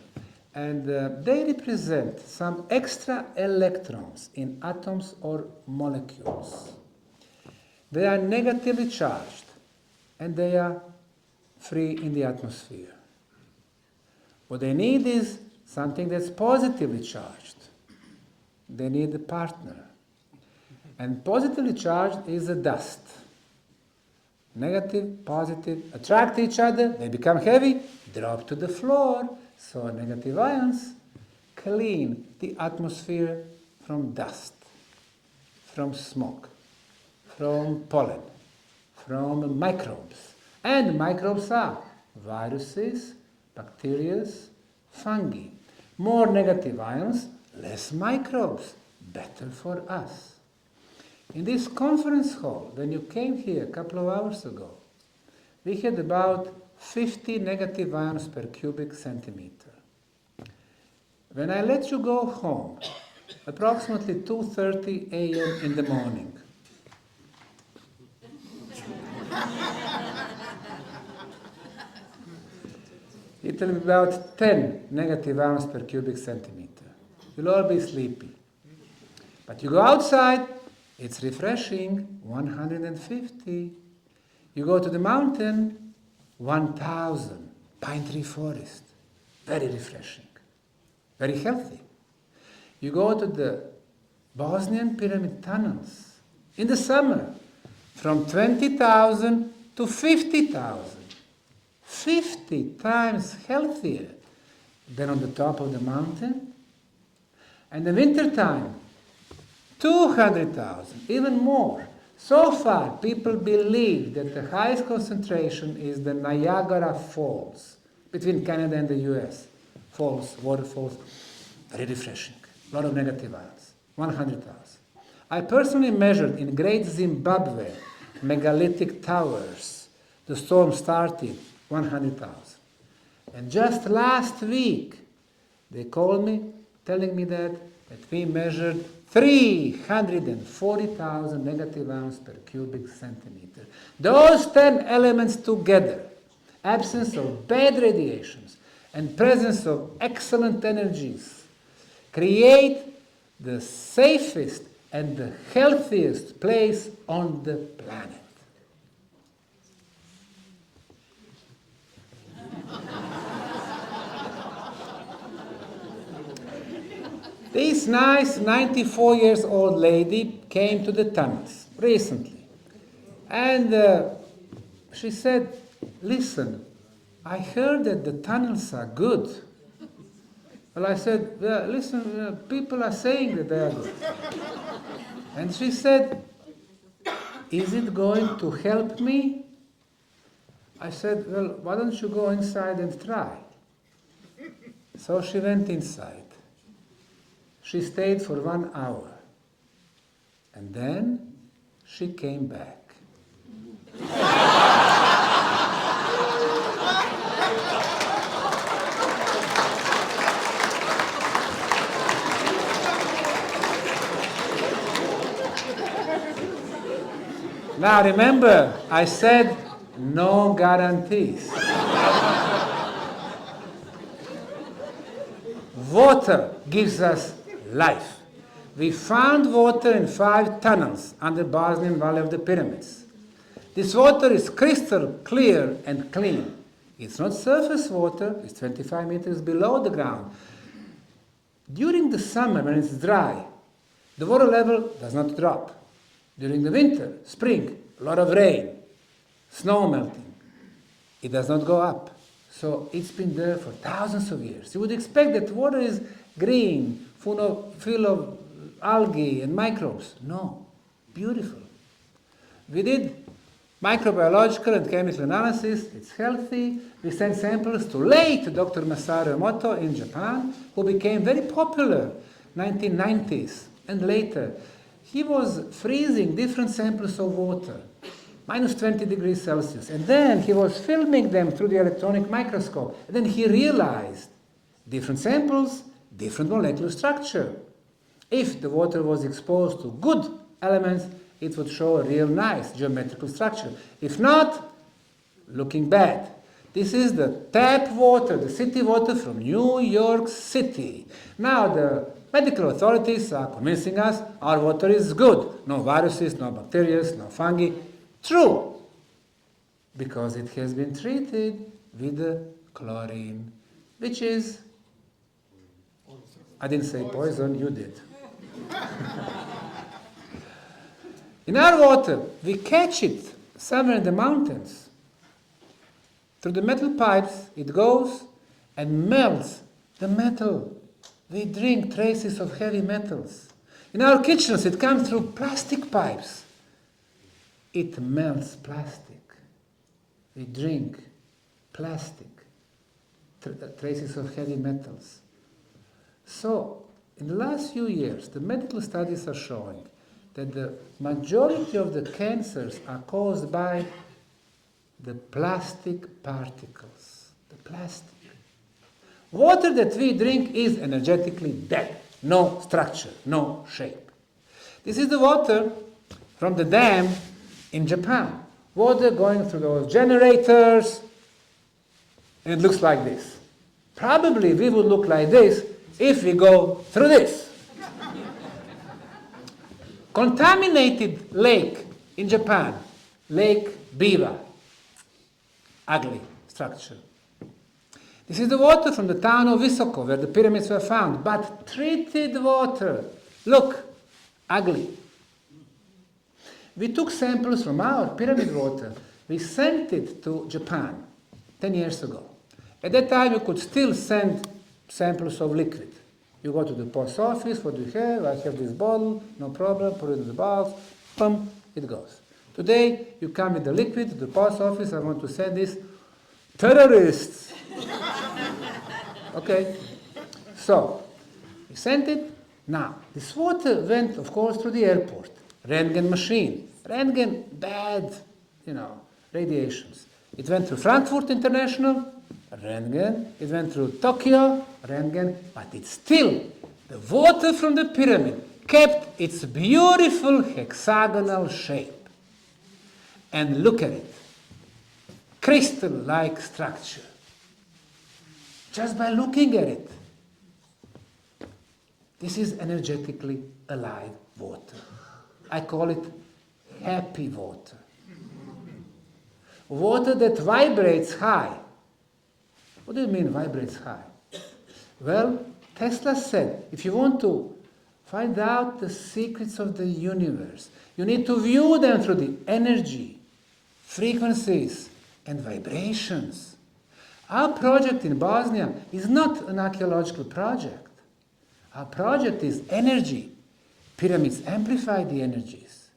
and they represent some extra electrons in atoms or molecules. They are negatively charged, and they are free in the atmosphere. What they need is something that's positively charged. They need a partner. And positively charged is a dust. Negative, positive, attract each other, they become heavy, drop to the floor. So negative ions clean the atmosphere from dust, from smoke, from pollen, from microbes. And microbes are viruses, bacteria, fungi. More negative ions, less microbes, better for us. In this conference hall, when you came here a couple of hours ago, we had about 50 negative ions per cubic centimeter. When I let you go home, approximately 2:30 a.m. in the morning, it will be about 10 negative ions per cubic centimeter. You'll all be sleepy. But you go outside, it's refreshing, 150. You go to the mountain, 1,000, pine tree forest, very refreshing, very healthy. You go to the Bosnian pyramid tunnels in the summer, from 20,000 to 50,000. 50 times healthier than on the top of the mountain. And in winter time, 200,000, even more. So far, people believe that the highest concentration is the Niagara Falls, between Canada and the US. Falls, waterfalls, very refreshing. A lot of negative ions, 100,000. I personally measured in Great Zimbabwe, megalithic towers. The storm started, 100,000. And just last week, they called me, telling me that we measured 340,000 negative ions per cubic centimeter. Those 10 elements together, absence of bad radiations and presence of excellent energies, create the safest and the healthiest place on the planet. This nice 94 years old lady came to the tunnels recently. And she said, listen, I heard that the tunnels are good. Well, I said, well, listen, people are saying that they are good. And she said, is it going to help me? I said, well, why don't you go inside and try? So she went inside. She stayed for 1 hour. And then she came back. Now remember, I said no guarantees. Water gives us life. We found water in 5 tunnels under Bosnian Valley of the Pyramids. This water is crystal clear and clean. It's not surface water, it's 25 meters below the ground. During the summer, when it's dry, the water level does not drop. During the winter, spring, a lot of rain, snow melting, it does not go up. So it's been there for thousands of years. You would expect that water is green, full of algae and microbes. No, beautiful. We did microbiological and chemical analysis. It's healthy. We sent samples to late Dr. Masaru Emoto in Japan, who became very popular 1990s and later. He was freezing different samples of water, minus 20 degrees Celsius. And then he was filming them through the electronic microscope. And then he realized different samples, different molecular structure. If the water was exposed to good elements, it would show a real nice geometrical structure. If not, looking bad. This is the tap water, the city water from New York City. Now the medical authorities are convincing us our water is good. No viruses, no bacteria, no fungi. True, because it has been treated with the chlorine, which is, I didn't say poison, you did. In our water, we catch it somewhere in the mountains. Through the metal pipes, it goes and melts the metal. We drink traces of heavy metals. In our kitchens, it comes through plastic pipes. It melts plastic. We drink plastic, traces of heavy metals. So, in the last few years, the medical studies are showing that the majority of the cancers are caused by the plastic particles. The plastic. Water that we drink is energetically dead. No structure, no shape. This is the water from the dam in Japan. Water going through those generators, and it looks like this. Probably we would look like this if we go through this. Contaminated lake in Japan, Lake Biwa. Ugly structure. This is the water from the town of Visoko, where the pyramids were found, but treated water. Look, ugly. We took samples from our pyramid water. We sent it to Japan 10 years ago. At that time, you could still send samples of liquid. You go to the post office, what do you have? I have this bottle, no problem, put it in the box, pum, it goes. Today, you come with the liquid to the post office, I want to send this, terrorists. Okay, so, we sent it. Now, this water went, of course, through the airport, Röntgen machine, Röntgen, bad, radiations. It went through Frankfurt International, Röntgen. It went through Tokyo, Röntgen, but it's still, the water from the pyramid kept its beautiful hexagonal shape. And look at it, crystal-like structure. Just by looking at it. This is energetically alive water. I call it happy water. Water that vibrates high. What do you mean vibrates high? Well, Tesla said, if you want to find out the secrets of the universe, you need to view them through the energy, frequencies, and vibrations. Our project in Bosnia is not an archaeological project. Our project is energy. Pyramids amplify the energies.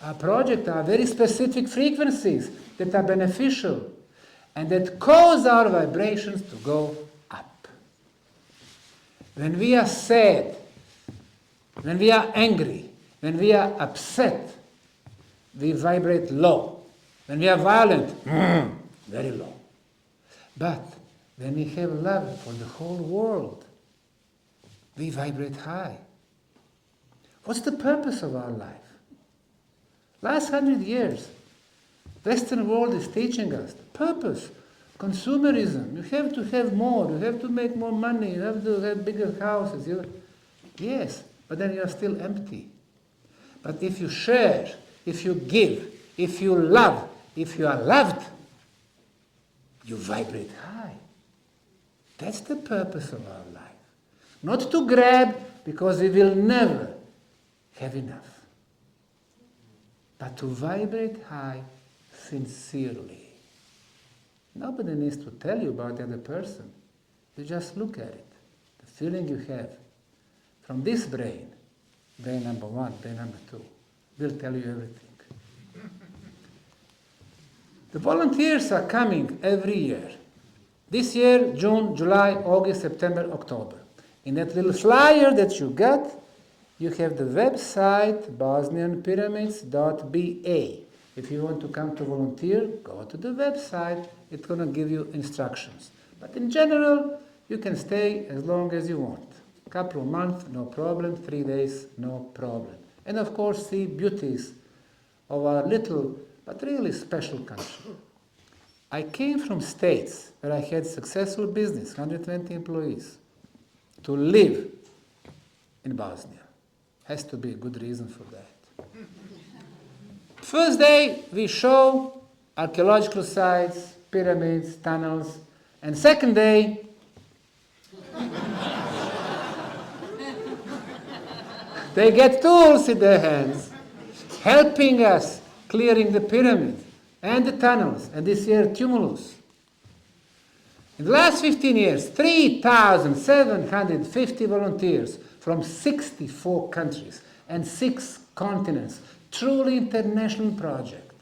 Our project are very specific frequencies that are beneficial and that cause our vibrations to go up. When we are sad, when we are angry, when we are upset, we vibrate low. When we are violent, very low. But when we have love for the whole world, we vibrate high. What's the purpose of our life? Last 100 years, Western world is teaching us the purpose. Consumerism. You have to have more. You have to make more money. You have to have bigger houses. Yes, but then you are still empty. But if you share, if you give, if you love, if you are loved, you vibrate high. That's the purpose of our life. Not to grab, because we will never have enough. But to vibrate high sincerely. Nobody needs to tell you about the other person. You just look at it. The feeling you have from this brain, brain number 1, brain number 2, will tell you everything. The volunteers are coming every year. This year, June, July, August, September, October. In that little flyer that you got, you have the website bosnianpyramids.ba. If you want to come to volunteer, go to the website. It's going to give you instructions. But in general, you can stay as long as you want. A couple of months, no problem. 3 days, no problem. And of course, see beauties of our little, but really special country. I came from states where I had successful business, 120 employees, to live in Bosnia. Has to be a good reason for that. First day, we show archaeological sites, pyramids, tunnels, and second day, they get tools in their hands, helping us clearing the pyramid and the tunnels, and this year tumulus. In the last 15 years, 3,750 volunteers from 64 countries and 6 continents. Truly international project.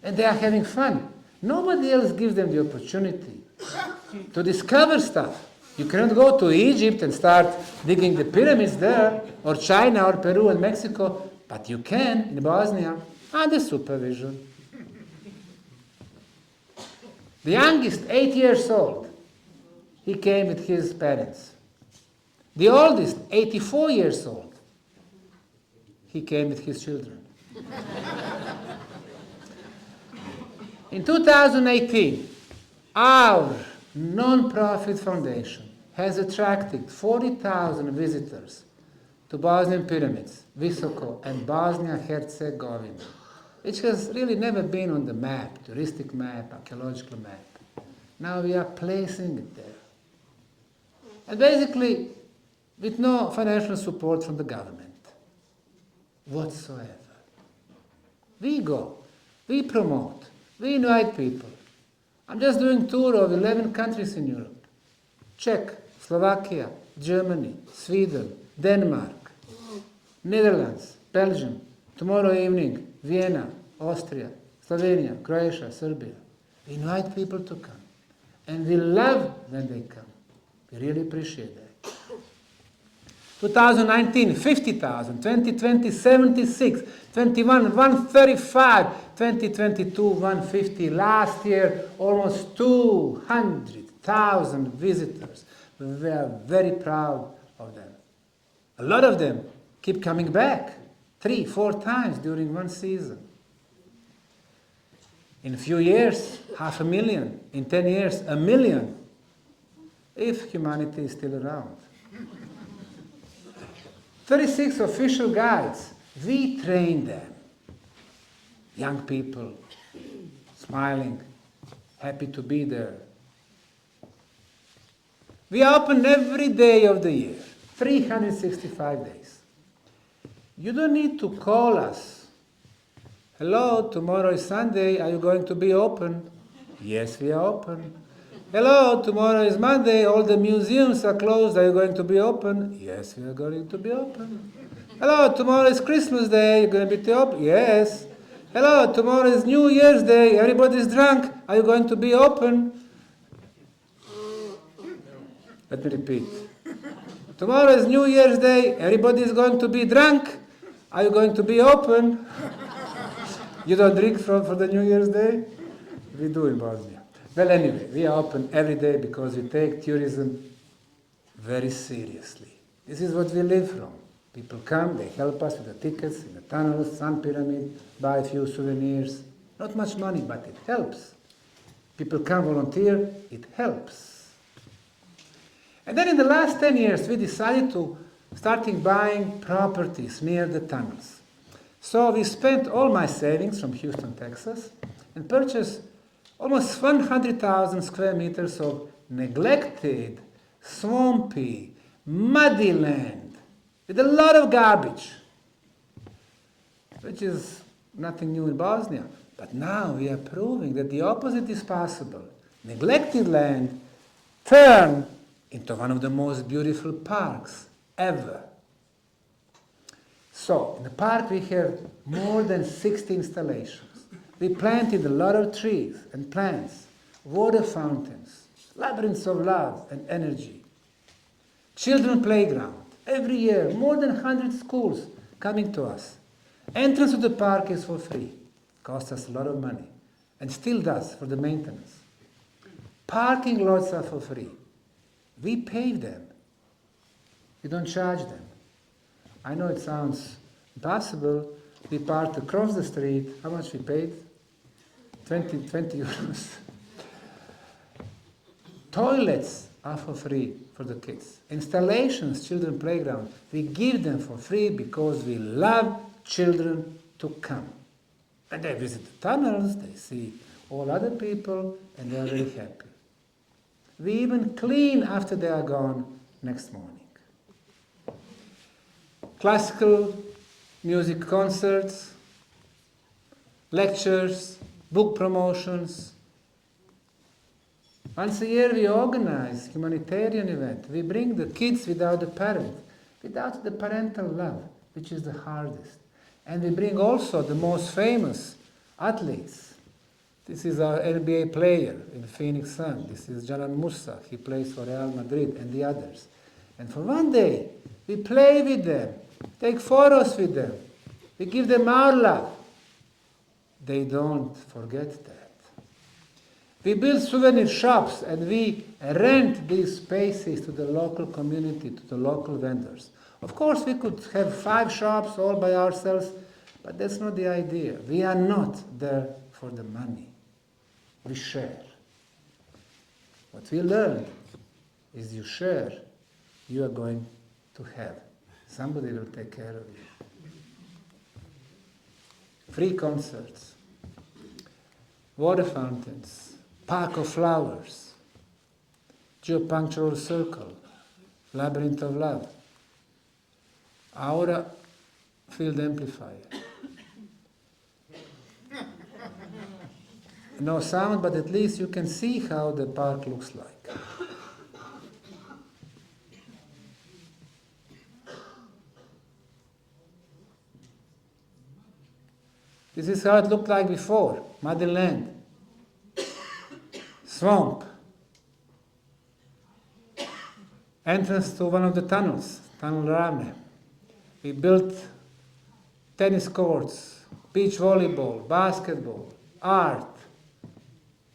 And they are having fun. Nobody else gives them the opportunity to discover stuff. You cannot go to Egypt and start digging the pyramids there, or China, or Peru, and Mexico, but you can in Bosnia under supervision. The youngest, 8 years old, he came with his parents. The oldest, 84 years old, he came with his children. In 2018, our non-profit foundation has attracted 40,000 visitors to Bosnian pyramids, Visoko, and Bosnia-Herzegovina, which has really never been on the map, touristic map, archaeological map. Now we are placing it there. And basically, with no financial support from the government whatsoever. We go, we promote, we invite people. I'm just doing a tour of 11 countries in Europe. Czech, Slovakia, Germany, Sweden, Denmark, Netherlands, Belgium, tomorrow evening, Vienna, Austria, Slovenia, Croatia, Serbia. We invite people to come. And we love when they come. We really appreciate that. 2019, 50,000, 2020, 76, 21, 135, 2022, 150. Last year, almost 200,000 visitors. We are very proud of them. A lot of them keep coming back 3-4 times during one season. In a few years, 500,000. In 10 years, 1 million. If humanity is still around. 36 official guides. We train them. Young people, smiling, happy to be there. We are open every day of the year, 365 days. You don't need to call us. Hello, tomorrow is Sunday, are you going to be open? Yes, we are open. Hello, tomorrow is Monday, all the museums are closed, are you going to be open? Yes, we are going to be open. Hello, tomorrow is Christmas Day, you're going to be open? Yes. Hello, tomorrow is New Year's Day, everybody is drunk, are you going to be open? Let me repeat. Tomorrow is New Year's Day, everybody is going to be drunk, are you going to be open? You don't drink for the New Year's Day? We do in Bosnia. Well, anyway, we are open every day because we take tourism very seriously. This is what we live from. People come, they help us with the tickets in the tunnels, Sun Pyramid, buy a few souvenirs. Not much money, but it helps. People come volunteer, it helps. And then in the last 10 years, we decided to starting buying properties near the tunnels. So we spent all my savings from Houston, Texas, and purchased almost 100,000 square meters of neglected, swampy, muddy land with a lot of garbage, which is nothing new in Bosnia. But now we are proving that the opposite is possible. Neglected land turned into one of the most beautiful parks ever. So, in the park we have more than 60 installations. We planted a lot of trees and plants, water fountains, labyrinths of love and energy. Children playground. Every year, more than 100 schools coming to us. Entrance to the park is for free. Costs us a lot of money. And still does for the maintenance. Parking lots are for free. We pave them. We don't charge them. I know it sounds impossible. We parked across the street. How much we paid? 20 euros. Toilets are for free for the kids. Installations, children playground, we give them for free because we love children to come. And they visit the tunnels, they see all other people, and they are very happy. We even clean after they are gone next morning. Classical music concerts, lectures, book promotions. Once a year we organize humanitarian event. We bring the kids without the parent, without the parental love, which is the hardest. And we bring also the most famous athletes. This is our NBA player in Phoenix Sun. This is Janan Musa. He plays for Real Madrid and the others. And for one day, we play with them, take photos with them. We give them our love. They don't forget that. We build souvenir shops and we rent these spaces to the local community, to the local vendors. Of course, we could have 5 shops all by ourselves, but that's not the idea. We are not there for the money. We share. What we learned is you share, you are going to have. Somebody will take care of you. Free concerts, water fountains, park of flowers, geopunctural circle, labyrinth of love, aura field amplifier. No sound, but at least you can see how the park looks like. This is how it looked like before. Muddy land. Swamp. Entrance to one of the tunnels, Tunnel Rame. We built tennis courts, beach volleyball, basketball, art,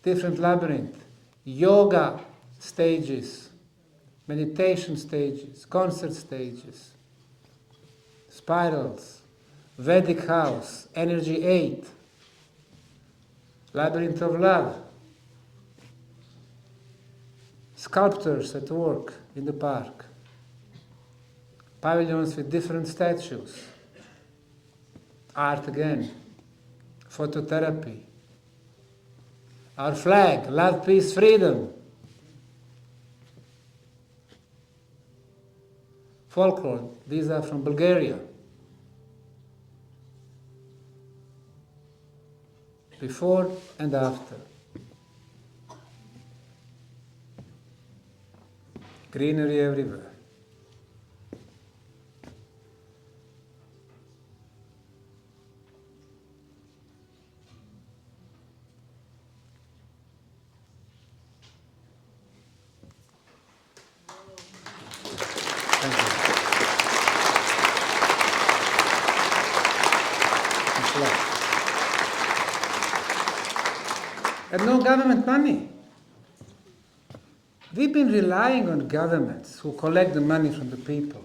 different labyrinth, yoga stages, meditation stages, concert stages, spirals, Vedic house, energy 8, labyrinth of love, sculptors at work in the park, pavilions with different statues, art again, phototherapy, our flag, love, peace, freedom, folklore, these are from Bulgaria. Before and after. Greenery everywhere. Thank you. Thanks a lot. And no government money. We've been relying on governments who collect the money from the people.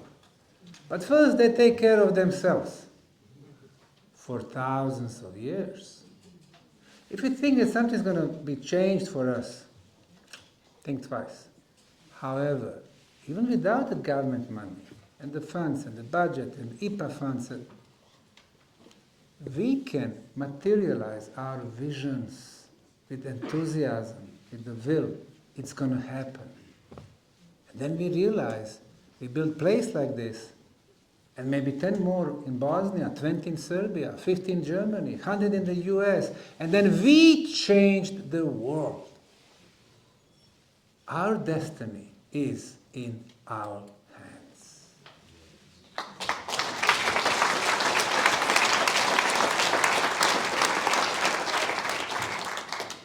But first they take care of themselves for thousands of years. If you think that something's going to be changed for us, think twice. However, even without the government money and the funds and the budget and IPA funds, we can materialize our visions with enthusiasm, with the will. It's going to happen. And then we realize we build a place like this, and maybe 10 more in Bosnia, 20 in Serbia, 50 in Germany, 100 in the US, and then we changed the world. Our destiny is in our hands.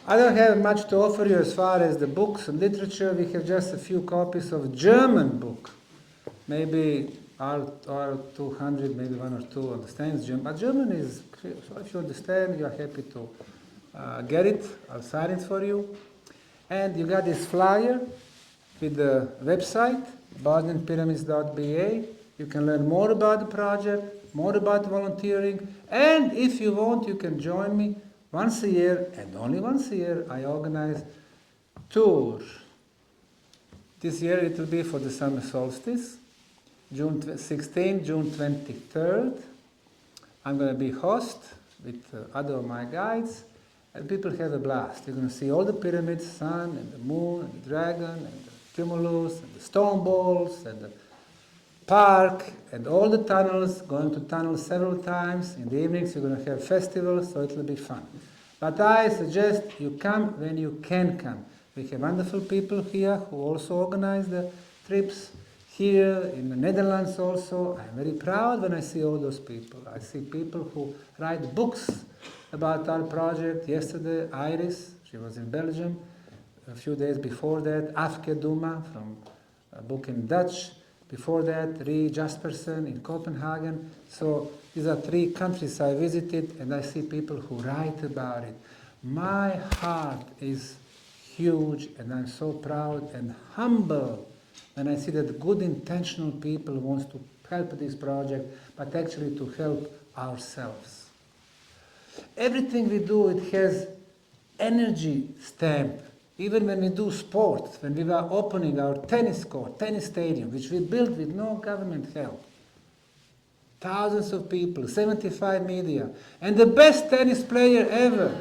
I don't have much to offer you as far as the books and literature. We have just a few copies of German book. Maybe our 200, maybe one or two understands German. But German is, so if you understand, you are happy to get it. I'll sign it for you. And you got this flyer with the website, bosnianpyramids.ba. You can learn more about the project, more about volunteering. And if you want, you can join me. Once a year, and only once a year, I organize tours. This year it will be for the summer solstice, June 16th, June 23rd. I'm going to be host with other of my guides, and people have a blast. You're going to see all the pyramids, sun and the moon and the dragon and the tumulus and the stone balls and the park and all the tunnels, going to tunnels several times. In the evenings you're going to have festivals, so it will be fun. But I suggest you come when you can come. We have wonderful people here who also organize the trips. Here in the Netherlands also, I'm very proud when I see all those people. I see people who write books about our project. Yesterday, Iris, she was in Belgium. A few days before that, Afke Duma from a book in Dutch. Before that, Rie Jaspersen in Copenhagen. So these are 3 countries I visited, and I see people who write about it. My heart is huge, and I'm so proud and humble when I see that good intentional people want to help this project, but actually to help ourselves. Everything we do, it has energy stamp. Even when we do sports, when we were opening our tennis court, tennis stadium, which we built with no government help. Thousands of people, 75 media, and the best tennis player ever.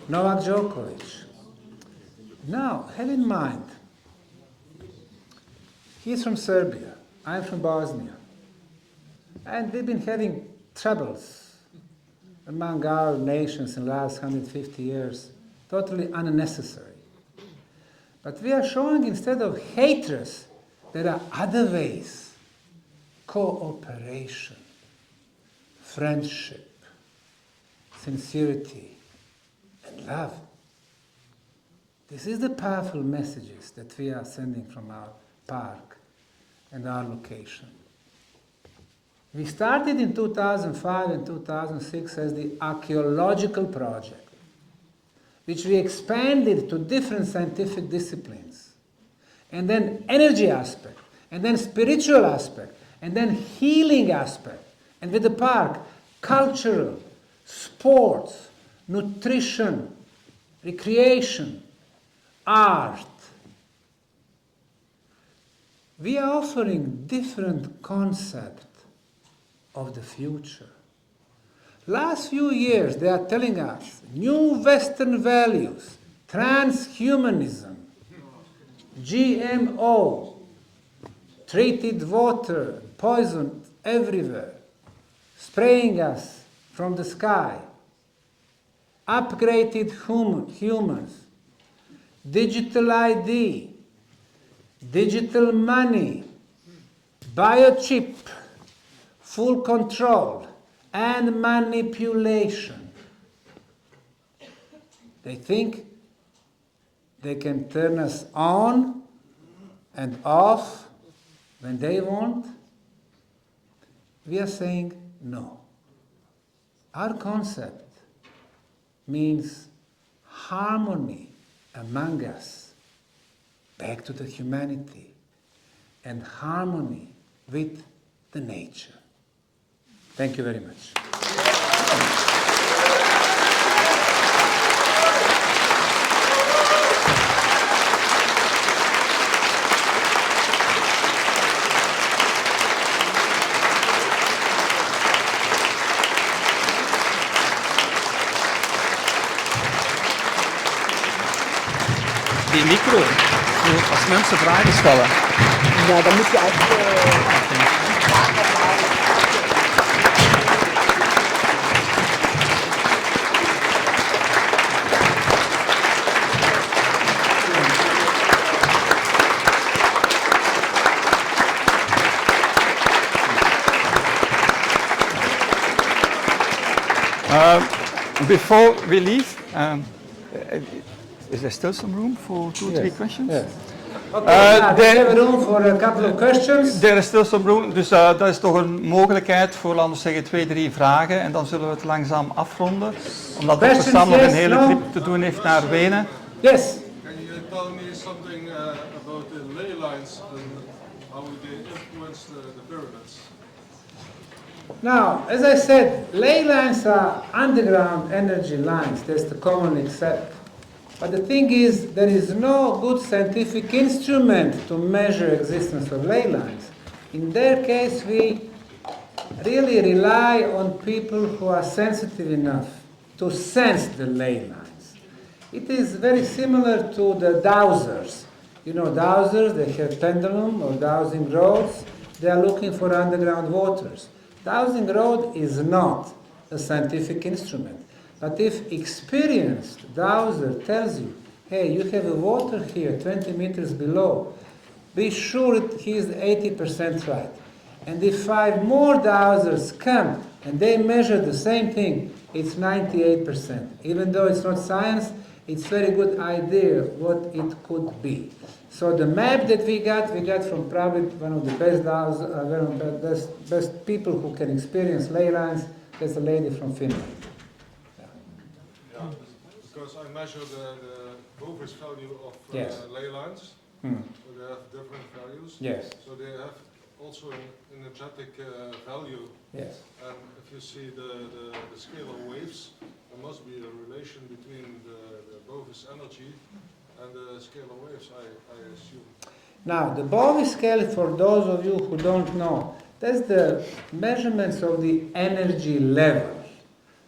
Novak Djokovic. Now, have in mind, he's from Serbia, I'm from Bosnia. And we've been having troubles among our nations in the last 150 years, totally unnecessary. But we are showing instead of hatred, there are other ways. Cooperation, friendship, sincerity, and love. This is the powerful messages that we are sending from our park and our location. We started in 2005 and 2006 as the archaeological project, which we expanded to different scientific disciplines, and then energy aspect, and then spiritual aspect, and then healing aspect, and with the park, cultural, sports, nutrition, recreation, art. We are offering different concept of the future. Last few years they are telling us new Western values, transhumanism, GMO, treated water, poison everywhere, spraying us from the sky, upgraded humans, digital ID, digital money, biochip, full control, and manipulation. They think they can turn us on and off when they want. We are saying no. Our concept means harmony among us, back to the humanity, and harmony with the nature. Thank you very much. Die micro, voor als mensen vragen stellen. Ja, dan moet je eigenlijk... Before we leave, is there still some room for two or three questions? Yes. Okay, we have room for a couple of questions. There is still some room, dus dat is toch een mogelijkheid voor, laten we zeggen, 2, 3 vragen en dan zullen we het langzaam afronden. Omdat Dr. Sam nog een hele trip te doen heeft naar Wenen. Yes. Can you tell me something about the ley lines and how they influence the pyramids? Now, as I said, ley lines are underground energy lines. That's the common accept. But the thing is, there is no good scientific instrument to measure existence of ley lines. In their case, we really rely on people who are sensitive enough to sense the ley lines. It is very similar to the dowsers. You know, dowsers, they have pendulum or dowsing rods. They are looking for underground waters. Dowsing rod is not a scientific instrument. But if experienced dowser tells you, hey, you have a water here 20 meters below, be sure he is 80% right. And if 5 more dowsers come and they measure the same thing, it's 98%. Even though it's not science, it's very good idea what it could be. So the map that we got from probably one of the best one of the best people who can experience ley lines. That's a lady from Finland. Yeah, because I measure the Hoger's value of Yes. ley lines. Hmm. So they have different values. Yes. So they have also an energetic value. Yes. And if you see the scalar waves, there must be a relation between the Bovis energy and the scalar waves, I assume. Now, the Bovis scale, for those of you who don't know, that's the measurements of the energy level.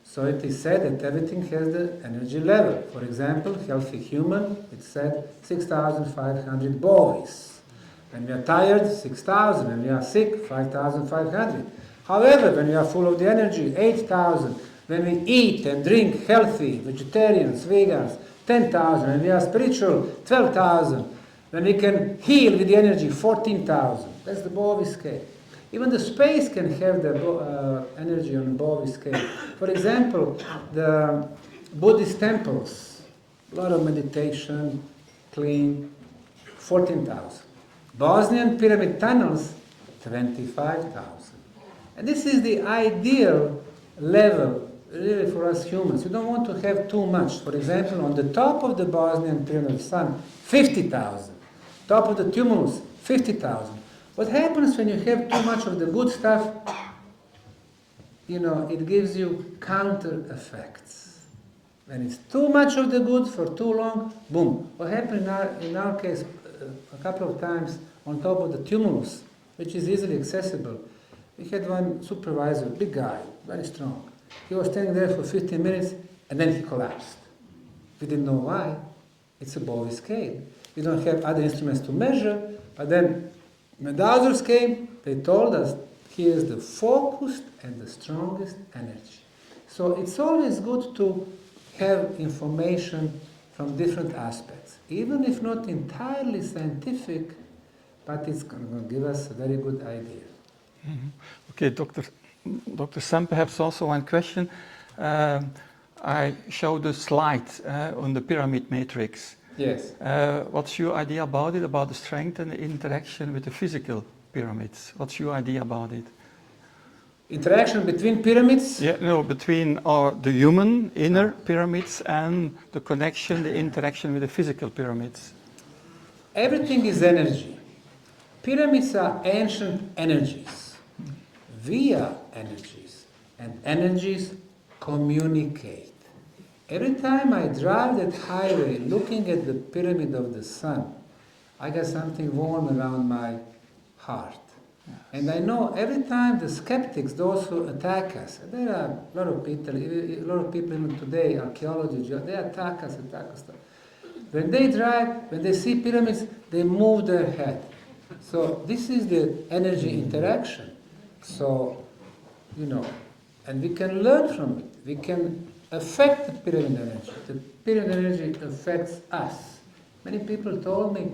So it is said that everything has the energy level. For example, healthy human, it's said 6,500 Bovis. When we are tired, 6,000. When we are sick, 5,500. However, when we are full of the energy, 8,000. When we eat and drink healthy, vegetarians, vegans, 10,000. When we are spiritual, 12,000. When we can heal with the energy, 14,000. That's the Bovis scale. Even the space can have the energy on the Bovis scale. For example, the Buddhist temples, a lot of meditation, clean, 14,000. Bosnian pyramid tunnels, 25,000. And this is the ideal level really for us humans. You don't want to have too much. For example, on the top of the Bosnian pyramid sun, 50,000. Top of the tumulus, 50,000. What happens when you have too much of the good stuff? You know, it gives you counter effects. When it's too much of the good for too long, boom. What happened in our case a couple of times on top of the tumulus, which is easily accessible, we had one supervisor, big guy, very strong. He was standing there for 15 minutes and then he collapsed. We didn't know why. It's a Bowie scale. We don't have other instruments to measure, but then when the others came, they told us here's the focused and the strongest energy. So it's always good to have information from different aspects, even if not entirely scientific, but it's going to give us a very good idea. Mm-hmm. Okay, Dr. Sam, perhaps also one question. I showed a slide on the pyramid matrix. Yes. What's your idea about it, about the strength and the interaction with the physical pyramids? What's your idea about it? Interaction between pyramids? Yeah, no, between the human inner pyramids and the connection, the interaction with the physical pyramids. Everything is energy. Pyramids are ancient energies. We are energies, and energies communicate. Every time I drive that highway looking at the pyramid of the sun, I get something warm around my heart. Yes. And I know every time the skeptics, those who attack us, there are a lot of people even today, archaeology, they attack us. When they drive, when they see pyramids, they move their head. So this is the energy interaction. So, and we can learn from it. We can affect the pyramid energy. The pyramid energy affects us. Many people told me,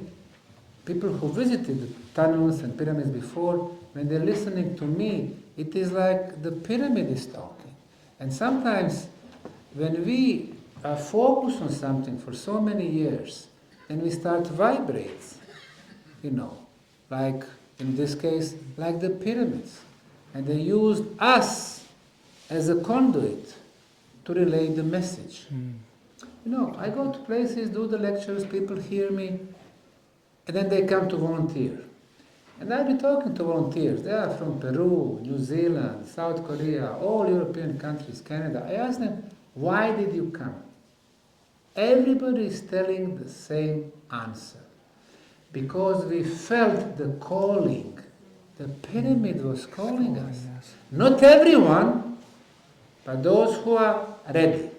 people who visited the tunnels and pyramids before, when they're listening to me, it is like the pyramid is talking. And sometimes when we are focused on something for so many years, then we start to vibrate, like in this case, like the pyramids. And they used us as a conduit to relay the message. I go to places, do the lectures, people hear me, and then they come to volunteer. And I'll be talking to volunteers. They are from Peru, New Zealand, South Korea, all European countries, Canada. I ask them, why did you come? Everybody is telling the same answer. Because we felt the calling. The pyramid was calling us. Not everyone, but those who are ready.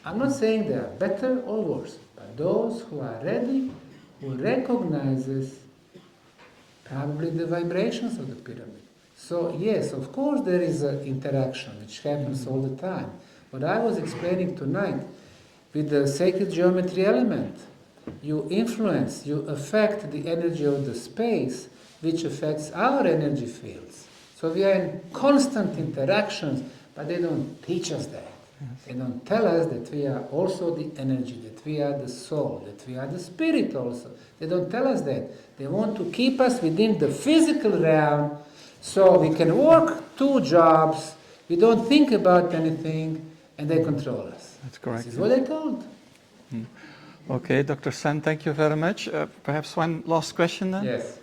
I'm not saying they are better or worse, but those who are ready, who recognizes probably the vibrations of the pyramid. So yes, of course there is an interaction which happens all the time. What I was explaining tonight with the sacred geometry element, you influence, you affect the energy of the space, which affects our energy fields. So we are in constant interactions, but they don't teach us that. They don't tell us that we are also the energy, that we are the soul, that we are the spirit also. They don't tell us that. They want to keep us within the physical realm so we can work 2 jobs, we don't think about anything, and they control us. That's correct. This is what I told. Okay, Dr. Sen, thank you very much. Perhaps one last question then? Yes.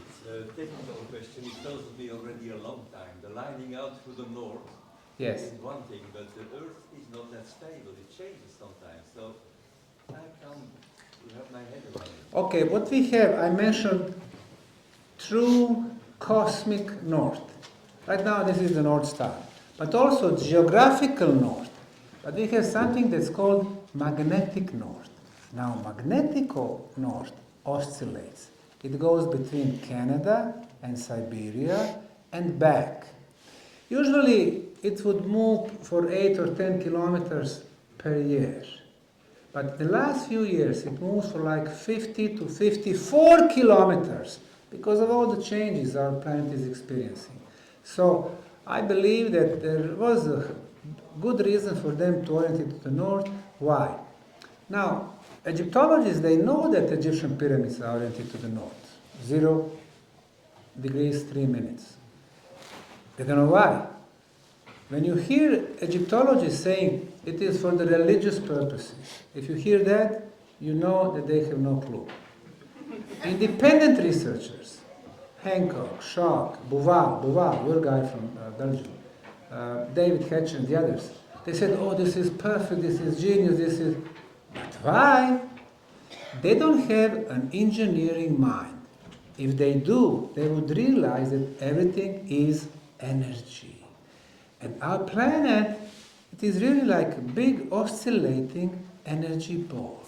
It's a technical question. It puzzled me already a long time. The lining out through the north Yes. is one thing, but the Earth is not that stable. It changes sometimes. So I can't wrap my head around it. Okay, what we have, I mentioned true cosmic north. Right now this is the North Star, but also geographical north. But we have something that's called magnetic north. Now magnetic north oscillates. It goes between Canada and Siberia and back. Usually it would move for 8 or 10 kilometers per year. But the last few years it moves for like 50 to 54 kilometers because of all the changes our planet is experiencing. So I believe that there was a good reason for them to orient it to the north. Why? Now, Egyptologists, they know that Egyptian pyramids are oriented to the north. 0 degrees, 3 minutes. They don't know why. When you hear Egyptologists saying it is for the religious purposes, if you hear that, you know that they have no clue. Independent researchers, Hancock, Schock, Bouvard, your guy from Belgium, David Hatch and the others, They said, oh, this is perfect, this is genius, this is... But why? They don't have an engineering mind. If they do, they would realize that everything is energy. And our planet, it is really like a big oscillating energy ball.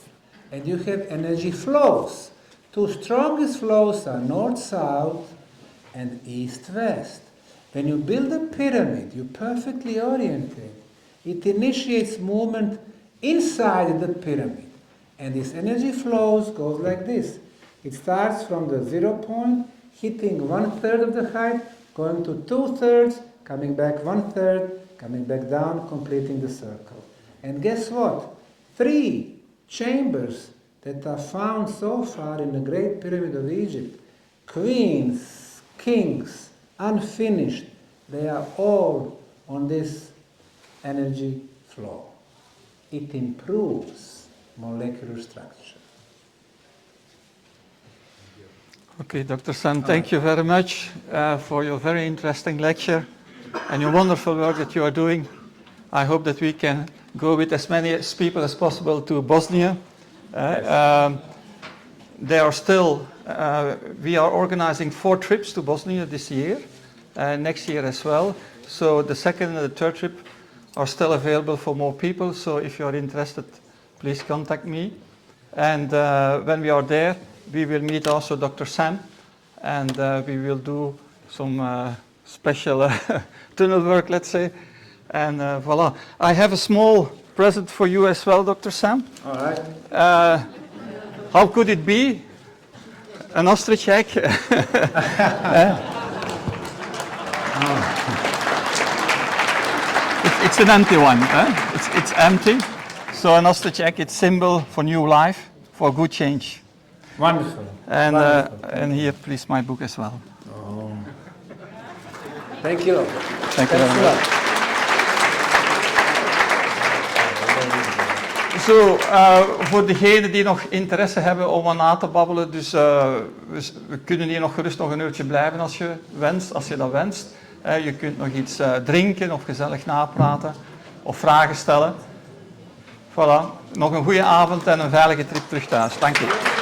And you have energy flows. Two strongest flows are north-south and east-west. When you build a pyramid, you perfectly oriented. It initiates movement inside the pyramid. And this energy flows goes like this. It starts from the 0 point, hitting 1/3 of the height, going to 2/3, coming back 1/3, coming back down, completing the circle. And guess what? 3 chambers that are found so far in the Great Pyramid of Egypt, queens, kings, unfinished, they are all on this energy flow. It improves molecular structure. Okay, Dr. Sam, thank you very much for your very interesting lecture and your wonderful work that you are doing. I hope that we can go with as many people as possible to Bosnia. They are still, we are organizing 4 trips to Bosnia this year, next year as well. So the second and the third trip are still available for more people. So if you are interested, please contact me. And when we are there, we will meet also Dr. Sam, and we will do some special tunnel work, let's say. And voila. I have a small present for you as well, Dr. Sam. All right. How could it be? An ostrich egg? It's an empty one. It's empty. So an ostrich egg, it's symbol for new life, for good change. Wonderful. And Wonderful. and here, please, my book as well. Oh. Thank you. Thank you very Thanks a much. lot. Zo, voor degenen die nog interesse hebben om wat na te babbelen, dus we kunnen hier nog gerust nog een uurtje blijven als je wenst, als je dat wenst. Je kunt nog iets drinken of gezellig napraten of vragen stellen. Voilà, nog een goede avond en een veilige trip terug thuis. Dank je.